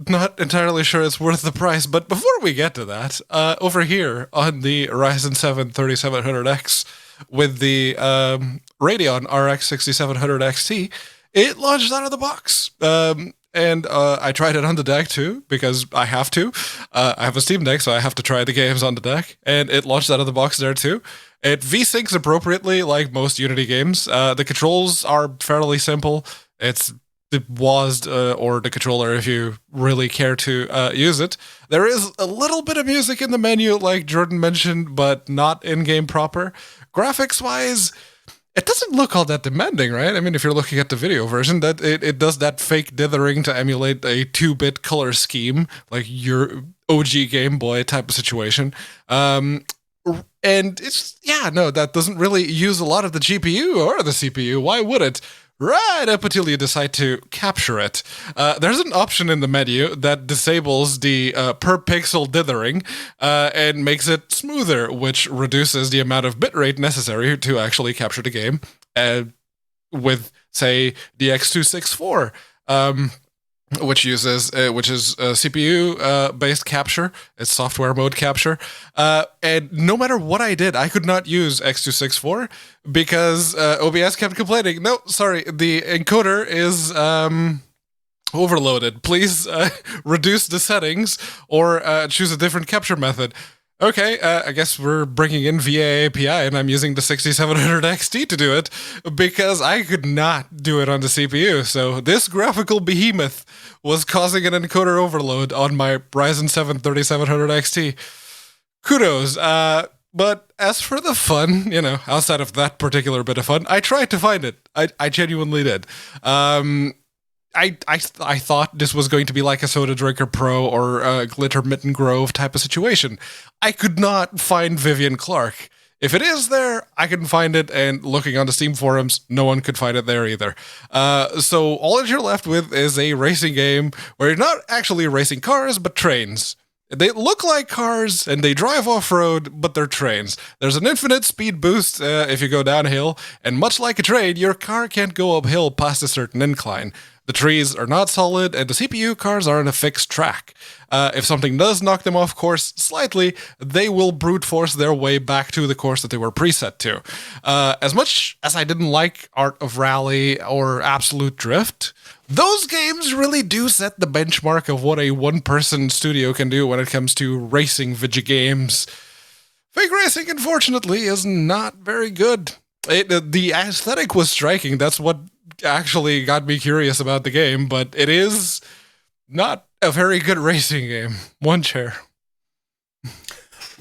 Not entirely sure it's worth the price, but before we get to that, over here on the Ryzen 7 3700X with the Radeon RX 6700 XT, it launched out of the box. And I tried it on the deck too, because I have to. I have a Steam Deck, so I have to try the games on the deck, and it launched out of the box there too. It V-Syncs appropriately, like most Unity games. The controls are fairly simple. It's the WASD or the controller if you really care to use it. There is a little bit of music in the menu, like Jordan mentioned, but not in-game proper. Graphics-wise, it doesn't look all that demanding, right? I mean, if you're looking at the video version, that it does that fake dithering to emulate a 2-bit color scheme, like your OG Game Boy type of situation. And that doesn't really use a lot of the GPU or the CPU. Why would it? Right up until you decide to capture it. There's an option in the menu that disables the per pixel dithering and makes it smoother, which reduces the amount of bitrate necessary to actually capture the game with, say, the X264. Which is CPU based capture. It's software mode capture. And no matter what I did, I could not use X264 because OBS kept complaining. No, sorry, the encoder is overloaded. Please reduce the settings or choose a different capture method. Okay, I guess we're bringing in VA API, and I'm using the 6700 XT to do it because I could not do it on the CPU. So this graphical behemoth was causing an encoder overload on my Ryzen 7 3700 XT. kudos. But as for the fun, outside of that particular bit of fun, I tried to find it. I genuinely did. I thought this was going to be like a Soda Drinker Pro or a Glitter Mitten Grove type of situation. I could not find Vivian Clark. If it is there, I can find it, and looking on the Steam forums, no one could find it there either. So all that you're left with is a racing game where you're not actually racing cars, but trains. They look like cars, and they drive off-road, but they're trains. There's an infinite speed boost if you go downhill, and much like a train, your car can't go uphill past a certain incline. The trees are not solid, and the CPU cars are on a fixed track. If something does knock them off course slightly, they will brute force their way back to the course that they were preset to. As much as I didn't like Art of Rally or Absolute Drift, those games really do set the benchmark of what a one-person studio can do when it comes to racing video games. Fake racing, unfortunately, is not very good. The aesthetic was striking. That's what actually got me curious about the game, but it is not a very good racing game. One chair.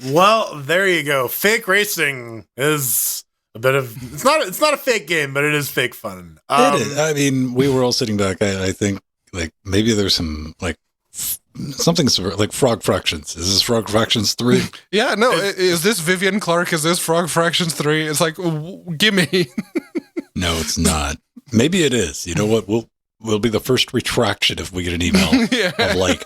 Well, there you go. Fake racing is a bit of it's not a fake game, but it is fake fun. It is. I mean, we were all sitting back. I think like maybe there's some like something like Frog Fractions. Is this Frog Fractions 3? Yeah, no. Is this Vivian Clark? Is this Frog Fractions 3? It's like, gimme. No, it's not. Maybe it is. You know what? We'll be the first retraction if we get an email of like,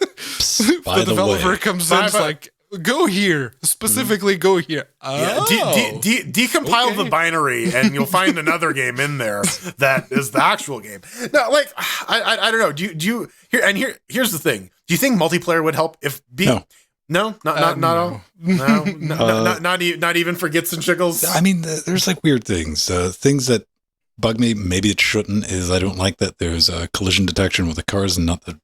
by the developer way, comes in, it's like, go here, specifically go here. Yeah, decompile the binary, and you'll find another game in there that is the actual game. No, like I don't know. Do you here's the thing. Do you think multiplayer would help? Not even for gits and shiggles. I mean, there's like weird things. Things that bug me. Maybe it shouldn't. Is I don't like that there's collision detection with the cars and not the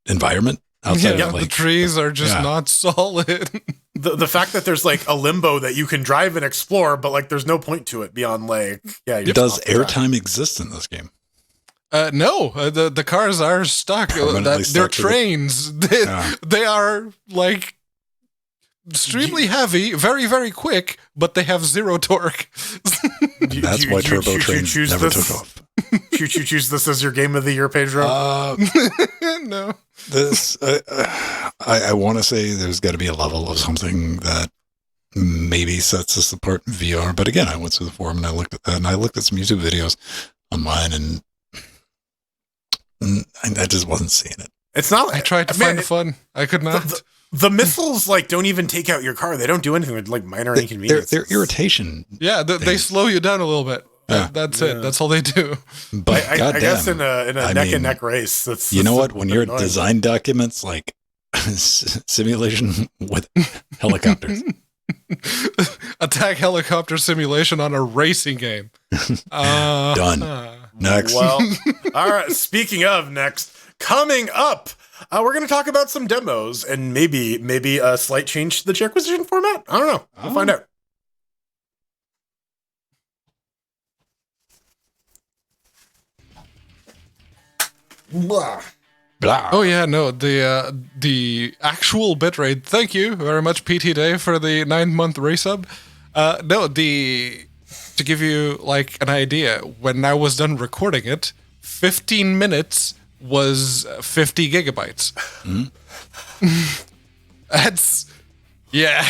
environment. Outside of, like, the trees are just not solid. The fact that there's like a limbo that you can drive and explore, but like there's no point to it beyond like Does airtime exist in this game? No, the cars are stuck. They're trains. They are like extremely heavy, very, very quick, but they have zero torque. That's why turbo trains never took off. You choose this as your game of the year, Pedro? No. This, I want to say there's got to be a level of something that maybe sets us apart in VR. But again, I went to the forum and I looked at that, and I looked at some YouTube videos online, and I just wasn't seeing it. It's not. I tried to find the fun. I could not. The missiles like don't even take out your car. They don't do anything with like minor inconveniences. They're irritation. Yeah, they slow you down a little bit. That's it. That's all they do. But I guess in a neck and neck race, that's you know what? When you're design documents like simulation with helicopters, attack helicopter simulation on a racing game. Done. Next. Well, all right. Speaking of next, coming up, we're going to talk about some demos and maybe a slight change to the Chairquisition format. I don't know. We'll find out. Blah. Oh yeah, no, the actual bitrate. Thank you very much, PT Day, for the 9-month resub. To give you like an idea, when I was done recording it, 15 minutes was 50 gigabytes. Mm-hmm. That's yeah.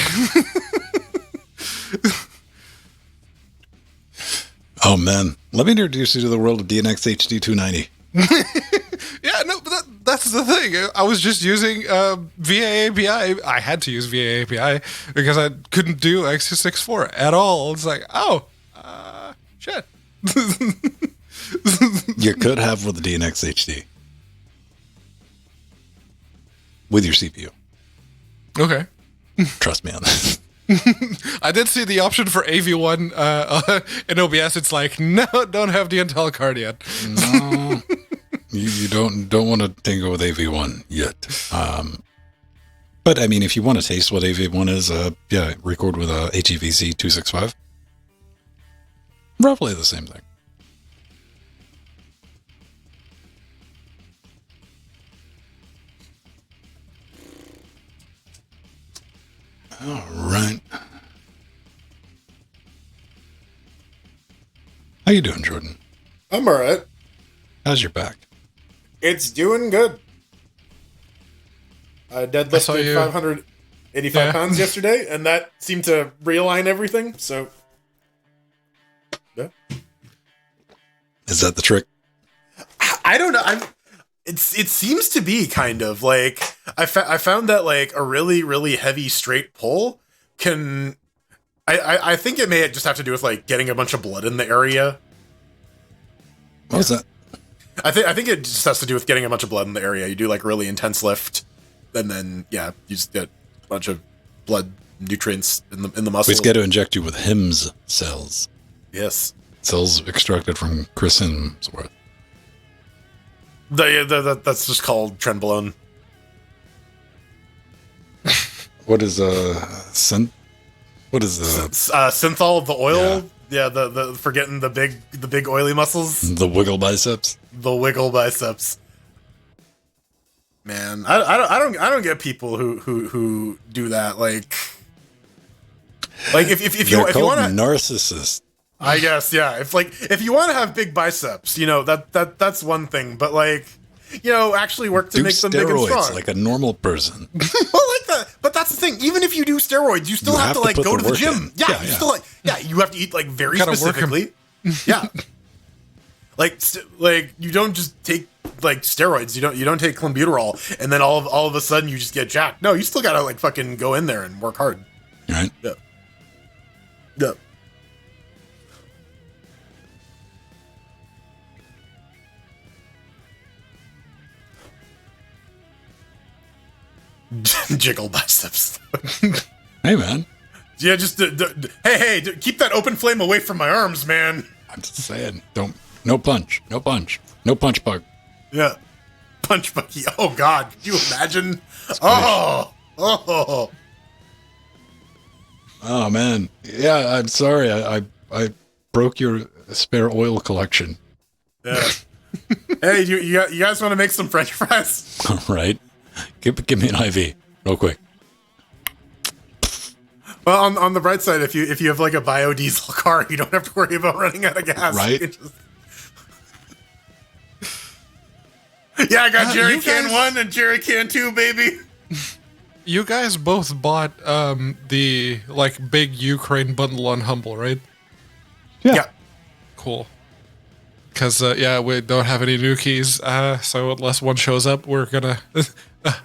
Oh man, let me introduce you to the world of DNX HD 290. Yeah, no, but that's the thing. I was just using VA API. I had to use VA API because I couldn't do X264 at all. It's like, shit. You could have with the DNX HD. With your CPU. Okay. Trust me on this. I did see the option for AV1 in OBS. It's like, no, don't have the Intel card yet. No. You don't want to tinker with AV1 yet. But I mean, if you want to taste what AV1 is, record with a HEVC 265. Roughly the same thing. All right. How you doing, Jordan? I'm all right. How's your back? It's doing good. I saw deadlifted you. 585 pounds yesterday, and that seemed to realign everything. So, yeah. Is that the trick? I don't know. It seems to be kind of like I found that like a really really heavy straight pull can. I think it may just have to do with like getting a bunch of blood in the area. What was that? I think it just has to do with getting a bunch of blood in the area. You do like really intense lift, and then you just get a bunch of blood nutrients in the muscle. We just got to inject you with Hims cells. Yes, Cells extracted from Chris Hemsworth. That's just called trenbolone. What is synth? What is Synthol, the oil. Yeah, the forgetting the big oily muscles. the wiggle biceps? The wiggle biceps. Man, I don't get people who do that. Like if you want want to narcissist. I guess, yeah. If you want to have big biceps, that's one thing. But actually work to Do make them big and steroids strong. like a normal person. Well, like that. But that's the thing. Even if you do steroids, you still have to put go to the work gym. in. Yeah, you still you have to eat very Gotta work 'em. specifically. Yeah. You don't just take steroids. You don't take clenbuterol and then all of a sudden you just get jacked. No, you still gotta fucking go in there and work hard. Right? Yeah. Yeah. Jiggle biceps. Hey, man. Yeah, just hey, keep that open flame away from my arms, man. I'm just saying. No punch. No punch bug. Yeah, punch Bucky. Oh God, could you imagine? Oh, man. Yeah, I'm sorry. I broke your spare oil collection. yeah. Hey, you guys want to make some French fries? All right. Give me an IV real quick. Well, on the bright side, if you have a biodiesel car, you don't have to worry about running out of gas. Right. Yeah, I got jerry you can guys- 1 and jerry can 2, baby. You guys both bought the big Ukraine bundle on Humble, right? Yeah. Cool. Because we don't have any new keys, so unless one shows up, we're gonna.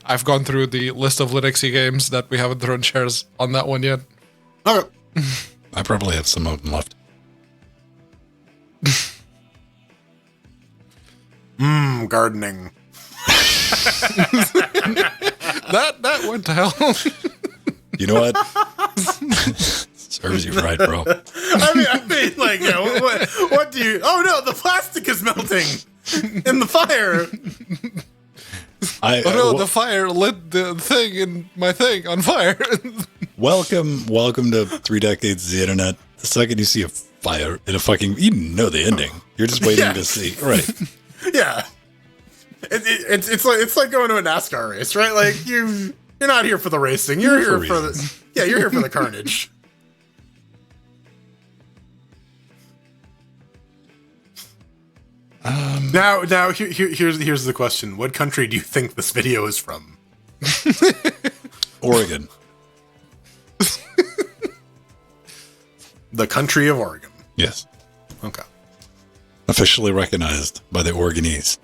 I've gone through the list of Linuxy games that we haven't thrown shares on that one yet. Okay. I probably have some of them left. Gardening. That went to hell. You know what? Serves you right, bro. I mean, what do you? Oh no, the plastic is melting in the fire. The fire lit the thing in my thing on fire. Welcome to 3 decades of the internet. The second you see a fire in a fucking, you know the ending. You're just waiting to see, right? Yeah, it's like going to a NASCAR race, right? Like you're not here for the racing. You're here for you're here for the carnage. Now here's the question: what country do you think this video is from? Oregon. The country of Oregon. Yes. Okay. Officially recognized by the Oregonese.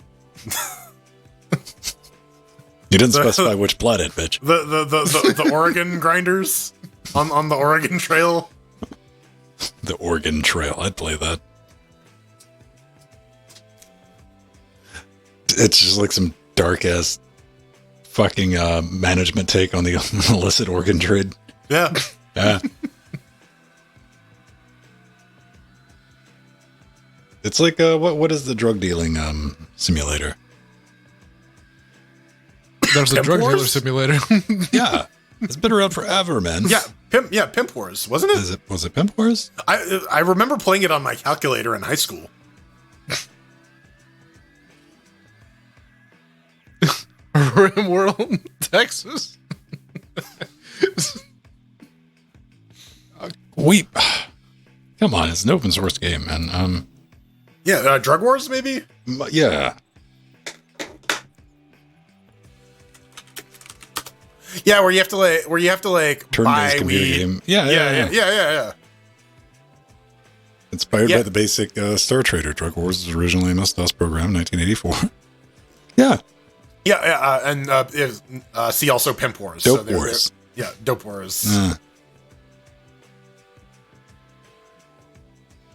You didn't specify which planet, bitch. The Oregon grinders on the Oregon Trail. The Oregon Trail. I'd play that. It's just like some dark ass fucking management take on the illicit organ trade. Yeah. Yeah. It's like what is the drug dealing simulator? There's a Pimp drug dealer Wars? simulator. Yeah. It's been around forever, man. Yeah, Pimp Wars, wasn't it? Was it Pimp Wars? I remember playing it on my calculator in high school. Rimworld, Texas. Come on, it's an open source game, man. Yeah, Drug Wars, maybe? Yeah. Yeah, where you have to Turn-based buy computer weed. game. Yeah. Inspired by the basic Star Trader. Drug Wars was originally a MS-DOS program in 1984. Yeah. And see also Pimp Wars. Dope Wars. Yeah, Dope Wars.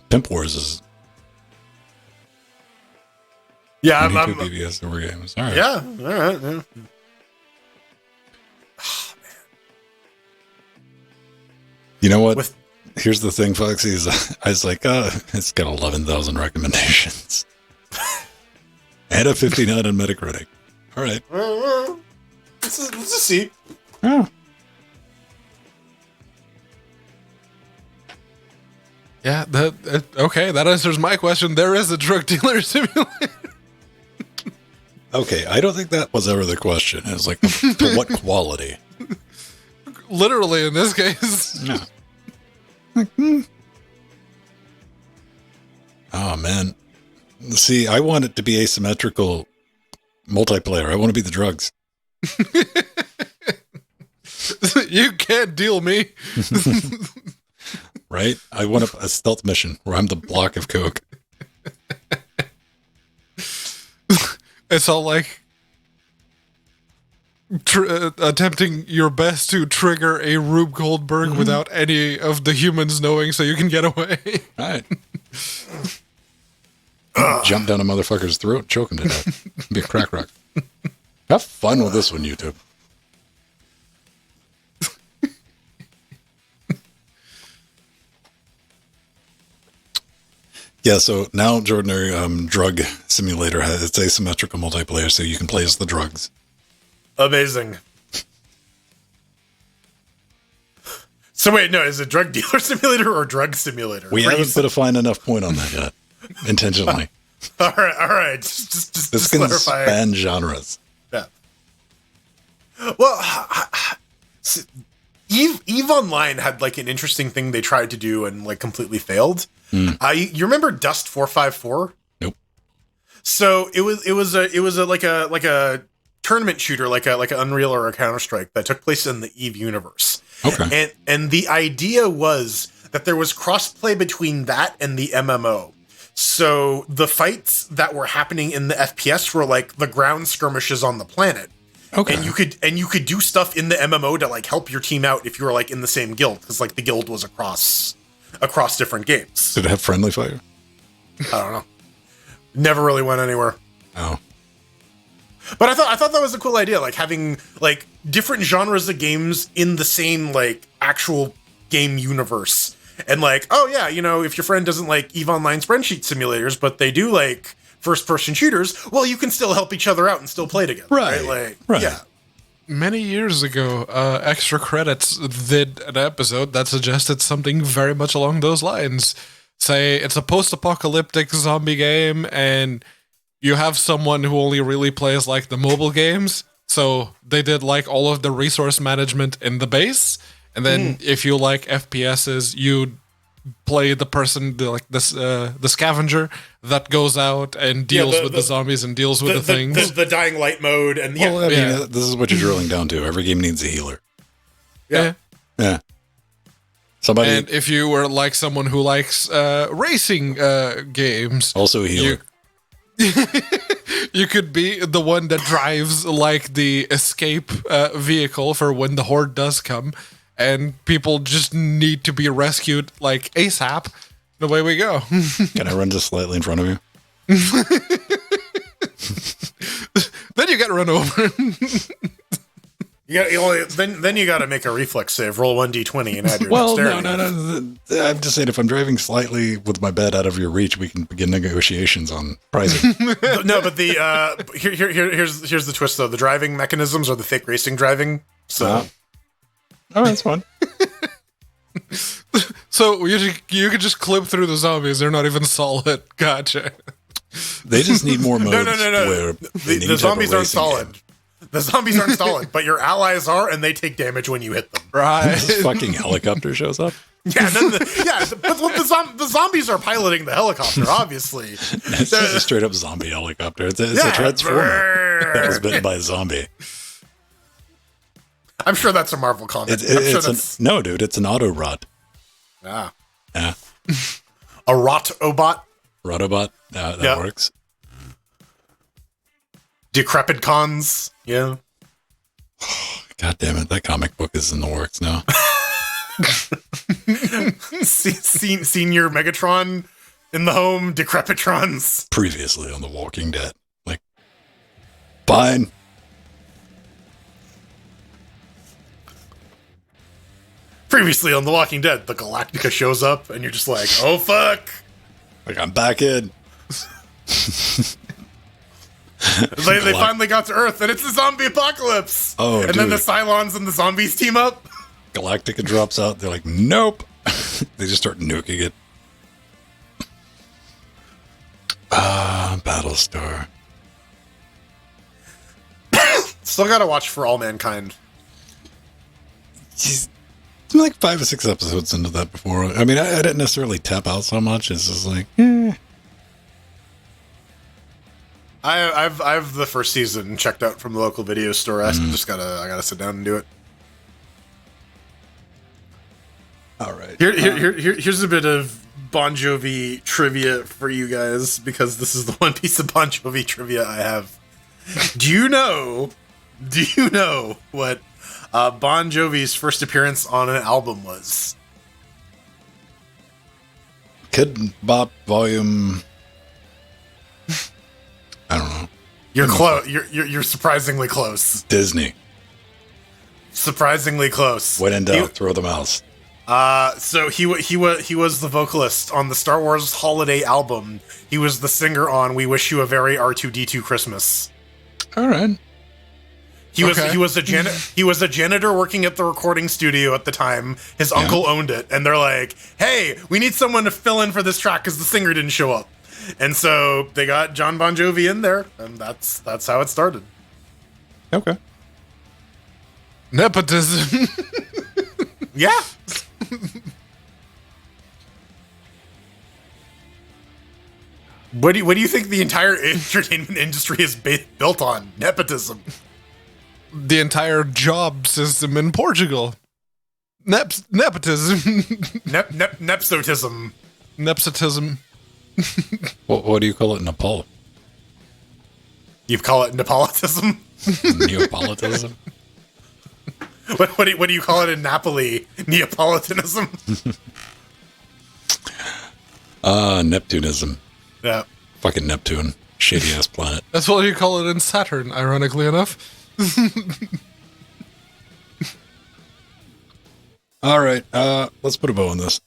Pimp Wars is... Yeah, I'm PBS door games. All right. Yeah, all right. Yeah. Oh, man. You know what? Here's the thing, Foxy, is I was like, it's got 11,000 recommendations. And a 59 on Metacritic. All right. Let's just see. Oh. Yeah, okay, that answers my question. There is a drug dealer simulator. Okay, I don't think that was ever the question. It was like, to what quality? Literally, in this case. Yeah. Oh, man. See, I want it to be asymmetrical multiplayer. I want to be the drugs. You can't deal me. Right? I want a stealth mission where I'm the block of coke. It's all like attempting your best to trigger a Rube Goldberg without any of the humans knowing so you can get away. All right. Jump down a motherfucker's throat, choke him to death. Be a crack rock. Have fun with this one, YouTube. Yeah, so now Jordan, our drug simulator has its asymmetrical multiplayer, so you can play as the drugs. Amazing. So wait, no, is it drug dealer simulator or drug simulator? We haven't put a fine enough point on that yet, intentionally. All right. Just This can clarify. span genres. Yeah. Well, Eve Online had like an interesting thing they tried to do and like completely failed. You remember Dust 454? Nope. So it was a tournament shooter, like an Unreal or a Counter-Strike that took place in the Eve universe. Okay. And the idea was that there was crossplay between that and the MMO. So the fights that were happening in the FPS were like the ground skirmishes on the planet. Okay. And you could do stuff in the MMO to like help your team out if you were like in the same guild, because like the guild was across different games. Did it have friendly fire? I don't know. Never really went anywhere. Oh. But I thought that was a cool idea, like having like different genres of games in the same like actual game universe. And like, oh yeah, you know, if your friend doesn't like EVE Online spreadsheet simulators, but they do like first-person shooters, well, you can still help each other out and still play together. Right. Yeah. Many years ago, Extra Credits did an episode that suggested something very much along those lines. Say it's a post-apocalyptic zombie game, and you have someone who only really plays like the mobile games, so they did like all of the resource management in the base, and then if you like FPSs, you play the person the scavenger that goes out and deals with the zombies and deals with the things. The dying light mode and Well, I mean, this is what you're drilling down to. Every game needs a healer. Yeah. Somebody And if you were like someone who likes racing games, also a healer. You could be the one that drives like the escape vehicle for when the horde does come, and people just need to be rescued like ASAP. And away we go. Can I run just slightly in front of you? Then you get run over. Then you got to make a reflex save. Roll 1d20 and add your Well, dexterity. no. I'm just saying, if I'm driving slightly with my bed out of your reach, we can begin negotiations on pricing. No, but the here's the twist though. The driving mechanisms are the fake racing driving. So, oh, that's fun. So you could just clip through the zombies. They're not even solid. Gotcha. They just need more modes. No. Where The zombies aren't solid. Game. The zombies aren't solid, but your allies are, and they take damage when you hit them. Right. This fucking helicopter shows up. Yeah, but the zombies are piloting the helicopter, obviously. It's just a straight up zombie helicopter. It's a transformer that was bitten by a zombie. I'm sure that's a Marvel comic. No, dude, it's an Autobot. Yeah. Yeah. A Rotobot? Rotobot? That works. Decrepit cons? Yeah. God damn it, that comic book is in the works now. Senior Megatron in the home, Decrepitrons. Previously on The Walking Dead. Like, fine. Previously on The Walking Dead, the Galactica shows up, and you're just like, oh fuck. Like, I'm back in. They finally got to Earth, and it's a zombie apocalypse. Oh, and then the Cylons and the zombies team up. Galactica drops out. They're like, nope. They just start nuking it. Battlestar. Still gotta watch For All Mankind. She's like 5 or 6 episodes into that before. I mean, I didn't necessarily tap out so much. It's just like, I've the first season checked out from the local video store. I gotta sit down and do it. All right. Here's a bit of Bon Jovi trivia for you guys, because this is the one piece of Bon Jovi trivia I have. Do you know what Bon Jovi's first appearance on an album was? Kid Bop Volume. I don't know. You're close. You're surprisingly close. Disney. Surprisingly close. When in doubt, throw the mouse. So he was the vocalist on the Star Wars Holiday album. He was the singer on "We Wish You a Very R2D2 Christmas." All right. He was a janitor working at the recording studio at the time. His uncle owned it, and they're like, "Hey, we need someone to fill in for this track because the singer didn't show up." And so they got John Bon Jovi in there, and that's how it started. Okay. Nepotism. Yeah. What do you think the entire entertainment industry is built on? Nepotism. The entire job system in Portugal. Nepotism. Nepsotism. Nepsotism. What do you call it in Nepal? You call it Neapolitism? Neapolitanism? What do you call it in Napoli? Neapolitanism? Neptunism. Yeah. Fucking Neptune. Shady ass planet. That's what you call it in Saturn, ironically enough. All right, let's put a bow on this.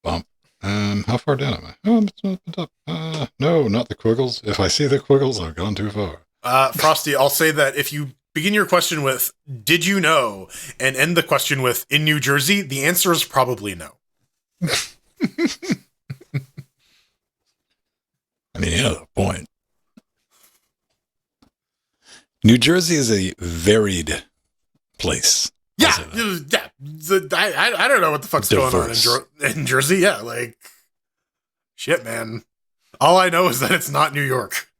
Bump. How far down am I? Oh, it's not the top. No, not the quiggles. If I see the quiggles, I've gone too far. Frosty, I'll say that if you begin your question with, did you know, and end the question with, in New Jersey, the answer is probably no. I mean, yeah, the point. New Jersey is a varied place. Yeah. I don't know what the fuck's Diverse. going on in Jersey. Yeah, like, shit, man. All I know is that it's not New York.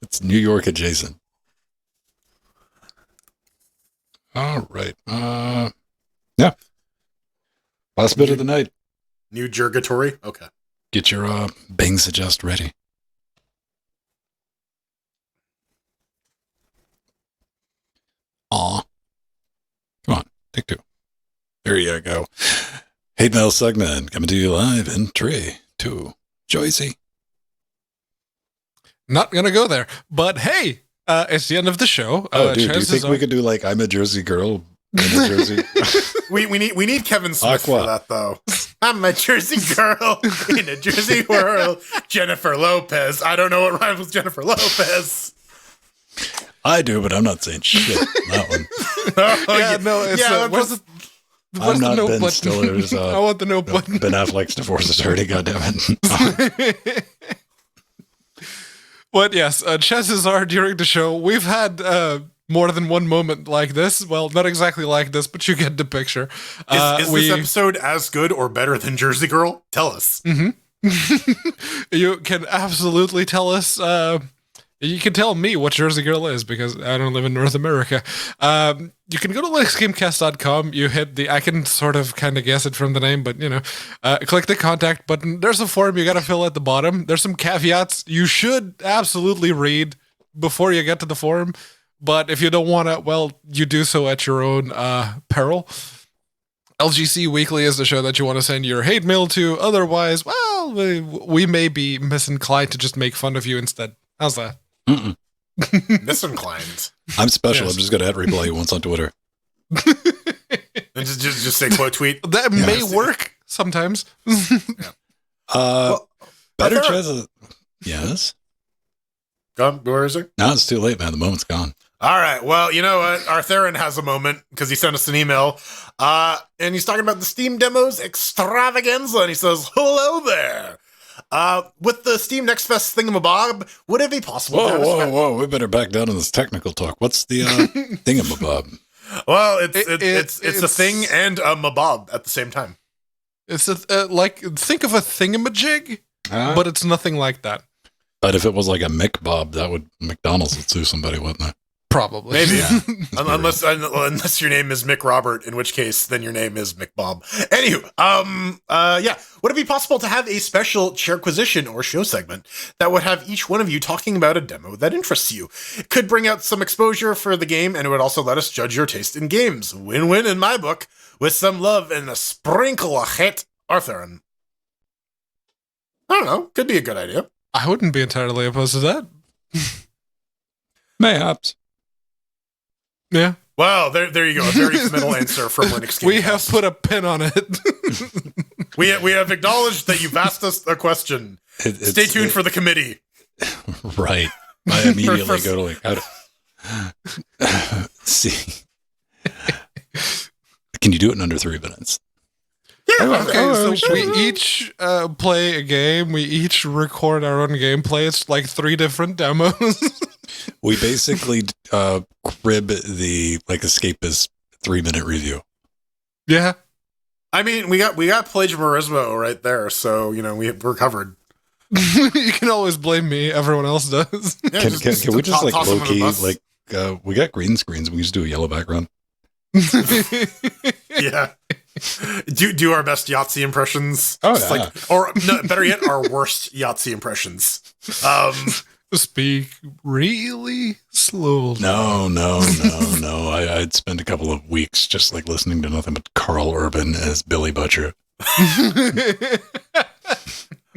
It's New York adjacent. All right. Yeah. Last bit of the night. New Jurgatory? Okay. Get your Bing Suggest ready. Aw. Come on. Take 2. There you go. Hate Mail segment coming to you live in 3, 2. Joycey. Not gonna go there, but hey, it's the end of the show. Dude, do you think we could do like I'm a Jersey girl in a Jersey? we need Kevin Smith for that though. I'm a Jersey girl in a Jersey world. Jennifer Lopez. I don't know what rhymes with Jennifer Lopez. I do, but I'm not saying shit. That one. I'm not Ben button. Stiller's. I want the note button. Ben Affleck's divorce attorney. Goddammit. But yes, chances are during the show we've had more than one moment like this. Well, not exactly like this, but you get the picture. Is this episode as good or better than Jersey Girl? Tell us. Mm-hmm. You can absolutely tell us. You can tell me what Jersey Girl is because I don't live in North America. You can go to linuxgamecast.com. You hit I can sort of kind of guess it from the name, but click the contact button. There's a form you got to fill at the bottom. There's some caveats you should absolutely read before you get to the form. But if you don't want to, well, you do so at your own peril. LGC Weekly is the show that you want to send your hate mail to. Otherwise, well, we may be misinclined to just make fun of you instead. How's that? Misinclined. I'm special. Yes. I'm just going to reply you once on Twitter. And just say quote tweet. That may work sometimes. Better chance. Yes. Where is it? No, it's too late, man. The moment's gone. All right. Well, you know what? Artherin has a moment because he sent us an email. And he's talking about the Steam Demos extravaganza. And he says, hello there. With the Steam Next Fest thingamabob, would it be possible? Whoa! We better back down on this technical talk. What's the thingamabob? Well, it's a thing and a mabob at the same time. It's think of a thingamajig, but it's nothing like that. But if it was like a McBob, McDonald's would sue somebody, wouldn't it? Probably. Maybe. Yeah. unless your name is Mick Robert, in which case then your name is McBob. Anywho, would it be possible to have a special Chairquisition or show segment that would have each one of you talking about a demo that interests you? It could bring out some exposure for the game, and it would also let us judge your taste in games. Win-win in my book, with some love and a sprinkle of hate, Artherin. I don't know. Could be a good idea. I wouldn't be entirely opposed to that. Mayhaps. Yeah. Well, there you go. A very committal answer from Linux Gamecast. We have put a pin on it. we have acknowledged that you've asked us a question. Stay tuned for the committee. Right. I immediately go to see. Can you do it in under 3 minutes? Yeah. Okay. So we each play a game. We each record our own gameplay. It's like 3 different demos. We basically crib the escapist 3-minute review. Yeah. I mean, we got plagiarismo right there, so we're covered. You can always blame me. Everyone else does. Yeah, can we just low key we got green screens? We just do a yellow background. Yeah. Do our best Yahtzee impressions. Oh, yeah. Or no, better yet, our worst Yahtzee impressions. Speak really slowly. No. I'd spend a couple of weeks just listening to nothing but Carl Urban as Billy Butcher.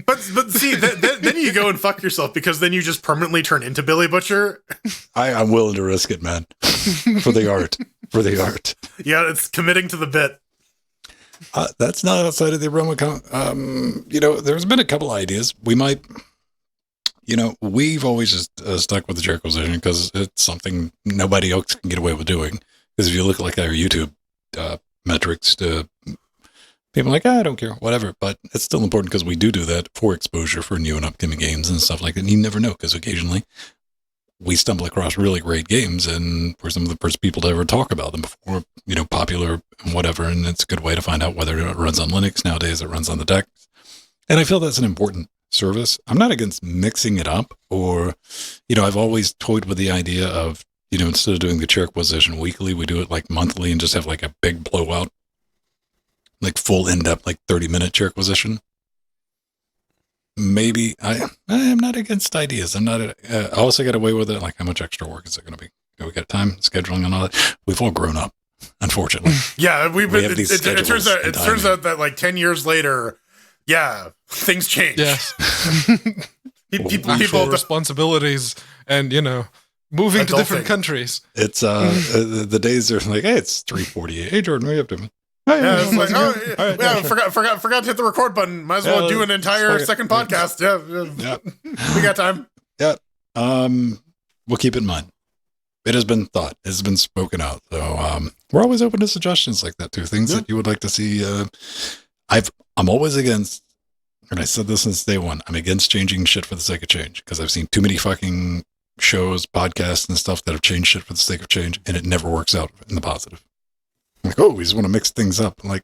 But see, then you go and fuck yourself because then you just permanently turn into Billy Butcher. I'm willing to risk it, man. For the art. Yeah, it's committing to the bit. That's not outside of the realm of there's been a couple ideas. We might, we've always just stuck with the Chairquisition because it's something nobody else can get away with doing. Because if you look at our YouTube metrics, people are like, I don't care, whatever. But it's still important because we do that for exposure for new and upcoming games and stuff like that. And you never know because occasionally we stumble across really great games and we're some of the first people to ever talk about them before, popular and whatever. And it's a good way to find out whether it runs on Linux nowadays, it runs on the deck. And I feel that's an important service. I'm not against mixing it up or, I've always toyed with the idea of, instead of doing the Chairquisition weekly, we do it monthly and just have a big blowout, full in-depth, 30-minute Chairquisition. Maybe I'm not against ideas. I'm not. I also get away with it. How much extra work is it going to be? We got time, scheduling, and all that. We've all grown up, unfortunately. Yeah, it turns out that 10 years later, yeah, things change. Yes, people responsibilities, and moving to different countries. It's the days are hey, it's 3:48. Hey, Jordan, what are you up to, man? Yeah, it's forgot to hit the record button. Might as well do an entire second podcast. Yeah. We got time. Yeah. We'll keep it in mind. It has been thought. It has been spoken out. So we're always open to suggestions like that too. Things that you would like to see. I'm always against, and I said this since day one, I'm against changing shit for the sake of change because I've seen too many fucking shows, podcasts, and stuff that have changed shit for the sake of change, and it never works out in the positive. I'm like, oh, we just want to mix things up. I'm like,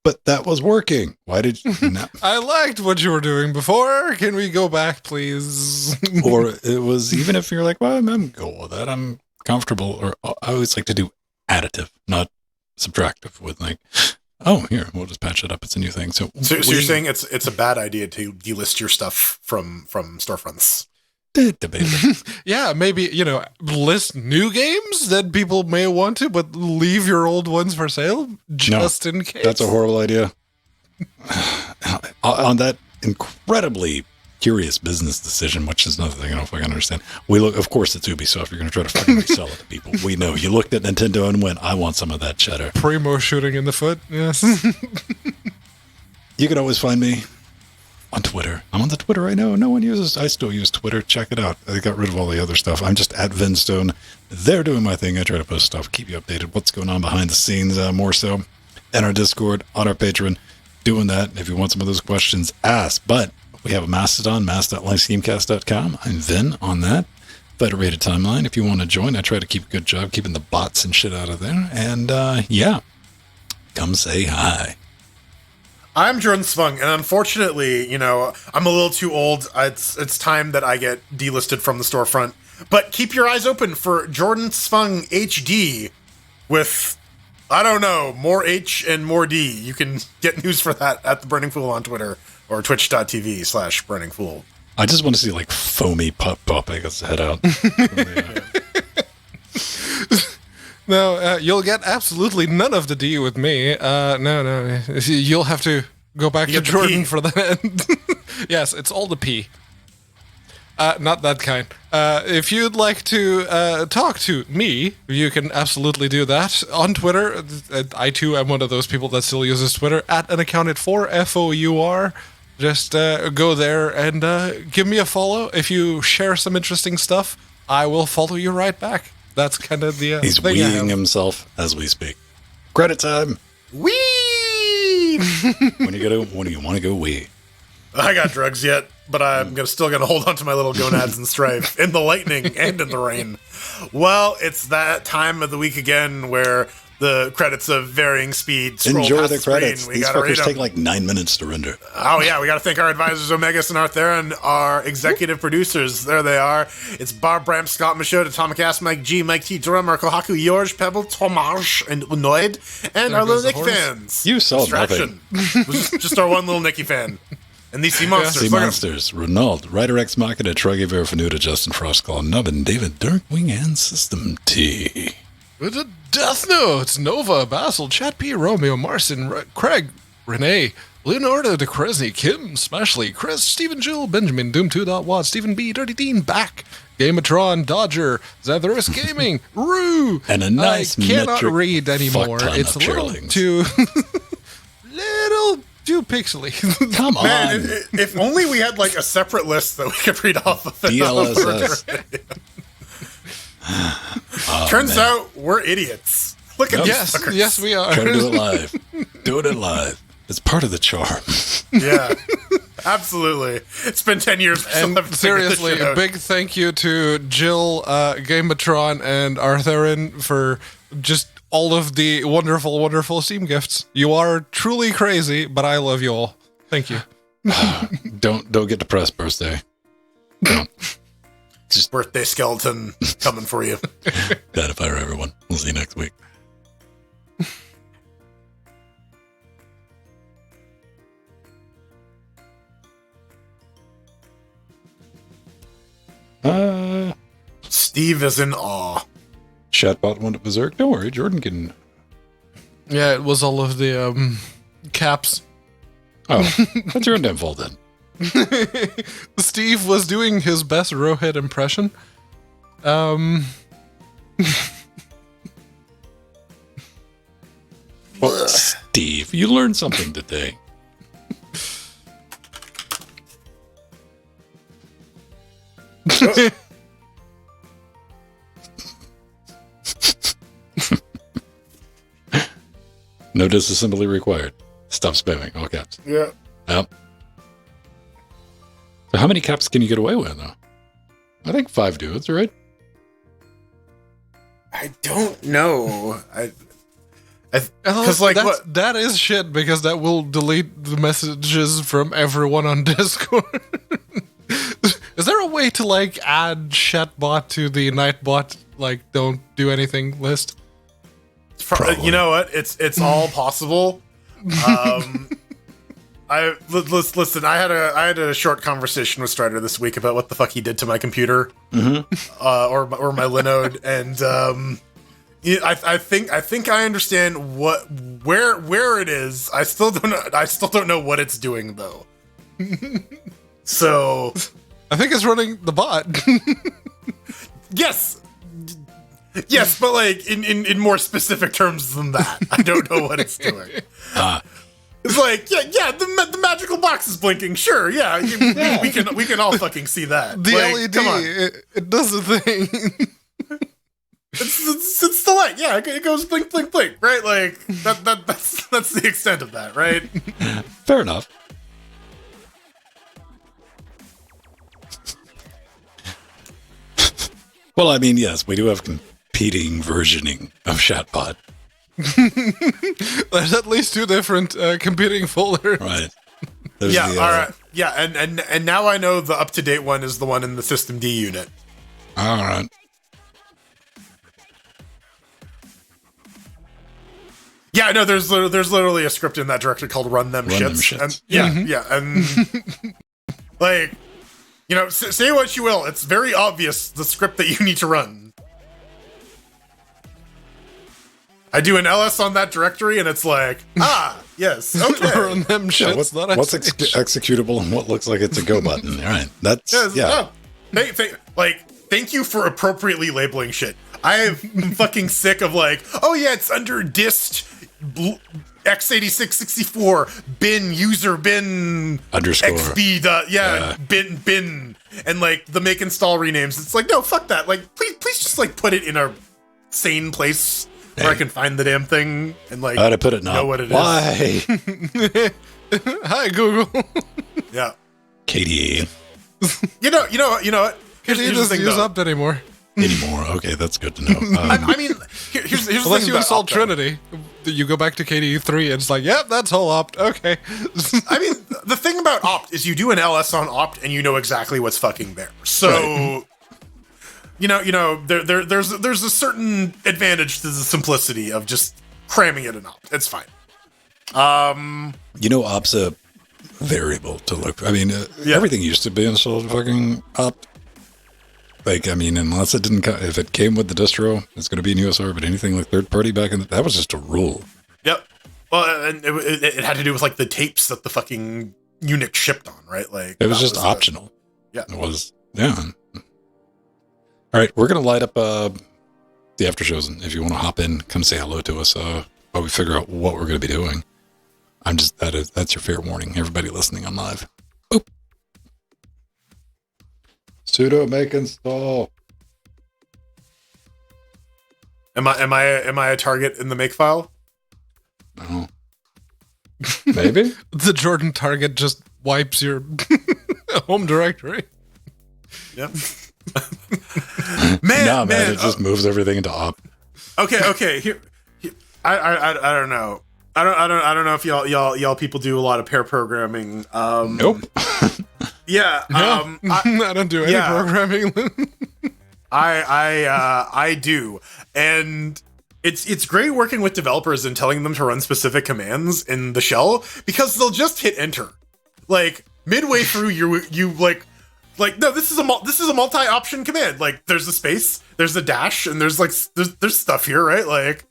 but that was working. Why did you not? I liked what you were doing before. Can we go back, please? Or it was, even if you're like, well, I'm cool with that. I'm comfortable. Or I always like to do additive, not subtractive with like, oh, here, we'll just patch it up. It's a new thing. So you're saying it's a bad idea to delist your stuff from storefronts? Debatable. Yeah, maybe, list new games that people may want to, but leave your old ones for sale just in case. That's a horrible idea. On that incredibly curious business decision, which is another thing I don't fucking understand. We look, of course, it's Ubisoft. You're going to try to fucking resell it to people. We know. You looked at Nintendo and went, I want some of that cheddar. Primo shooting in the foot, yes. You can always find me on Twitter. I'm on the Twitter right now. No one uses. I still use Twitter. Check it out. I got rid of all the other stuff. I'm just at Vinstone. They're doing my thing. I try to post stuff, keep you updated. What's going on behind the scenes, more so. And our Discord, on our Patreon, doing that. If you want some of those questions, ask. But we have a Mastodon, mass.liveschemecast.com. I'm Vin on that. Federated Timeline. If you want to join, I try to keep a good job keeping the bots and shit out of there. And yeah, come say hi. I'm Jordan Svung, and unfortunately, I'm a little too old. It's time that I get delisted from the storefront. But keep your eyes open for Jordan Svung HD with, I don't know, more H and more D. You can get news for that at The Burning Fool on Twitter or twitch.tv/Burning Fool. I just want to see like foamy popping his head out. No, you'll get absolutely none of the D with me. No. You'll have to go back to Jordan for that. Yes, it's all the P. Not that kind. If you'd like to talk to me, you can absolutely do that on Twitter. I, too, am one of those people that still uses Twitter at an account at FOUR. Just go there and give me a follow. If you share some interesting stuff, I will follow you right back. That's kind of the He's thing weeing himself as we speak. Credit time. Wee! When do you want to go wee? I got drugs yet, but I'm still gonna hold on to my little gonads and strife in the lightning and in the rain. Well, it's that time of the week again where the credits of varying speed scroll Enjoy past the credits. Screen. These fuckers take like 9 minutes to render. Oh yeah, we got to thank our advisors, Omegas and Arthur, and our executive producers. There they are. It's Barb, Bram, Scott, Michaud, Atomic Ass, Mike G, Mike T, Dora, Marco, Haku, George, Pebble, Tomaj, and Unoid, and our little Nick fans. You saw nothing. It was just our one little Nicky fan. And these Sea Monsters. Sea Monsters, Ronald, Ryder X Machina, Truggy Verifinuta, Justin Frostclaw, Nubbin, David, Darkwing, and System T. With the Death Notes, Nova, Basil, Chat P, Romeo, Marcin, Craig, Renee, Leonardo DeCresney, Kim, Smashley, Chris, Stephen Jill, Benjamin, Doom 2.Watt, Stephen B, Dirty Dean, Back, Gamatron, Dodger, Zatharus Gaming, Rue. And a nice I cannot read anymore. It's a little too pixely. Come on. Man, if only we had like a separate list that we could read off of. DLSS. Turns out we're idiots. Look at these fuckers. Yes, we are. Try to do it live. Doing it live. It's part of the charm. Yeah, absolutely. It's been 10 years. And seriously, a big thank you to Jill, Gamatron, and Artherin for just all of the wonderful, wonderful Steam gifts. You are truly crazy, but I love you all. Thank you. Don't get depressed, birthday. Don't. Just birthday skeleton coming for you. That if I were everyone. We'll see you next week. Steve is in awe. Chatbot went up berserk. Don't worry, Jordan can. Yeah, it was all of the caps. Oh, that's your own damn fault then. Steve was doing his best Rowhead impression. Well, Steve, you learned something today. No disassembly required. Stop spamming. All caps. Yeah. Yep. So how many caps can you get away with, though? I think 5 dudes, right? I don't know. Because like that is shit because that will delete the messages from everyone on Discord. Is there a way to like add Chatbot to the Nightbot like don't do anything list? You know what? It's all possible. Listen. I had a short conversation with Strider this week about what the fuck he did to my computer, or my Linode, and I think I understand where it is. I still don't know what it's doing though. So I think it's running the bot. Yes, but like in more specific terms than that. I don't know what it's doing. It's like the magical box is blinking. Sure, yeah, we can all fucking see that. The like, LED, come on. it does the thing. It's the light. Yeah, it goes blink, blink, blink. Right, like that's the extent of that. Right. Fair enough. Well, I mean, yes, we do have competing versioning of Chatbot. There's at least 2 different competing folders. Right. All right. Yeah, and now I know the up-to-date one is the one in the System D unit. All right. Yeah, no, there's literally a script in that directory called Run Them Shits. And, and like, you know, say what you will, it's very obvious the script that you need to run. I do an ls on that directory, and it's like, yes, okay. Run them shits. What's executable and what looks like it's a go button? All right, that's Thank you for appropriately labeling shit. I'm fucking sick of like, oh yeah, it's under dist x8664 bin user bin underscore xb bin and like the make install renames. It's like, no, fuck that. Like, please just like put it in a sane place where I can find the damn thing and like how to put it now. Know what it is. Why? Hi, Google. Yeah. KDE. You know what? KDE doesn't use opt anymore. Okay, that's good to know. I mean, here's the unless thing you about install opt, Trinity, you go back to KDE 3 and it's like, yep, that's whole opt. Okay. I mean, the thing about opt is you do an ls on opt and you know exactly what's fucking there. So, right. you know, there's a certain advantage to the simplicity of just cramming it in opt. It's fine. You know, opt's a variable to look. I mean, everything used to be installed fucking opt. Like, I mean, unless it didn't, if it came with the distro, it's going to be in USR, but anything like third party back in, that was just a rule. Yep. Well, and it had to do with like the tapes that the fucking Unix shipped on, right? Like, it was just optional. Yeah. It was, yeah. All right. We're going to light up the after shows. And if you want to hop in, come say hello to us while we figure out what we're going to be doing. That's your fair warning. Everybody listening on live. Boop. Sudo make install. Am I a target in the make file? No. Maybe? The Jordan target just wipes your home directory. Yep. man, it just moves everything into op. Okay. Here, I don't know. I don't know if y'all people do a lot of pair programming. Nope. Yeah. I don't do any programming. I do. And it's great working with developers and telling them to run specific commands in the shell because they'll just hit enter. Like midway through you like no, this is a multi-option command. Like there's a space, there's a dash, and there's stuff here, right? Like,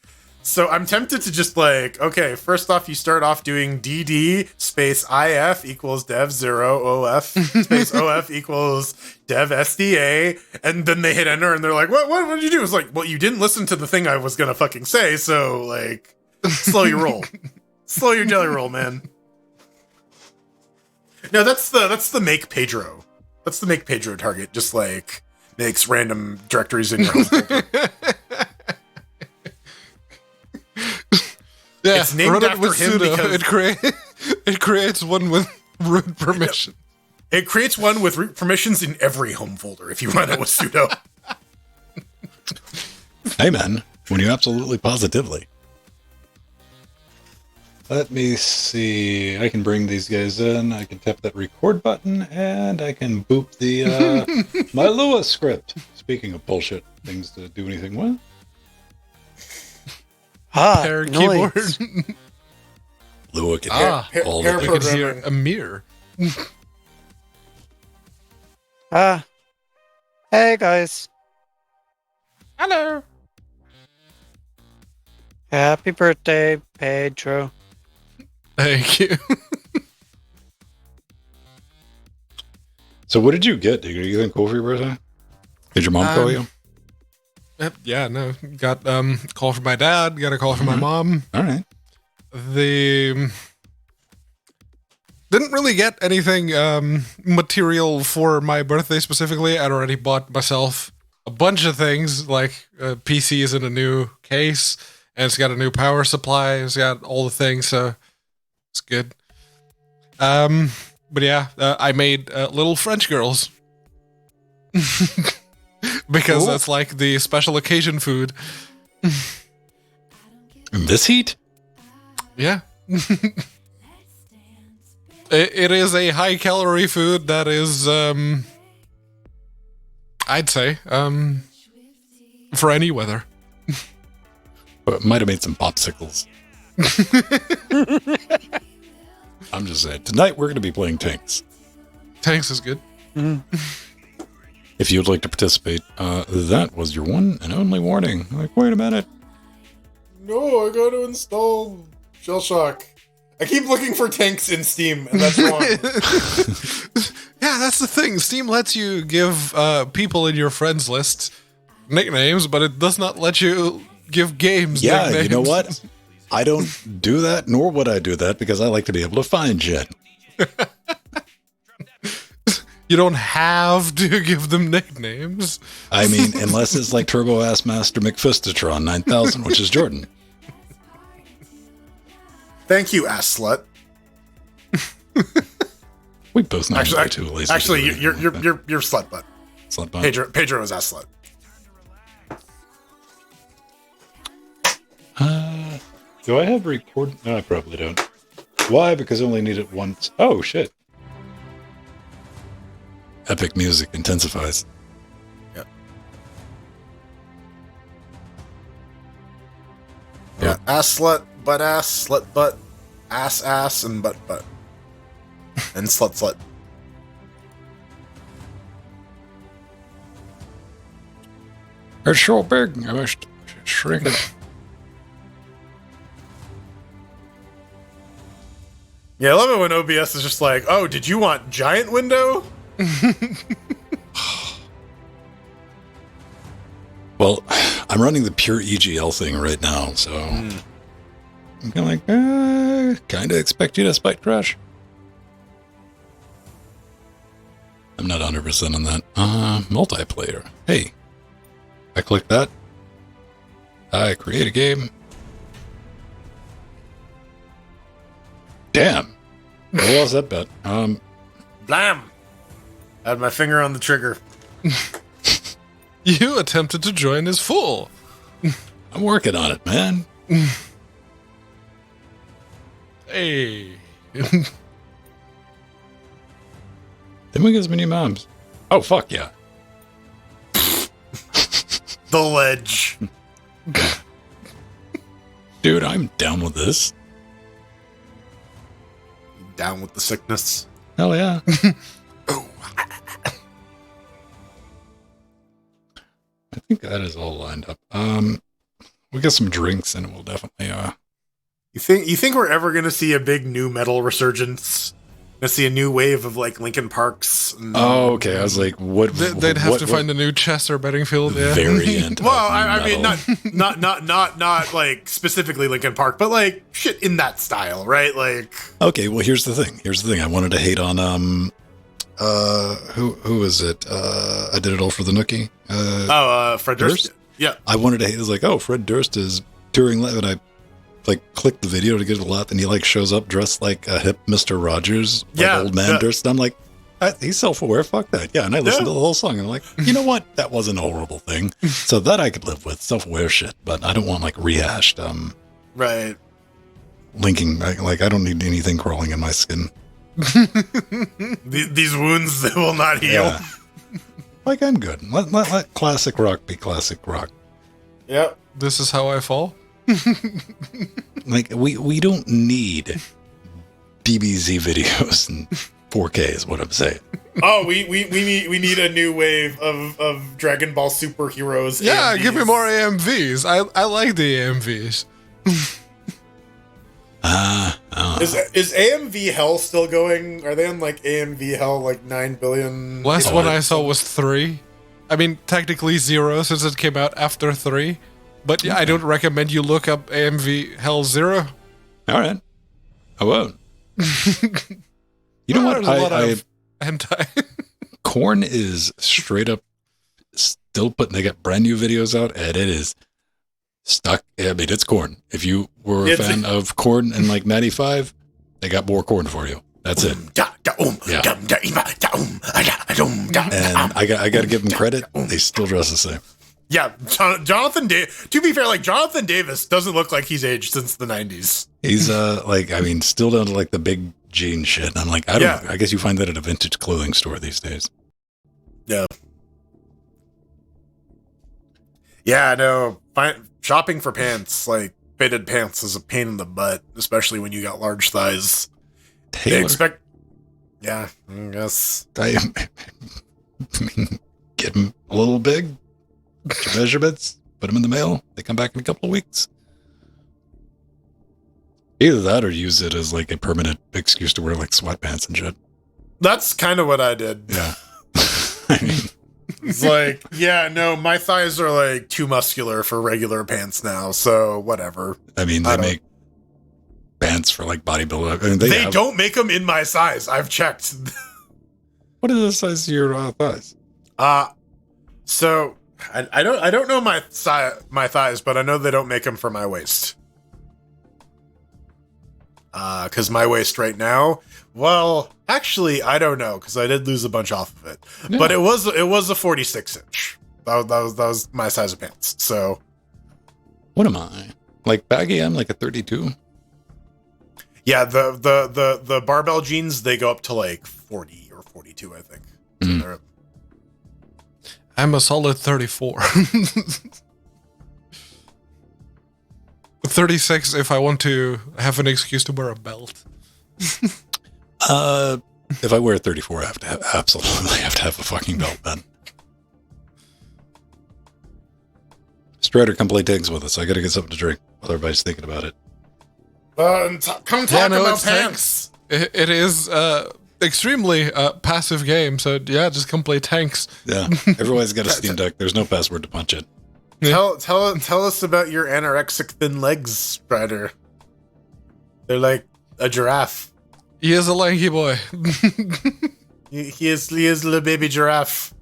so I'm tempted to just like, okay, first off, you start off doing dd space if equals dev 0 of space of equals dev sda, and then they hit enter and they're like, what did you do? It's like, well, you didn't listen to the thing I was gonna fucking say, so like, slow your roll, slow your jelly roll, man. No, that's the make Pedro. That's the make Pedro target. Just like makes random directories in your home folder. Yeah, it's named after him sudo. because it creates one with root permission. It creates one with root permissions in every home folder if you run it with sudo. Hey, man, when you absolutely positively. Let me see. I can bring these guys in. I can tap that record button, and I can boop the my Lua script. Speaking of bullshit things to do anything with. Pair keyboard. Lua can hear all pair the You things. can hear a mirror. Hey guys. Hello. Happy birthday, Pedro. Thank you. So what did you get? Did you get anything cool for your birthday? Did your mom call you? Yeah, no. Got call from my dad. Got a call from my mom. All right. Didn't really get anything material for my birthday specifically. I'd already bought myself a bunch of things, like PCs in a new case, and it's got a new power supply. It's got all the things, so it's good. But yeah, I made little French girls because that's like the special occasion food. In this heat? Yeah. It is a high calorie food that is, I'd say, for any weather. But might have made some popsicles. I'm just saying. Tonight we're going to be playing tanks. Tanks is good. If you'd like to participate, that was your one and only warning. Like, wait a minute. No, I got to install Shellshock. I keep looking for tanks in Steam, and that's wrong. Yeah, that's the thing. Steam lets you give people in your friends list nicknames, but it does not let you give games nicknames. You know what? I don't do that, nor would I do that, because I like to be able to find shit. You don't have to give them nicknames. I mean, unless it's like Turbo Ass Master McFistatron 9000, which is Jordan. Thank you, ass slut. We both know you're too lazy. Actually, you're slut butt. Slut butt. Pedro is ass slut. Do I have record? No, I probably don't. Why? Because I only need it once. Oh, shit. Epic music intensifies. Yep. Yeah, ass slut, butt, ass, and butt. And slut. It's so big, I must shrink it. Yeah, I love it when OBS is just like, oh, did you want giant window? Well, I'm running the pure EGL thing right now, so I'm kind of kind of expect you to spike crash. I'm not 100% on that. Multiplayer. Hey, I click that. I create a game. Damn, I lost that bet. Blam! I had my finger on the trigger. You attempted to join as fool. I'm working on it, man. Hey. Then we get some new moms. Oh, fuck yeah. The ledge. Dude, I'm down with this. Down with the sickness. Hell yeah. Oh. I think that is all lined up. We got some drinks and we'll definitely You think we're ever gonna see a big new metal resurgence? Gonna see a new wave of like Linkin Parks? And, Oh, okay. I was like, what? They'd have to find a new Chester Bedingfield. Yeah. variant. well, of I mean, metal. not like specifically Linkin Park, but like shit in that style, right? Like, Okay, well, here's the thing. I wanted to hate on who is it? I did it all for the Nookie. Fred Durst? Durst. Yeah, I wanted to hate. It was like, oh, Fred Durst is touring live, and I like clicked the video to get it a lot, and he like shows up dressed like a hip Mr. Rogers, like Yeah, old man yeah. Durst. And I'm like, He's self-aware. Fuck that. Yeah, and I listened to the whole song. And I'm like, you know what? That wasn't a horrible thing. So that I could live with. Self-aware shit. But I don't want like rehashed. Right. Linking. Like I don't need anything crawling in my skin. These wounds that will not heal. Yeah. Like I'm good. Let classic rock be classic rock. Yep. This is how I fall. Like we don't need DBZ videos and 4K is what I'm saying. Oh, we need a new wave of Dragon Ball superheroes. Yeah, AMVs. give me more AMVs. I like the AMVs. Is AMV Hell still going? Are they on like AMV Hell like 9 billion? Last one I saw was 3. I mean, technically 0 since it came out after 3. But yeah, I don't recommend you look up AMV Hell 0. All right. I won't. You know what? There's a lot of hentai. Korn is straight up still they got brand new videos out, and it is stuck. I mean, it's Korn. If you were a fan of Korn in like 95, they got more Korn for you. That's it. Yeah. And I got to give them credit. They still dress the same. Yeah, Jonathan Davis. To be fair, like Jonathan Davis doesn't look like he's aged since the 90s. He's still down to like the big jean shit. And I'm like, I don't know. I guess you find that at a vintage clothing store these days. Yeah. Yeah, no. Shopping for pants, like fitted pants, is a pain in the butt, especially when you got large thighs. Taylor. They expect. Yeah, I guess. I mean, get them a little big. Get your measurements. Put them in the mail. They come back in a couple of weeks. Either that or use it as like a permanent excuse to wear like sweatpants and shit. That's kind of what I did. Yeah. I mean, it's like, yeah, no, my thighs are like too muscular for regular pants now, so whatever. I mean, they make pants for like bodybuilder. I mean, they don't make them in my size. I've checked. What is the size of your thighs? So I don't know my thighs, but I know they don't make them for my waist. Because my waist right now, well, actually, I don't know, because I did lose a bunch off of it. Yeah. But it was a 46 inch. That was my size of pants. So, what am I? Like baggy? I'm like a 32. Yeah, the barbell jeans, they go up to like 40 or 42, I think. So I'm a solid 34. 36 if I want to have an excuse to wear a belt. If I wear a 34, I absolutely have to have a fucking belt then. Strider, come play tanks with us. I gotta get something to drink while everybody's thinking about it. Come talk about pants. It is extremely passive game, so yeah, just come play tanks. Yeah, everybody's got a Steam Deck. There's no password to punch it. Tell us about your anorexic thin legs, Strider. They're like a giraffe. He is a lanky boy. he is a little baby giraffe.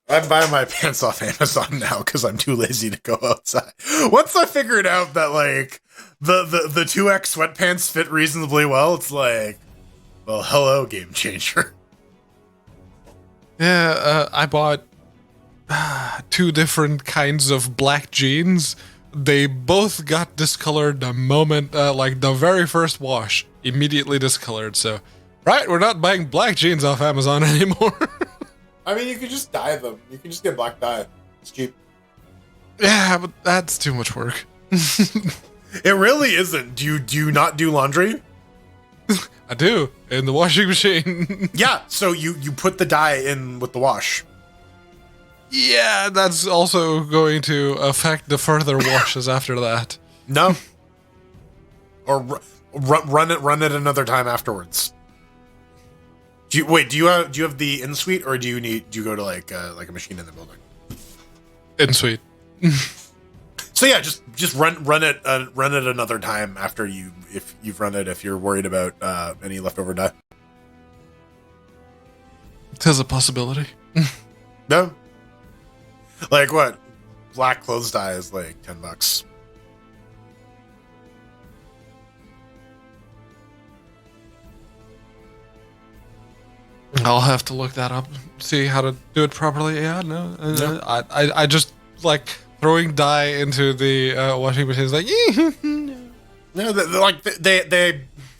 I'm buying my pants off Amazon now because I'm too lazy to go outside. Once I figured out that like the 2X sweatpants fit reasonably well, it's like, well, hello, game changer. Yeah, I bought 2 different kinds of black jeans. They both got discolored the moment, like the very first wash, immediately discolored. So, right, we're not buying black jeans off Amazon anymore. I mean, you could just dye them. You can just get black dye. It's cheap. Yeah, but that's too much work. It really isn't. Do you not do laundry? I do, in the washing machine. Yeah, so you put the dye in with the wash. Yeah, that's also going to affect the further washes after that. No. Or run it another time afterwards. Do you have the in-suite, or do you go to like a machine in the building? In-suite. So yeah, just run it another time after if you've run it, if you're worried about any leftover die. Tis a possibility. No. Like what? Black clothes dye is like $10. I'll have to look that up, see how to do it properly. Yeah, no, I just like throwing dye into the washing machine. Is like, No,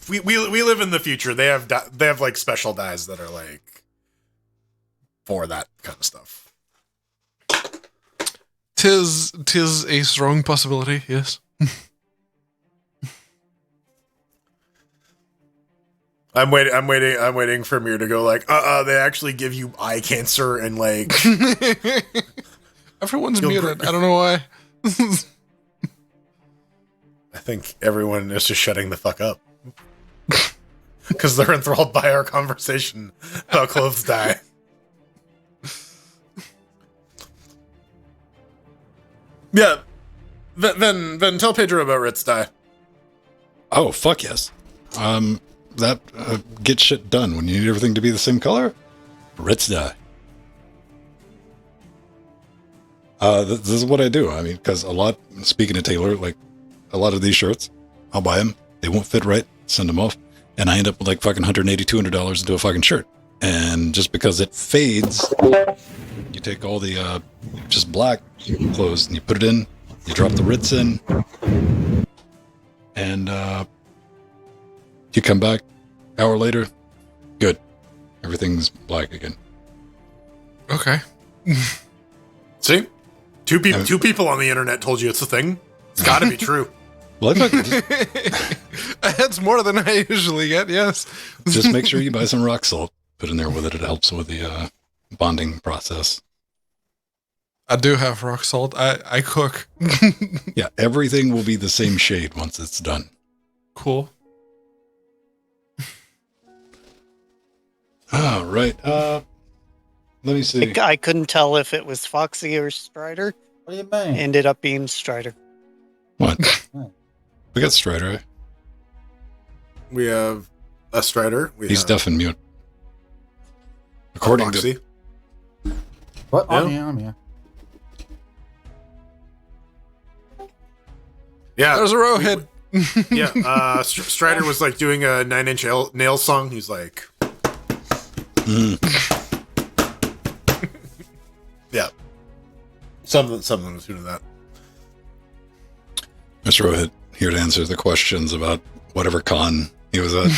we live in the future. They have like special dyes that are like for that kind of stuff. tis a strong possibility. Yes. I'm waiting for Mir to go like, they actually give you eye cancer and like Everyone's muted. I don't know why. I think everyone is just shutting the fuck up. Because they're enthralled by our conversation about clothes dye. Yeah. Then tell Pedro about Ritz dye. Oh, fuck yes. That gets shit done when you need everything to be the same color. Ritz dye. This is what I do. I mean, because speaking of Taylor, like a lot of these shirts, I'll buy them. They won't fit right. Send them off. And I end up with like fucking $180, $200 into a fucking shirt. And just because it fades, you take all the just black clothes and you put it in, you drop the Ritz in, and you come back hour later, good. Everything's black again. Okay. See? Two people on the internet told you it's a thing. It's got to be true. Well, I fucking That's more than I usually get. Yes. just make sure you buy some rock salt. Put in there with it. It helps with the bonding process. I do have rock salt. I cook. Yeah, everything will be the same shade once it's done. Cool. All right. Let me see. I couldn't tell if it was Foxy or Strider. What do you mean? Ended up being Strider. What? We got Strider. We have a Strider. He's deaf and mute. According Foxy. to What? Yeah. I'm here. Yeah. There's a rowhead. Yeah. Strider was like doing a 9 Inch Nails song. He's like, yeah. Something was doing that. Mr. Rohit here to answer the questions about whatever con he was at.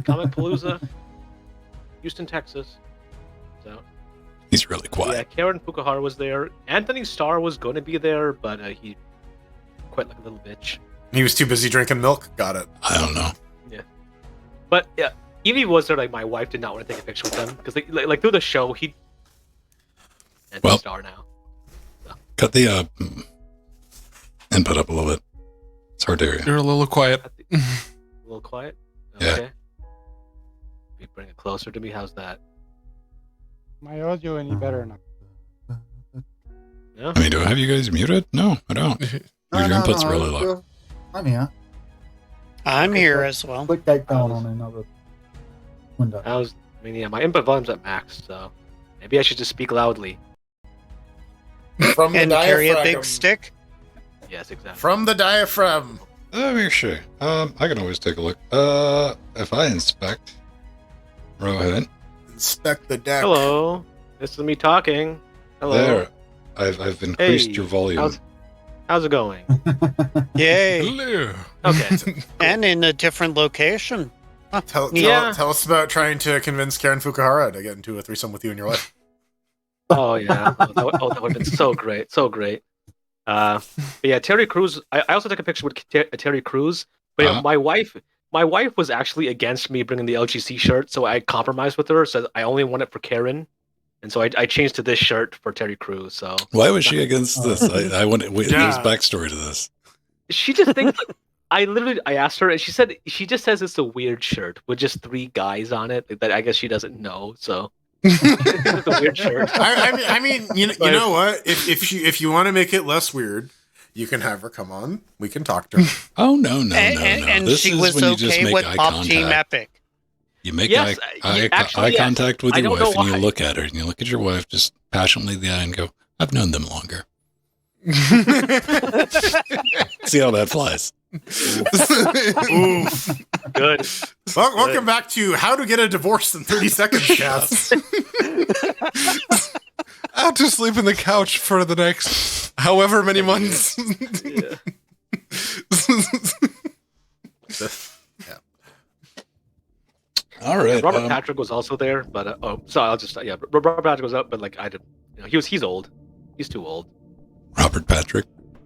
Comic Palooza, Houston, Texas. So He's really yeah, quiet. Karen Fukuhara was there. Anthony Starr was going to be there, but he quit like a little bitch. He was too busy drinking milk. Got it. I don't know. But yeah, Evie was there. Like my wife did not want to take a picture with him because like through the show he. Anthony Well- Starr now. Cut the input up a little bit. It's hard to hear you. You're a little quiet. A little quiet. Yeah. Okay. You bring it closer to me. How's that? My audio any better now? No. I mean, do I have you guys muted? No, I don't. Your input's really low. I'm here. I'm here as well. Click that down on another window. I mean, yeah, my input volume's at max, so maybe I should just speak loudly. From the And carry a diaphragm. big stick. Yes, exactly. From the diaphragm. Let me see. I can always take a look. If I inspect Rohit, Inspect the deck. Hello. This is me talking. Hello. there, I've increased Hey, your volume. How's it going? Yay. Hello. Okay. And in a different location. Tell Yeah. us about trying to convince Karen Fukuhara to get into a threesome with you and your wife. Oh yeah. That would have been so great. So great. But yeah, Terry Crews. I also took a picture with Terry Crews. But yeah, Uh-huh. my wife was actually against me bringing the LGC shirt, so I compromised with her. So I only want it for Karen, and so I changed to this shirt for Terry Crews. So Why was she against this? I want. There's Yeah. backstory to this. she just thinks. I asked her, and she just says it's a weird shirt with just 3 guys on it that I guess she doesn't know. So It's a weird shirt. I mean, you know what? If you want to make it less weird, you can have her come on. We can talk to her. Oh no. And This she is was when you just okay make with eye Pop Team contact. Epic. You make Yes, eye actually, yes. contact with I your don't know wife, and you why. look at her, and you look at your wife just passionately in the eye, and go, "I've known them longer." See how that flies. Oof. Good. Well, welcome back to How to Get a Divorce in 30 Seconds, cats. I'll just sleep in the couch for the next however many months. Yeah. All right. Robert Patrick was also there, but Robert Patrick was up, but like I didn't. He's old. He's too old. Robert Patrick.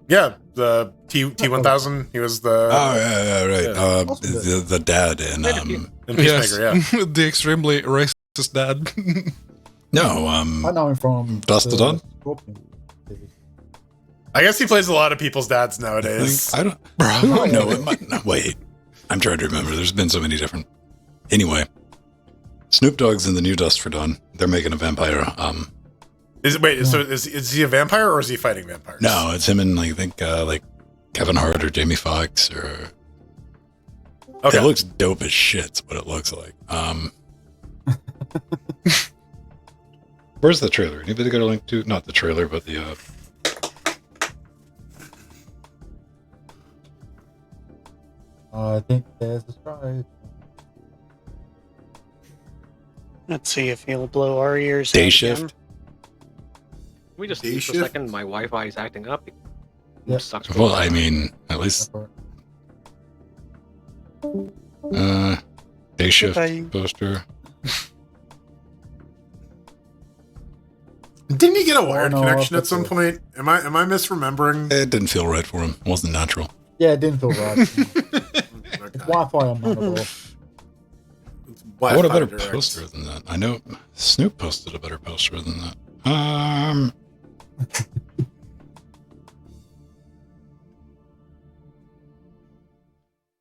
Yeah, the T1000. He was the Oh, right. Yeah. The dad in in Peacemaker. Yeah. The extremely racist dad. no I know him from Busted the On? Scorpion series. I guess he plays a lot of people's dads nowadays. I don't. No, it might, no, wait. I'm trying to remember. There's been so many different. Anyway, Snoop Dogg's in the new Dust for Dawn. They're making a vampire. So is he a vampire or is he fighting vampires? No, it's him and like, I think like Kevin Hart or Jamie Foxx or. Okay. It looks dope as shit's what it looks like. Where's the trailer? Anybody got a link to? Not the trailer, but the. I think there's a strike. Let's see if he'll blow our ears Day out shift. again. Can we just Day leave for a shift? second? My Wi-Fi is acting up. It Yeah. sucks. Well, I mean, at least day shift Bye. poster. Didn't he get a wired no, connection I'll at some put point? Am I misremembering? It didn't feel right for him. It wasn't natural. Yeah, it didn't feel right. Okay. Wi-Fi on monitor. What a better Direct. poster than that? I know Snoop posted a better poster than that.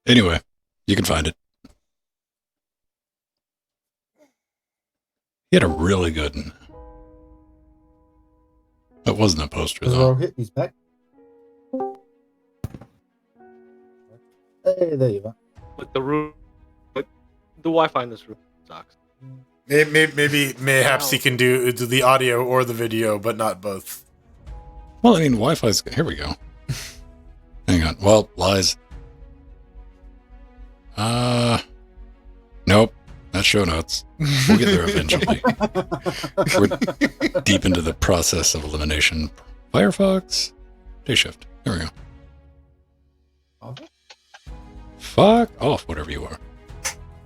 Anyway, you can find it. He had a really good. It wasn't a poster though. Hit he's back. Hey, there you go. But the room, but the Wi-Fi in this room sucks. Mayhaps he can do the audio or the video, but not both. Well, I mean, Wi-Fi's. Here we go. Hang on. Well, lies. Nope. That's show notes. We'll get there eventually. We're deep into the process of elimination. Firefox. Day shift. There we go. Okay. Fuck off, whatever you are.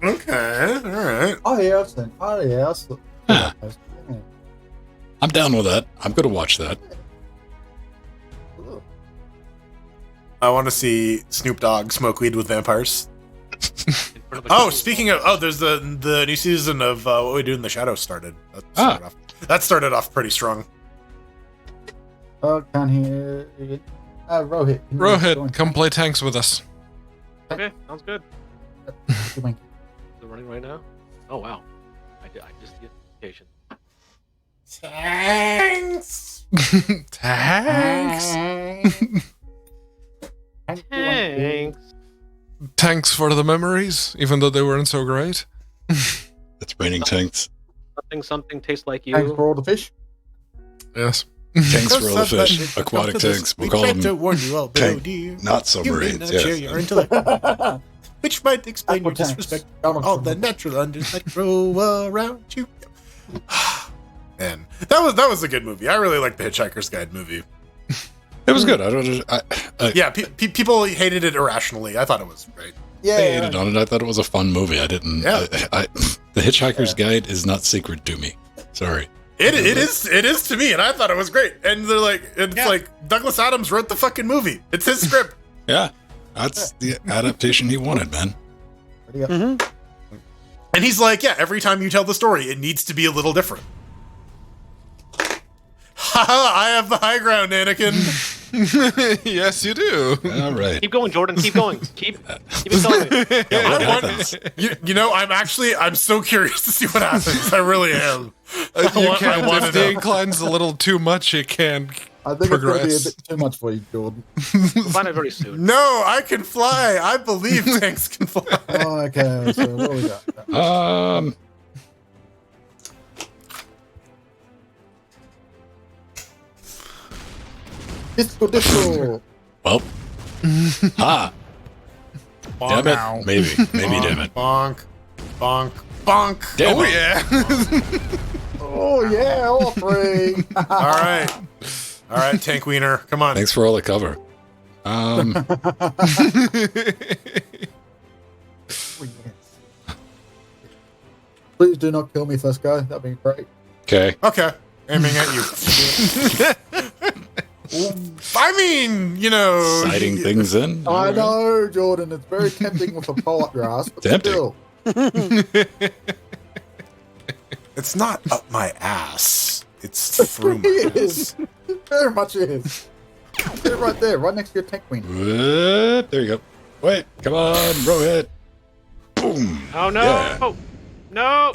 Okay, all right. Oh yes, then. Oh yes. Ah. I'm down with that. I'm going to watch that. I want to see Snoop Dogg smoke weed with vampires. In front of a Oh, computer. speaking of, there's the new season of What We Do in the Shadows started. That started off pretty strong. Oh, can he? Rohit. can you join? Rohit, come play tanks with us. Okay, sounds good. Thank you. Is it running right now? Oh wow, I just get notification. Thanks. Tanks. Thanks. Tanks for the memories, even though they weren't so great. It's raining tanks. Something tastes like Thanks you. for all the fish. Yes. Tanks for all the fish. Aquatic tanks. We'll call them warn you all, tank- dear. not submarines. share Yes. your intellect, which might explain your Aqua tanks. disrespect Got 'em for all from the the- natural unders that grow around you. Man, that was a good movie. I really like the Hitchhiker's Guide movie. It was good. I don't. Yeah, people hated it irrationally. I thought it was great. Yeah. I hated on it. I thought it was a fun movie. I didn't. Yeah. The Hitchhiker's Guide is not sacred to me. Sorry. It is to me, and I thought it was great. And they're like, it's like Douglas Adams wrote the fucking movie. It's his script. Yeah, that's the adaptation he wanted, man. Ready up. And he's like, yeah, every time you tell the story, it needs to be a little different. Haha, I have the high ground, Anakin. Yes, you do. All right. Keep going, Jordan. Keep going. Keep it going. Yeah, what I want- happens? You know, I'm so curious to see what happens. I really am. You I can't. want If to the know. incline's a little too much, it can I think it's going to be a progress. bit too much for you, Jordan. We'll find it very soon. No, I can fly. I believe tanks can fly. Oh, okay, so what do we got? Disco. Well. Ah. Damn it. Maybe. Maybe, damn it. Bonk. Bonk. Bonk. Damn Oh it. yeah. Oh, yeah, all three. All right. All right, Tank Wiener. Come on. Thanks for all the cover. Oh, yes. Please do not kill me first, guy. That'd be great. Okay. Okay. Aiming at you. I mean, you know. Sighting things in. I know, Jordan. It's very tempting with a pollock grass, but Tempting. still. It's not up my ass. It's through my It ass. is. It very much is. Get it right there, right next to your tank queen. There you go. Wait. Come on. Row hit. Boom. Oh no! Yeah. Oh, no!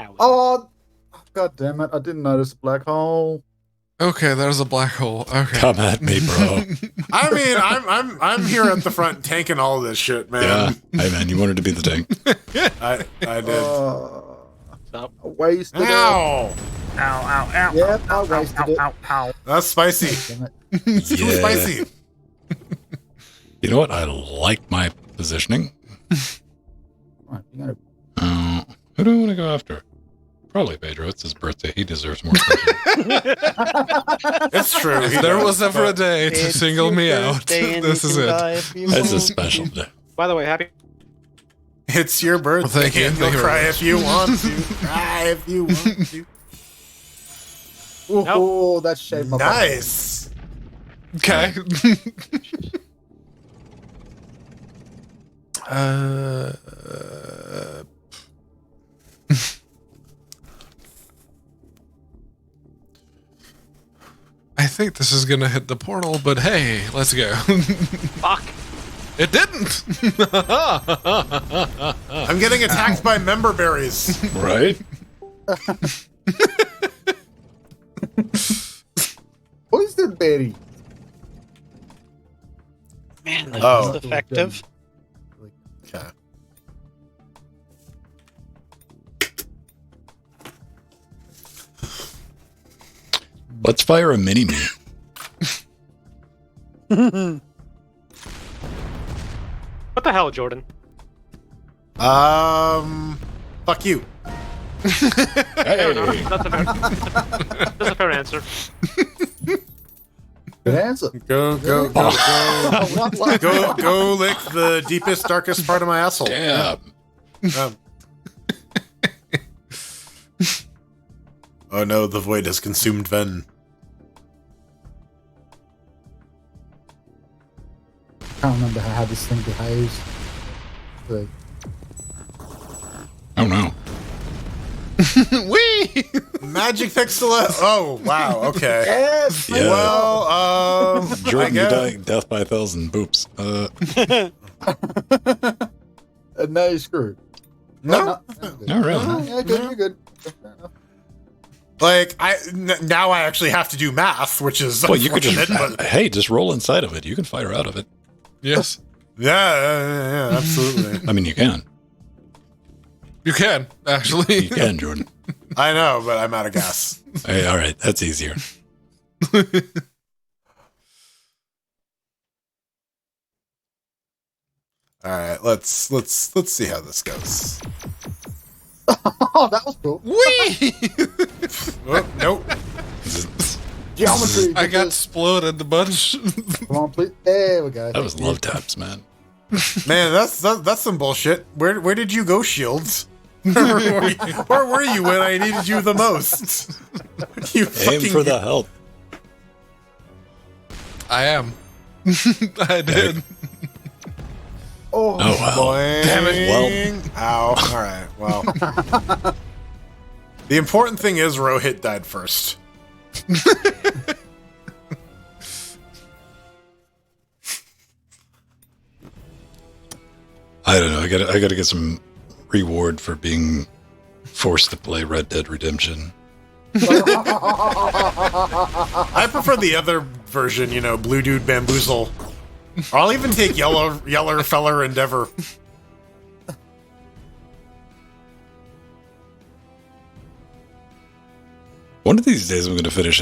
Ow. Oh, god damn it. I didn't notice a black hole. Okay, there's a black hole. Okay. Come at me, bro. I mean, I'm here at the front tanking all this shit, Yeah. man. Hey, man, you wanted to be the tank. I did. Stop. I wasted it. Ow! Yep, I wasted it. That's spicy. Damn it. It's too Yeah. spicy. You know what? I like my positioning. Right, you gotta- Who do I want to go after? Probably Pedro. It's his birthday. He deserves more attention. It's true. If there was ever a day to single me out, this is it. It's a special day. By the way, happy. It's your birthday. Well, thank you. You'll Thank you cry very if you want to. Cry if you want to. Oh, that's shaped up. Nice. Okay. uh, I think this is gonna hit the portal, but hey, let's go. Fuck. It didn't. I'm getting attacked by member berries. Right? Poison berry. Man, that Oh. was effective. Okay. Let's fire a mini me. What the hell, Jordan? Fuck you. Hey. That's a fair answer. Good answer. Go lick the deepest, darkest part of my asshole. Damn. Um. Oh no, the void has consumed Ven. I can't remember how this thing behaves. Like, Oh no. Wee! Magic pixel. Oh wow. Okay. yes! Yeah. Well, I Jordan, you're guess. dying death by 1,000 boops. And now you're screwed. No. No, really. Oh, yeah, good, you're good. Fair enough. Like now I actually have to do math, which is Well, you could just, unfortunate, but hey, just roll inside of it. You can fire out of it. Yes, yeah, absolutely. I mean, you can. you can actually. You can, Jordan. I know, but I'm out of gas. Hey, all right, that's easier. All right, let's see how this goes. Oh, that was cool. Wee! Oh, nope. Geometry. I got bitches. exploded a bunch. Come on, please. There we go. That was love taps, man. Man, that's some bullshit. Where did you go, Shields? Where were you when I needed you the most? You Aim fucking for the help. I am. I did. Oh, Oh, wow. Boing. Damn it. Well. Ow. All right. Well. The important thing is Rohit died first. I don't know. I gotta get some reward for being forced to play Red Dead Redemption. I prefer the other version, you know, Blue Dude Bamboozle. I'll even take Yeller Feller Endeavor. One of these days I'm gonna finish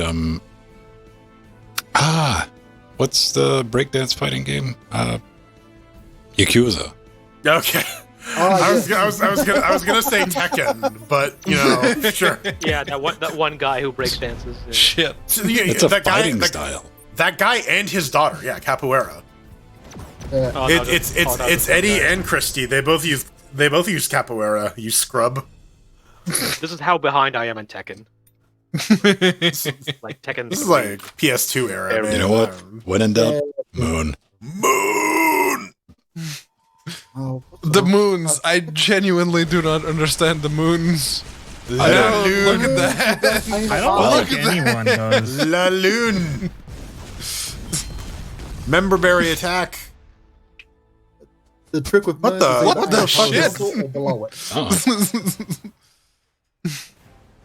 what's the breakdance fighting game? Yakuza. Okay. I was gonna say Tekken, but you know, sure. Yeah, that one guy who breaks dances. Yeah. Shit. It's a fighting style. That guy and his daughter, yeah, Capoeira. Yeah. Oh, no, It's Eddie and Christy. They both use Capoeira. You scrub. This is how behind I am in Tekken. Like Tekken. This is like PS2 era. Man. You know what? When in doubt, Moon. Oh, The moons. I genuinely do not understand the moons. I don't. Look at that. I don't think anyone does. La Lune. Memberberry attack. The trick with What the shit? Or below it. Oh,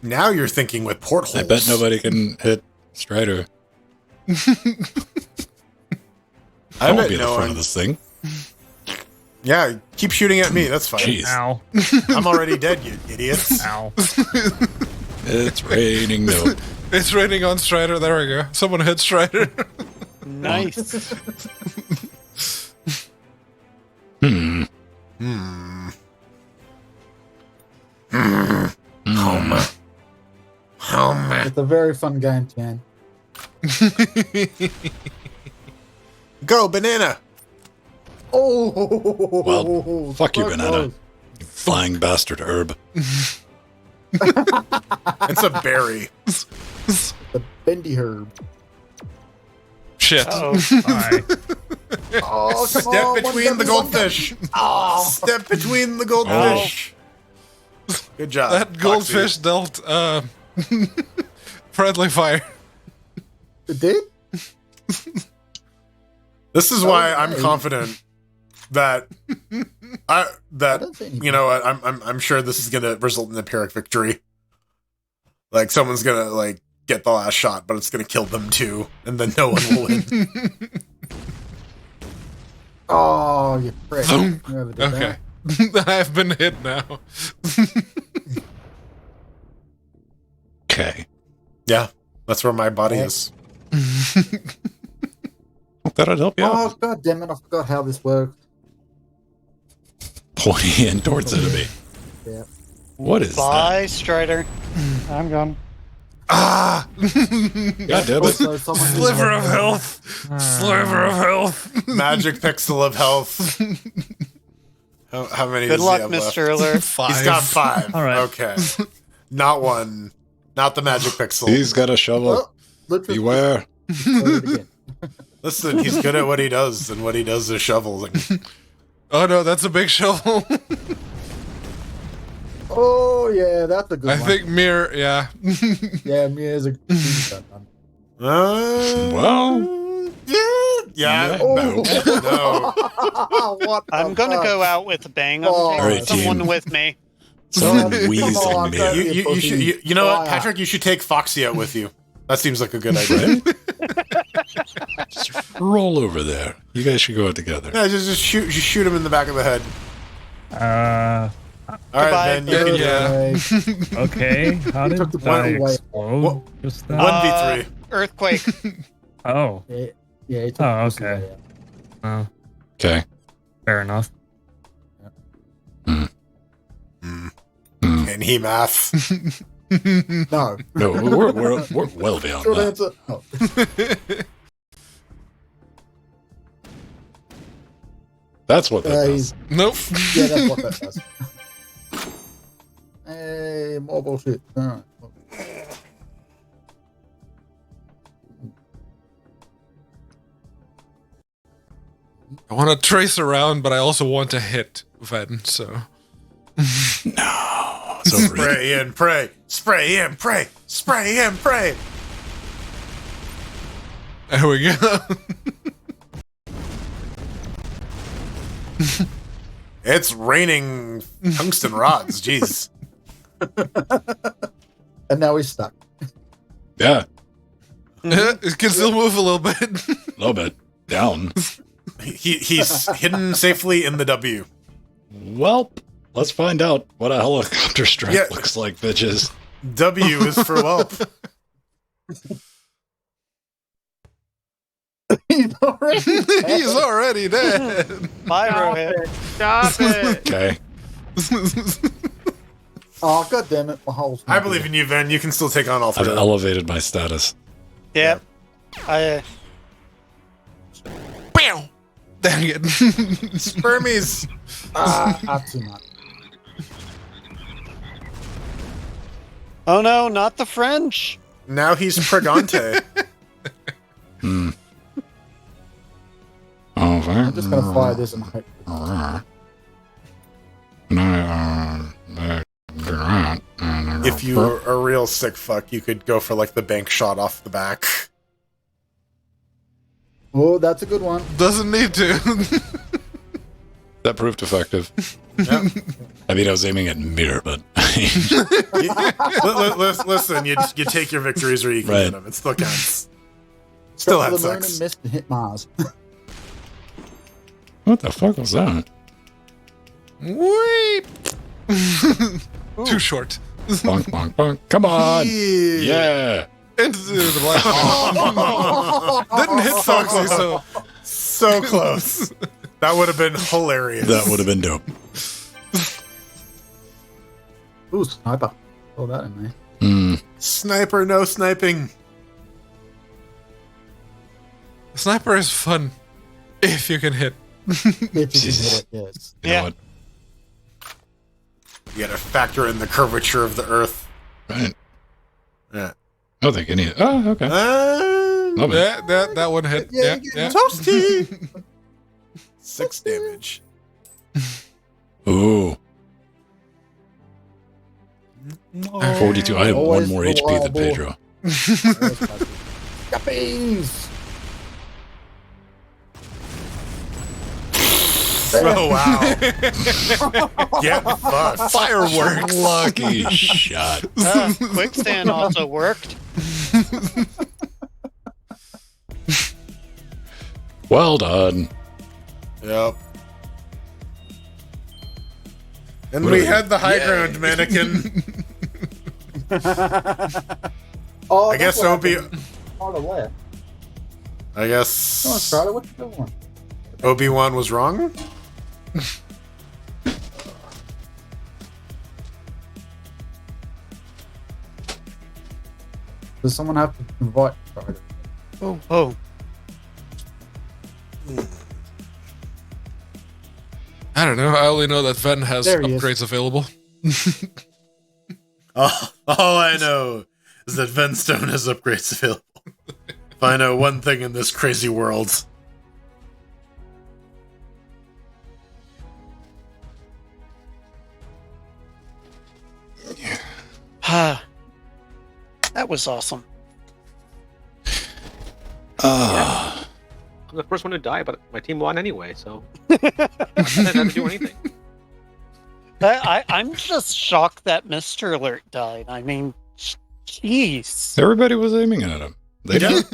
Now you're thinking with portholes. I bet nobody can hit Strider. I won't bet be at the no front one. of this thing. Yeah, keep shooting at me. That's fine. Jeez. Ow. I'm already dead, you idiots. Ow. It's raining. No. It's raining on Strider. There we go. Someone hit Strider. Nice. Hmm. Home. It's a very fun game, Chan. Go, banana. Oh, Well, fuck you, so banana. close. You flying bastard herb. It's a berry. The bendy herb. Shit. Oh, Bye. Oh, come Step on, between one the gun, one gun. goldfish. Step between the goldfish. Good job. That goldfish dealt friendly fire. It did? This is why I'm Okay. confident that don't say anything. you know what, I'm sure this is gonna result in a Pyrrhic victory. Like someone's gonna like get the last shot, but it's gonna kill them too, and then no one will win. Oh, you prick. Thunk. Whoever did Okay. that. I've been hit now. Okay. Yeah, that's where my body Okay. is. Thought I'd help you Oh, out. god damn it, I forgot how this works. Pointing in towards enemy. Yeah. What is that? bye, Strider. I'm gone. Ah! God damn it. Also, someone Sliver of health. Sliver of health. Magic pixel of health. How many Good does luck, he have left? Mr. Alert. Five. He's got 5. All right. Okay. Not one. Not the magic pixel. He's got a shovel. Oh, literally. Beware. Say it again. Listen, he's good at what he does, and what he does is shoveling. Oh no, that's a big shovel. Oh, yeah, that's a good I one. think Mir, yeah. Yeah, Mia's a good one. Well. Yeah. Oh. No. What the I'm gonna fuck? go out with a bang. I'm Oh. taking Alright, someone team. with me. Someone Come wheezing on, me. don't You know what, Patrick? You should take Foxy out with you. That seems like a good idea. Just roll over there. You guys should go out together. Yeah, just shoot him in the back of the head. All right, Goodbye. Ben. You can Yeah. Okay. How did took the I point away. explode? What- Just that? 1v3. Earthquake. Oh. Yeah, yeah, it took Oh, the pussy okay. away. Oh. Okay. Fair enough. And he math. No. No, we're well beyond Short that. answer. No. That's what that does. He's- Nope. Yeah, that's what that does. Hey, more bullshit. Alright. I want to trace around, but I also want to hit Ven, so. No. It's over. Spray and pray. Spray and pray. Spray and pray. There we go. It's raining tungsten rods. Jeez. And now he's stuck. Yeah, It can still move a little bit. a little bit down. He's hidden safely in the W. Well, let's find out what a helicopter strike Yeah. looks like, bitches. W is for whelp. He's already He's already dead. Bye, Rohit. Stop it. Okay. Oh, god damn it. My hole's I believe in you, Ven. You can still take on all I've three. elevated my status. Yep. I Bam! Dang it. Spermies. Too much. Oh no, not the French. Now he's Pregante. Hmm. Oh, I'm just gonna fire this and hope. If you were a real sick fuck, you could go for like the bank shot off the back. Oh, that's a good one. Doesn't need to. That proved effective. Yep. I mean, I was aiming at mirror, but Listen, you take your victories where you can Right. get them. It still counts. Still Got had the moon sex. and missed and hit Mars. what the fuck was that? Weep. Too short. Bonk, bonk, bonk. Come on. Yeah. Into the black hole. Didn't hit Foxy, so So close. That would have been hilarious. That would have been dope. Ooh, sniper. Throw that in there. Hmm. Sniper, no sniping. sniper is fun if you can hit. If you can Jesus. hit it, yes. You know Yeah. what? You gotta factor in the curvature of the Earth. Right. Yeah. I don't think any. Oh, okay. Love it. Yeah, that one hit. Yeah, yeah. Toasty. 6 damage. Ooh. 42. I have one Always more HP than reliable. Pedro. Guppies! Oh, wow. Get fucked. Fireworks. Lucky shot. Quickstand also worked. Well done. Yep. And What we are we- had the high Yay. ground mannequin. Oh, I guess that's what don't be. happened. Hard to left. I Come on, guess Charlie, what you doing? Obi-Wan was wrong. Does someone have to invite Charlie? Oh, oh. I don't know. I only know that Ven has There he is. upgrades available. All I know is that Venstone has upgrades available. If I know one thing in this crazy world. That was awesome. Ah. I'm the first one to die, but my team won anyway, so I didn't have to do anything. I'm just shocked that Mr. Alert died. I mean, jeez. Everybody was aiming at him. They did.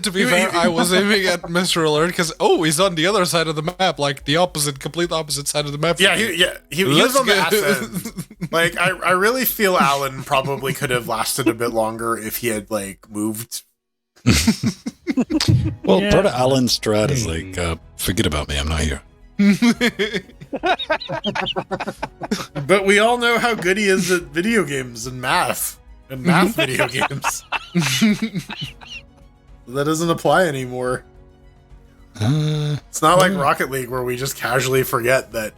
To be fair, I was aiming at Mr. Alert because he's on the other side of the map, like the complete opposite side of the map. Yeah, he was Let's on the go. ass end. Like, I really feel Alan probably could have lasted a bit longer if he had, like, moved. Well, Yeah. part of Alan's strat is like, forget about me. I'm not here. But we all know how good he is at video games and math. And math video games. That doesn't apply anymore. It's not like Rocket League where we just casually forget that.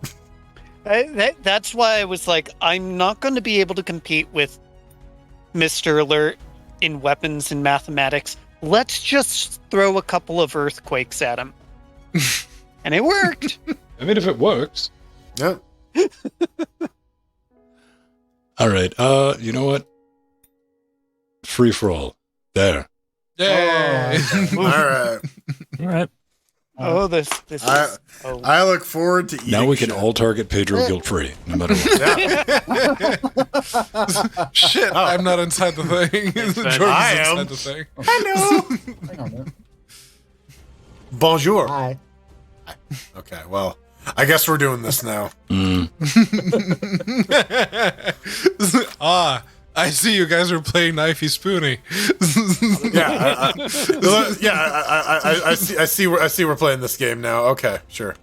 That's why I was like, I'm not going to be able to compete with Mr. Alert in weapons and mathematics. Let's just throw a couple of earthquakes at him. And it worked. I mean, if it works. Yeah. All right. You know what? Free for all. There. Yay! All right. All right. Oh, this is. Oh. I look forward to eating. Now we can shit. all target Pedro guilt-free, no matter what. Yeah. Shit, I'm not inside the thing. Jordan's I am. inside the thing. Hello. Hang on a minute. Bonjour. Hi. Okay, well, I guess we're doing this now. Ah, I see you guys are playing Knifey Spoony. I see we're playing this game now. Okay, sure.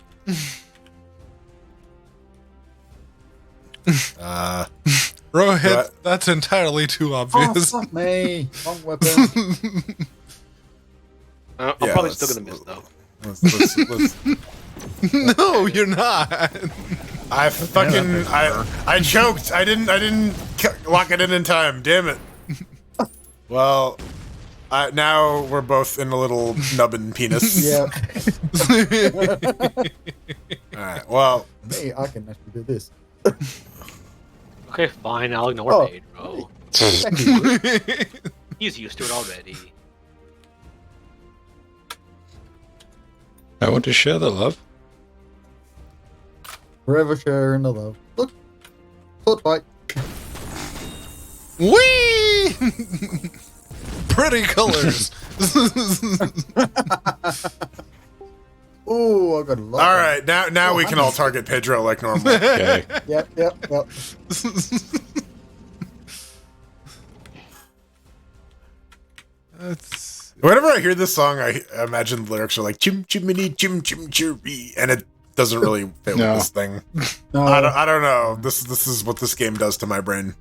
Rohit, What? that's entirely too Oh, obvious. fuck me. Wrong weapon. I'm Yeah, probably let's- still gonna miss though. let's- No, you're not. I fucking I choked. I didn't lock it in time. Damn it. Well, now we're both in a little nubbin penis. Yeah. All right. Well, Me, I can actually do this. Okay, fine. I'll ignore Oh. Pedro. Thank you. He's used to it already. I want to share the love. Forever sharing the love. Look. Foot fight. Whee! Pretty colors. Ooh, I got a lot. all right. Now we can all target Pedro like normal. Okay. Yep. That's, Whenever I hear this song, I imagine the lyrics are like chim chimney chim chim chirpy, and it doesn't really fit No. with this thing. No. I don't know. This is what this game does to my brain.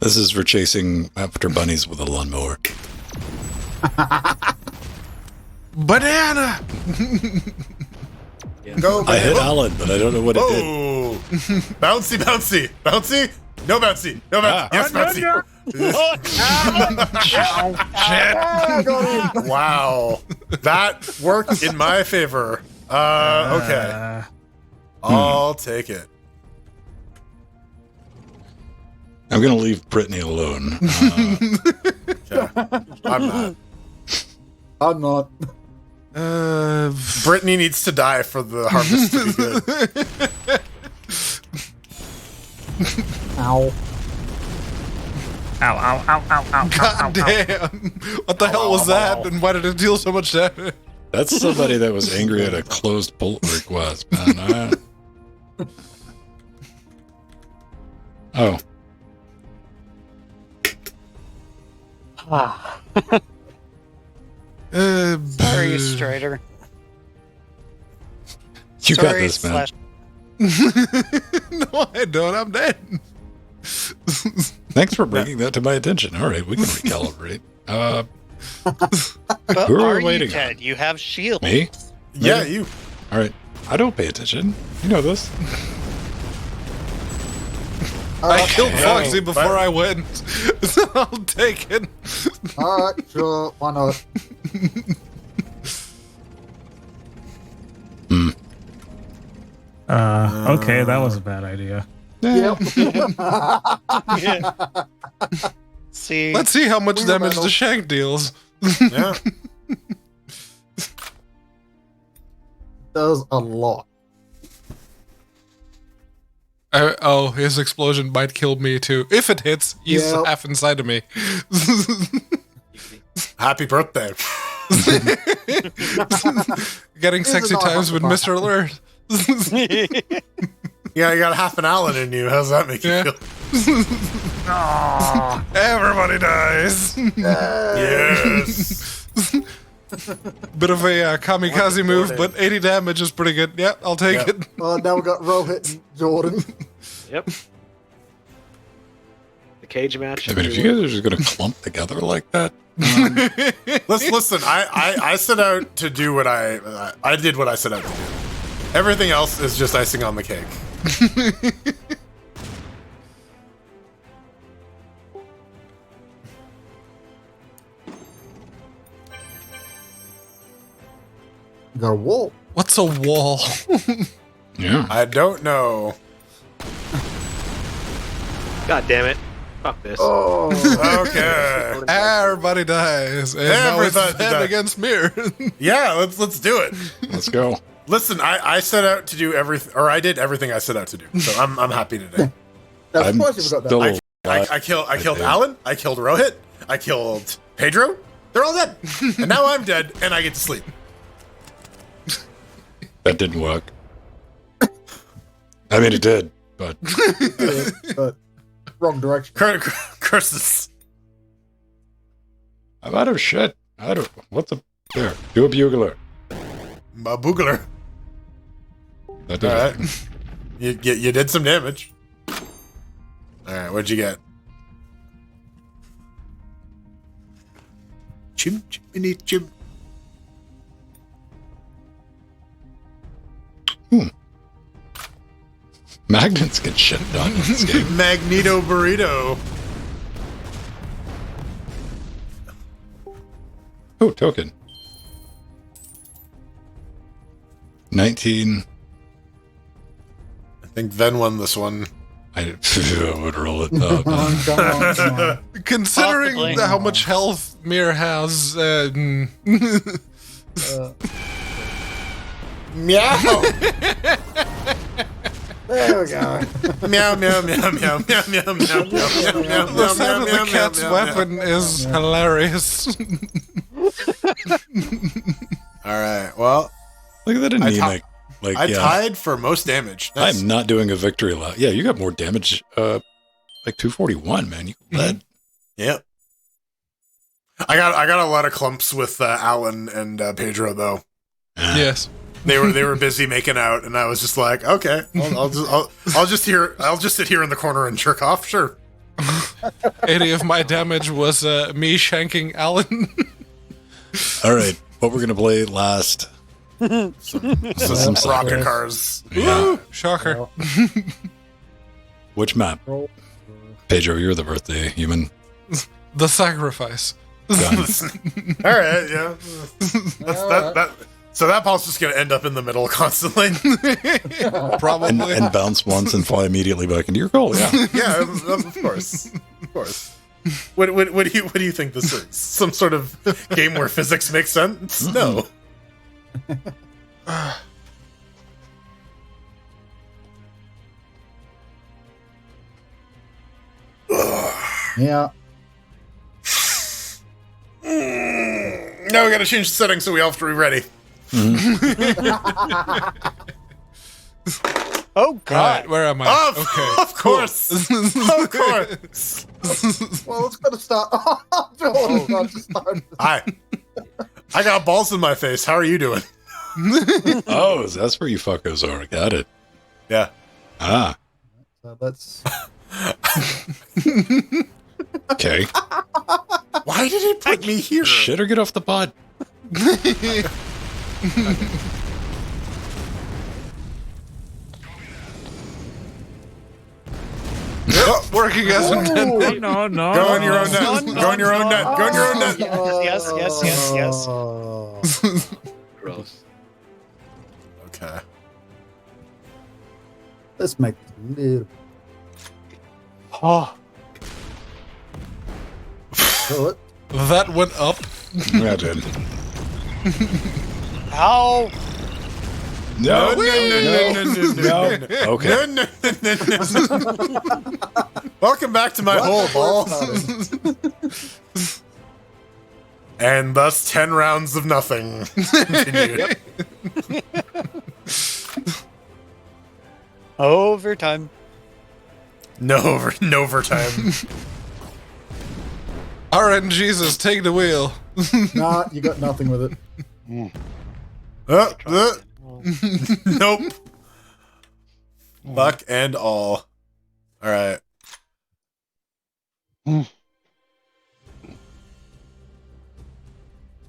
This is for chasing after bunnies with a lawnmower. banana. Go. I hit oh, Alan, but I don't know what it did. oh. Bouncy, bouncy, bouncy. No bouncy. No bouncy. Ah. Yes, bouncy. Ah, got him. Wow, that worked in my favor. Okay, I'll take it. I'm going to leave Brittany alone. Okay. I'm not. I'm not. Brittany needs to die for the harvest to be good. Ow. Ow, ow, ow, ow, ow, God damn. What the hell was that? And why did it deal so much damage? That's somebody that was angry at a closed pull request, man. Oh, Sorry, Strider. you got Sorry, this, man. No, I don't. I'm dead. Thanks for bringing that to my attention. All right, we can recalibrate. But Who are we are you waiting dead? You have shield. Me? Yeah, you. All right. I don't pay attention. You know this. I killed Okay. Foxy But- before I went. So I'll take it. Alright, sure. Why not? Okay, that was a bad idea. Yep. See, Let's see how much We damage remember. the shank deals. Yeah. Does a lot. Oh, his explosion might kill me too. If it hits, he's Yep. half inside of me. Happy birthday. Getting This sexy is all times with fun. Mr. Alert. Yeah, you got half an Allen in you. How's that make you Yeah. feel? Everybody dies. Yes. Bit of a kamikaze move, but 80 damage is pretty good. Yeah, I'll take Yep. it. Now we got Rohit and Jordan. Yep. The cage match. I mean, if you guys are just going to clump together like that, Listen. I set out to do what I did what I set out to do. Everything else is just icing on the cake. We got a wall. What's a wall? yeah. I don't know. God damn it. Fuck this. Oh, Okay. Everybody dies. And now it's Everybody Ben dies. against Mir. Yeah, let's do it. Let's go. Listen, I set out to do everything, or I did everything I set out to do. So I'm happy today. of I'm course you forgot that. still I alive. I killed did. Alan. I killed Rohit. I killed Pedro. They're all dead, and now I'm dead, and I get to sleep. That didn't work. I mean, it did, but But wrong direction. Curses. I'm out of shit. What's up there? Do a bugler. My boogler. That did All it. right. You did some damage. All right, what'd you get? Chim chimney chim. Magnets get shit done in this game. Magneto burrito. Oh, token. 19. I think Ven won this one. I would roll it up. Come on, come on. Considering Possibly. how much health Mir has, Meow. There we go. Meow meow meow meow meow meow meow meow meow meow the sound of meow, the cat's meow, weapon is hilarious. All right. Well, Look at that I anemic. Like, I yeah. tied for most damage. That's- I'm not doing a victory lap. Yeah, you got more damage. Like 241, man. You led. Yep. I got a lot of clumps with Alan and Pedro though. Yes. They were busy making out, and I was just like, okay, I'll just sit here in the corner and jerk off. Sure. 80 of my damage was me shanking Alan. All right, what we're gonna play last? Some Some rocket cars. Yeah. Ooh, shocker. Which map? Roll. Pedro, you're the birthday human. The sacrifice. Done. All right, yeah. So that ball's just gonna end up in the middle constantly. Probably. and bounce once and fly immediately back into your goal. Yeah. Yeah, of course, of course. What do you think this is? Some sort of game where physics makes sense? No. Yeah. Now we gotta change the settings so we all have to be ready. Oh Right, God! where am I? Of course. Of course. Well, let's go to start. Oh, Joel, not to start. Hi. I got balls in my face. How are you doing? Oh, that's where you fuckers are. Got it. Yeah. Ah. So let's. Okay. Why did it put me here? Shit or get off the pod. Working as intended. No, no. Go on your own net. No, Go on your own net. Go on your own net. Yes. Oh. Gross. Okay. Let's make this a little. Oh, What? That went up. Yeah, I did. ow! No. No. Okay. No. Welcome back to my hole, ball. And thus 10 rounds of nothing. Continued. Overtime. No overtime. RN Jesus, take the wheel. Nah, you got nothing with it. Nope. Fuck and all. All right.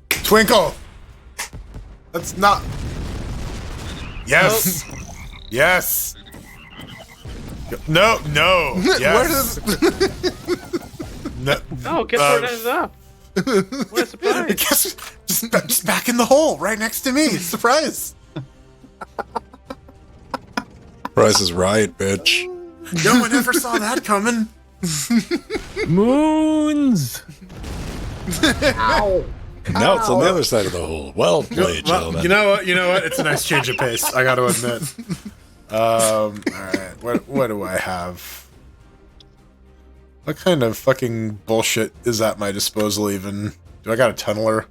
Twinkle. That's not. Yes. Yes. No. Yes. No. Oh, guess where it ends up? What a surprise. Guess just back in the hole, right next to me. Surprise. Price is right, bitch. No one ever saw that coming. Moons. Ow. Now it's on the other side of the hole. Well played, Well, gentlemen. you know what? You know what? It's a nice change of pace. I got to admit. All right. What do I have? What kind of fucking bullshit is at my disposal? Even do I got a tunneler?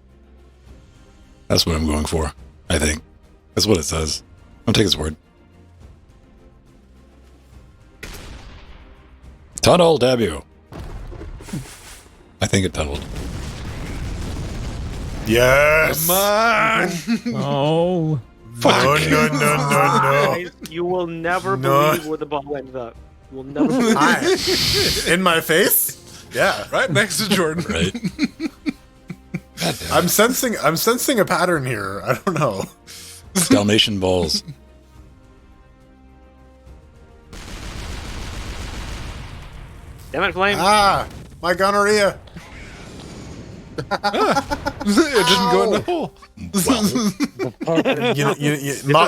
That's what I'm going for, I think. That's what it says. Don't take his word. Tunnel debut. I think it tunneled. Yes. Come on. Oh. No. Guys, you will never No. believe where the ball ended up. You will never believe. Hi. In my face? Yeah. Right next to Jordan. Right? God damn I'm it. sensing a pattern here. I don't know. Dalmatian balls. Damn it, Flame. Ah, my gonorrhea. It didn't go in the hole.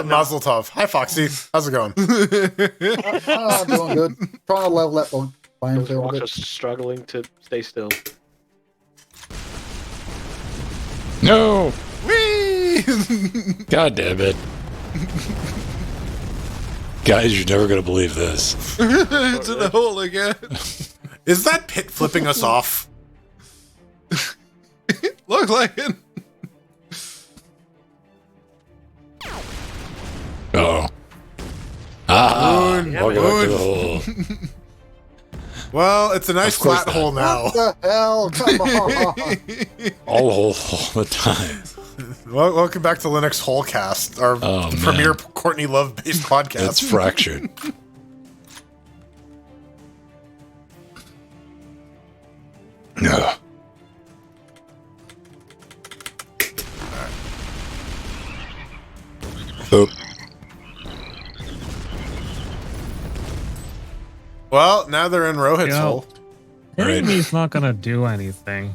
Mazel tov. Hi, Foxy. How's it going? Doing good. Trying to level up the playing Those field a rocks are bit. struggling to stay still. No! Whee! God damn it. Guys, you're never going to believe this. It's in the hole again. Is that pit flipping us off? Look like it. Oh. Ah! Moon, Welcome back to the hole. Well, it's a nice Of course flat not. hole now. What the hell? Come on. All the time. Well, welcome back to Linux Wholecast, our Oh, man. premier Courtney Love-based podcast. It's fractured. No. Oop. Well, now they're in Rohit's Yo. hole. Right. He's not gonna do anything.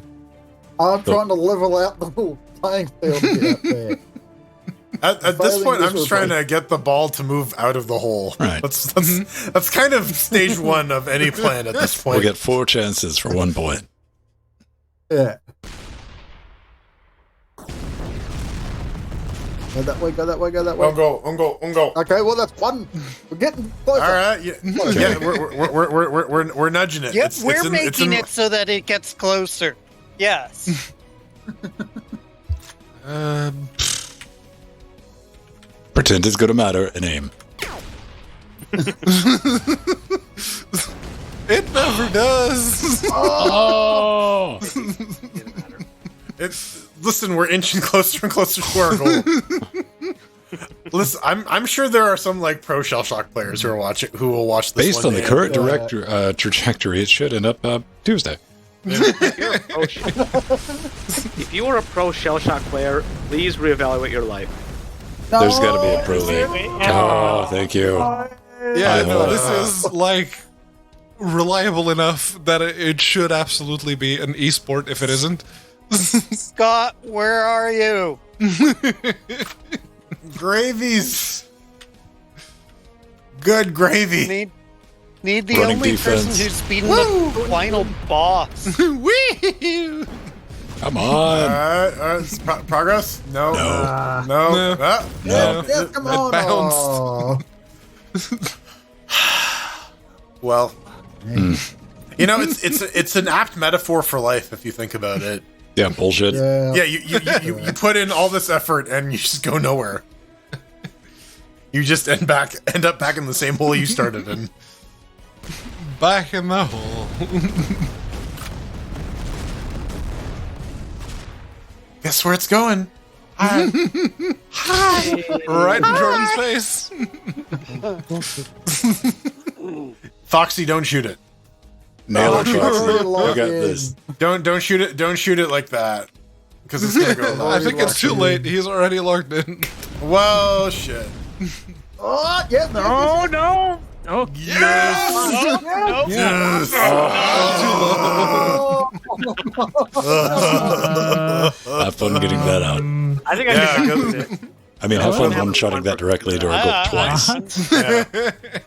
I'm trying to level out the whole playing field here, up there. At this Failing point, I'm just trying miserably. to get the ball to move out of the hole. Right. That's kind of stage one of any plan at this point. We'll get 4 chances for 1 point. Yeah. Go that way, go that way, go that way. Ungo. Okay, well that's one. We're getting All closer. right, yeah, we're nudging it. Yep, It's we're in- making it so that it gets closer. Yes. Pretend it's going to matter and aim. It never does. Oh! Listen, we're inching closer and closer to our goal. Listen, I'm sure there are some like pro shell shock players who will watch this. Based one on the day. current trajectory, it should end up Tuesday. If you are a pro shell shock player, please reevaluate your life. There's got to be a pro league. Oh, thank you. Yeah, I no, hope. this is like reliable enough that it should absolutely be an esport if it isn't. Scott, where are you? Gravies. Good gravy. Need the Running only defense. person who's beaten the final boss. Whee! Come on. Progress? No. No. No. No. Yes, come on. bounced. Well, you know, it's an apt metaphor for life if you think about it. Yeah, bullshit. Yeah. Yeah, you put in all this effort and you just go nowhere. You just end up back in the same hole you started in. Back in the hole. Guess where it's going? Hi. Right in Jordan's face. Foxy, don't shoot it. Nail it, Oh, Foxy. you're I got locked this. Don't shoot it. Don't shoot it like that. Because it's gonna go. I think it's too late. He's already logged in. Well, shit. Oh, yeah. Oh no! Oh, Yes. Nope. Yes. Have fun getting that out. I think I Yeah, can good. do it. I mean, have fun Yeah. one-shotting that directly into our goal twice. Yeah.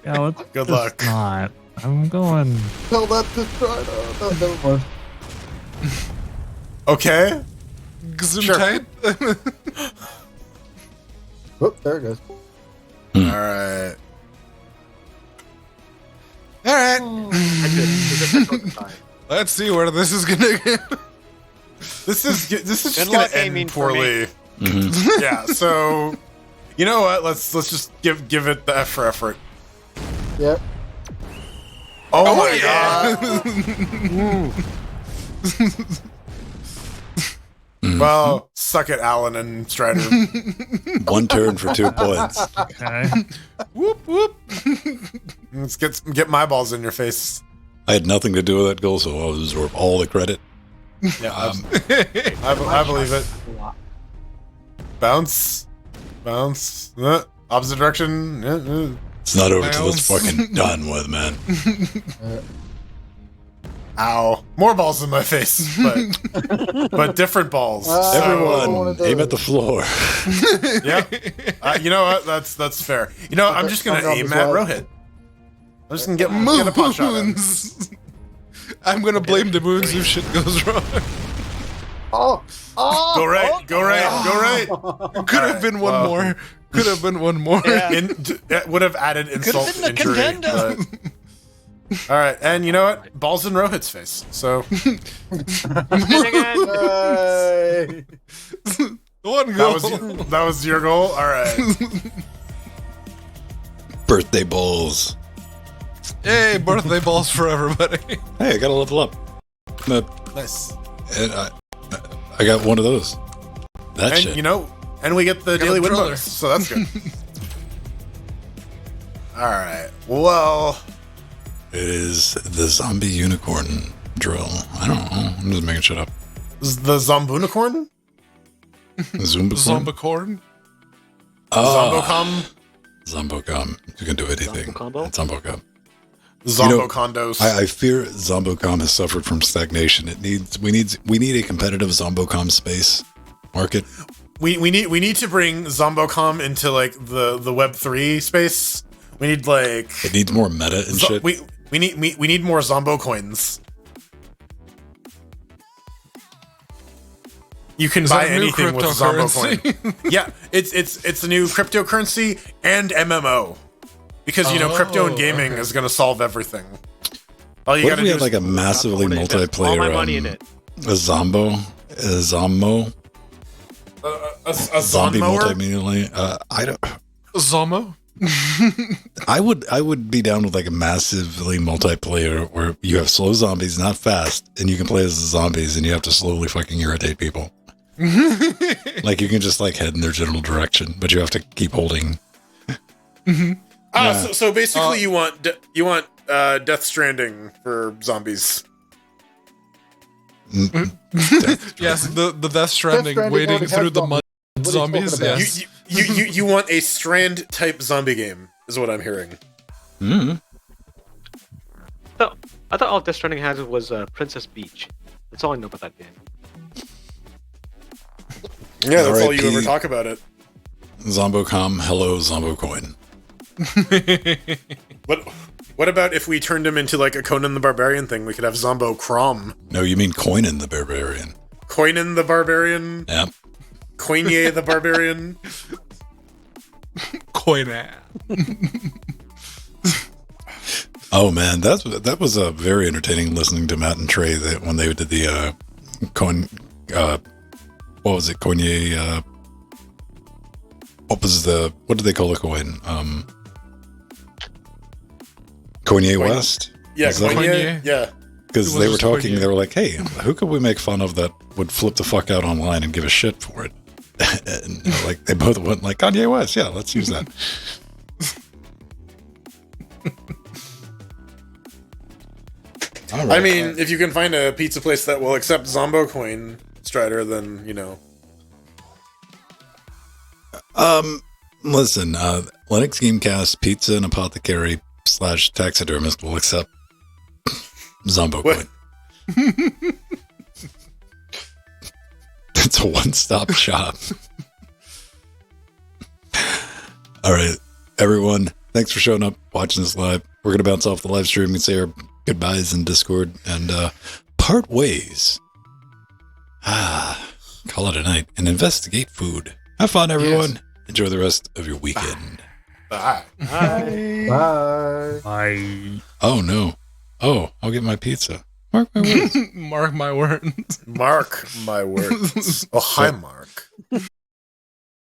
yeah, let's Good just luck. not. I'm going. Tell that to Strider. No, never mind. Okay. Gesundheit. Oh, there it goes. All right. All right. Let's see where this is gonna get. This is just Good gonna luck end aiming for me. poorly. Yeah. So, you know what? Let's just give it the F for effort. Yep. Oh, my yeah. god. Well, suck it, Alan and Strider. 1 turn for 2 points. Okay. Whoop whoop. Let's get my balls in your face. I had nothing to do with that goal, so I'll absorb all the credit. Yeah, I believe it. Bounce. Opposite direction. It's not over till it's fucking done with, man. Ow. More balls in my face, but different balls. Everyone, aim at the floor. Yeah. You know what? That's fair. You know, I'm just gonna aim at Rohit. I'm just gonna get a pot shot at him. Moons. I'm gonna blame the moons if shit goes wrong. Oh! Go right. Could have been one more. Could have been one more. Yeah. It would have added insult been to a injury. contender. But, all right, and you know what? Balls in Rohit's face. So Hey. One goal. that was your goal. All right. Birthday balls. Hey, birthday balls for everybody. Hey, I gotta level up. Nice. And I got one of those. That And shit. you know, and we get the Got daily a win brother. bonus, so that's good. All right. Well, It is the zombie unicorn drill. I don't know. I'm just making shit up. is the Zombunicorn? Zumba. Zombicorn. Zombocom? Zombocom. You can do anything. Zombo combo? It's Zombocom. Zombocondos. I fear Zombocom has suffered from stagnation. We need a competitive Zombocom space market. We need to bring Zombocom into like the Web3 space. We need like It needs more meta and shit. we need more Zombo coins. You can Is buy that a new anything with Zombo cryptocurrency? coin. Yeah, it's a new cryptocurrency and MMO. Because you know, crypto and gaming is going to solve everything. All you What got if to we do had is like a massively I wanna invest multiplayer all my money in it. a Zombo a zombie Zonmower. multimedia. I don't. Zomo. I would be down with like a massively multiplayer where you have slow zombies, not fast, and you can play as the zombies, and you have to slowly fucking irritate people. Like you can just like head in their general direction, but you have to keep holding. So basically, you want Death Stranding for zombies. Yes, the Death Stranding, Stranding wading already through has the mud zombies. What are you zombies. talking about? Yes. You want a Strand type zombie game is what I'm hearing. Mm. I thought all Death Stranding had was Princess Beach. That's all I know about that game. Yeah, that's all you RIP. ever talk about it. Zombocom, hello Zombocoin. What about if we turned him into like a Conan the Barbarian thing? We could have Zombo Crom. No, you mean Coinan the Barbarian. Coinan the Barbarian. Yep. Coinier the Barbarian. Coina. Oh man, that was a very entertaining listening to Matt and Trey when they did the coin. What was it? Coinier. What did they call the coin? Coinier West? Yeah, Is that- Coinier. Yeah. Because It they was were just talking, Coinier. they were like, hey, who could we make fun of that would flip the fuck out online and give a shit for it? And you know, like they both went like, Kanye West, yeah, let's use that. All right. I mean, if you can find a pizza place that will accept Zombo Coin, Strider, then, you know. Listen, Linux Gamecast, Pizza and Apothecary / Taxidermist will accept Zombo What? Coin. It's a one-stop shop. All right, everyone, thanks for showing up, watching this live. we're going to bounce off the live stream and say our goodbyes in Discord and part ways. Call it a night and investigate food. Have fun, everyone. Yes. Enjoy the rest of your weekend. Bye. Bye. Bye. Oh, no. Oh, I'll get my pizza. Mark my words. Mark my words. Mark my words. Oh, hi, Mark.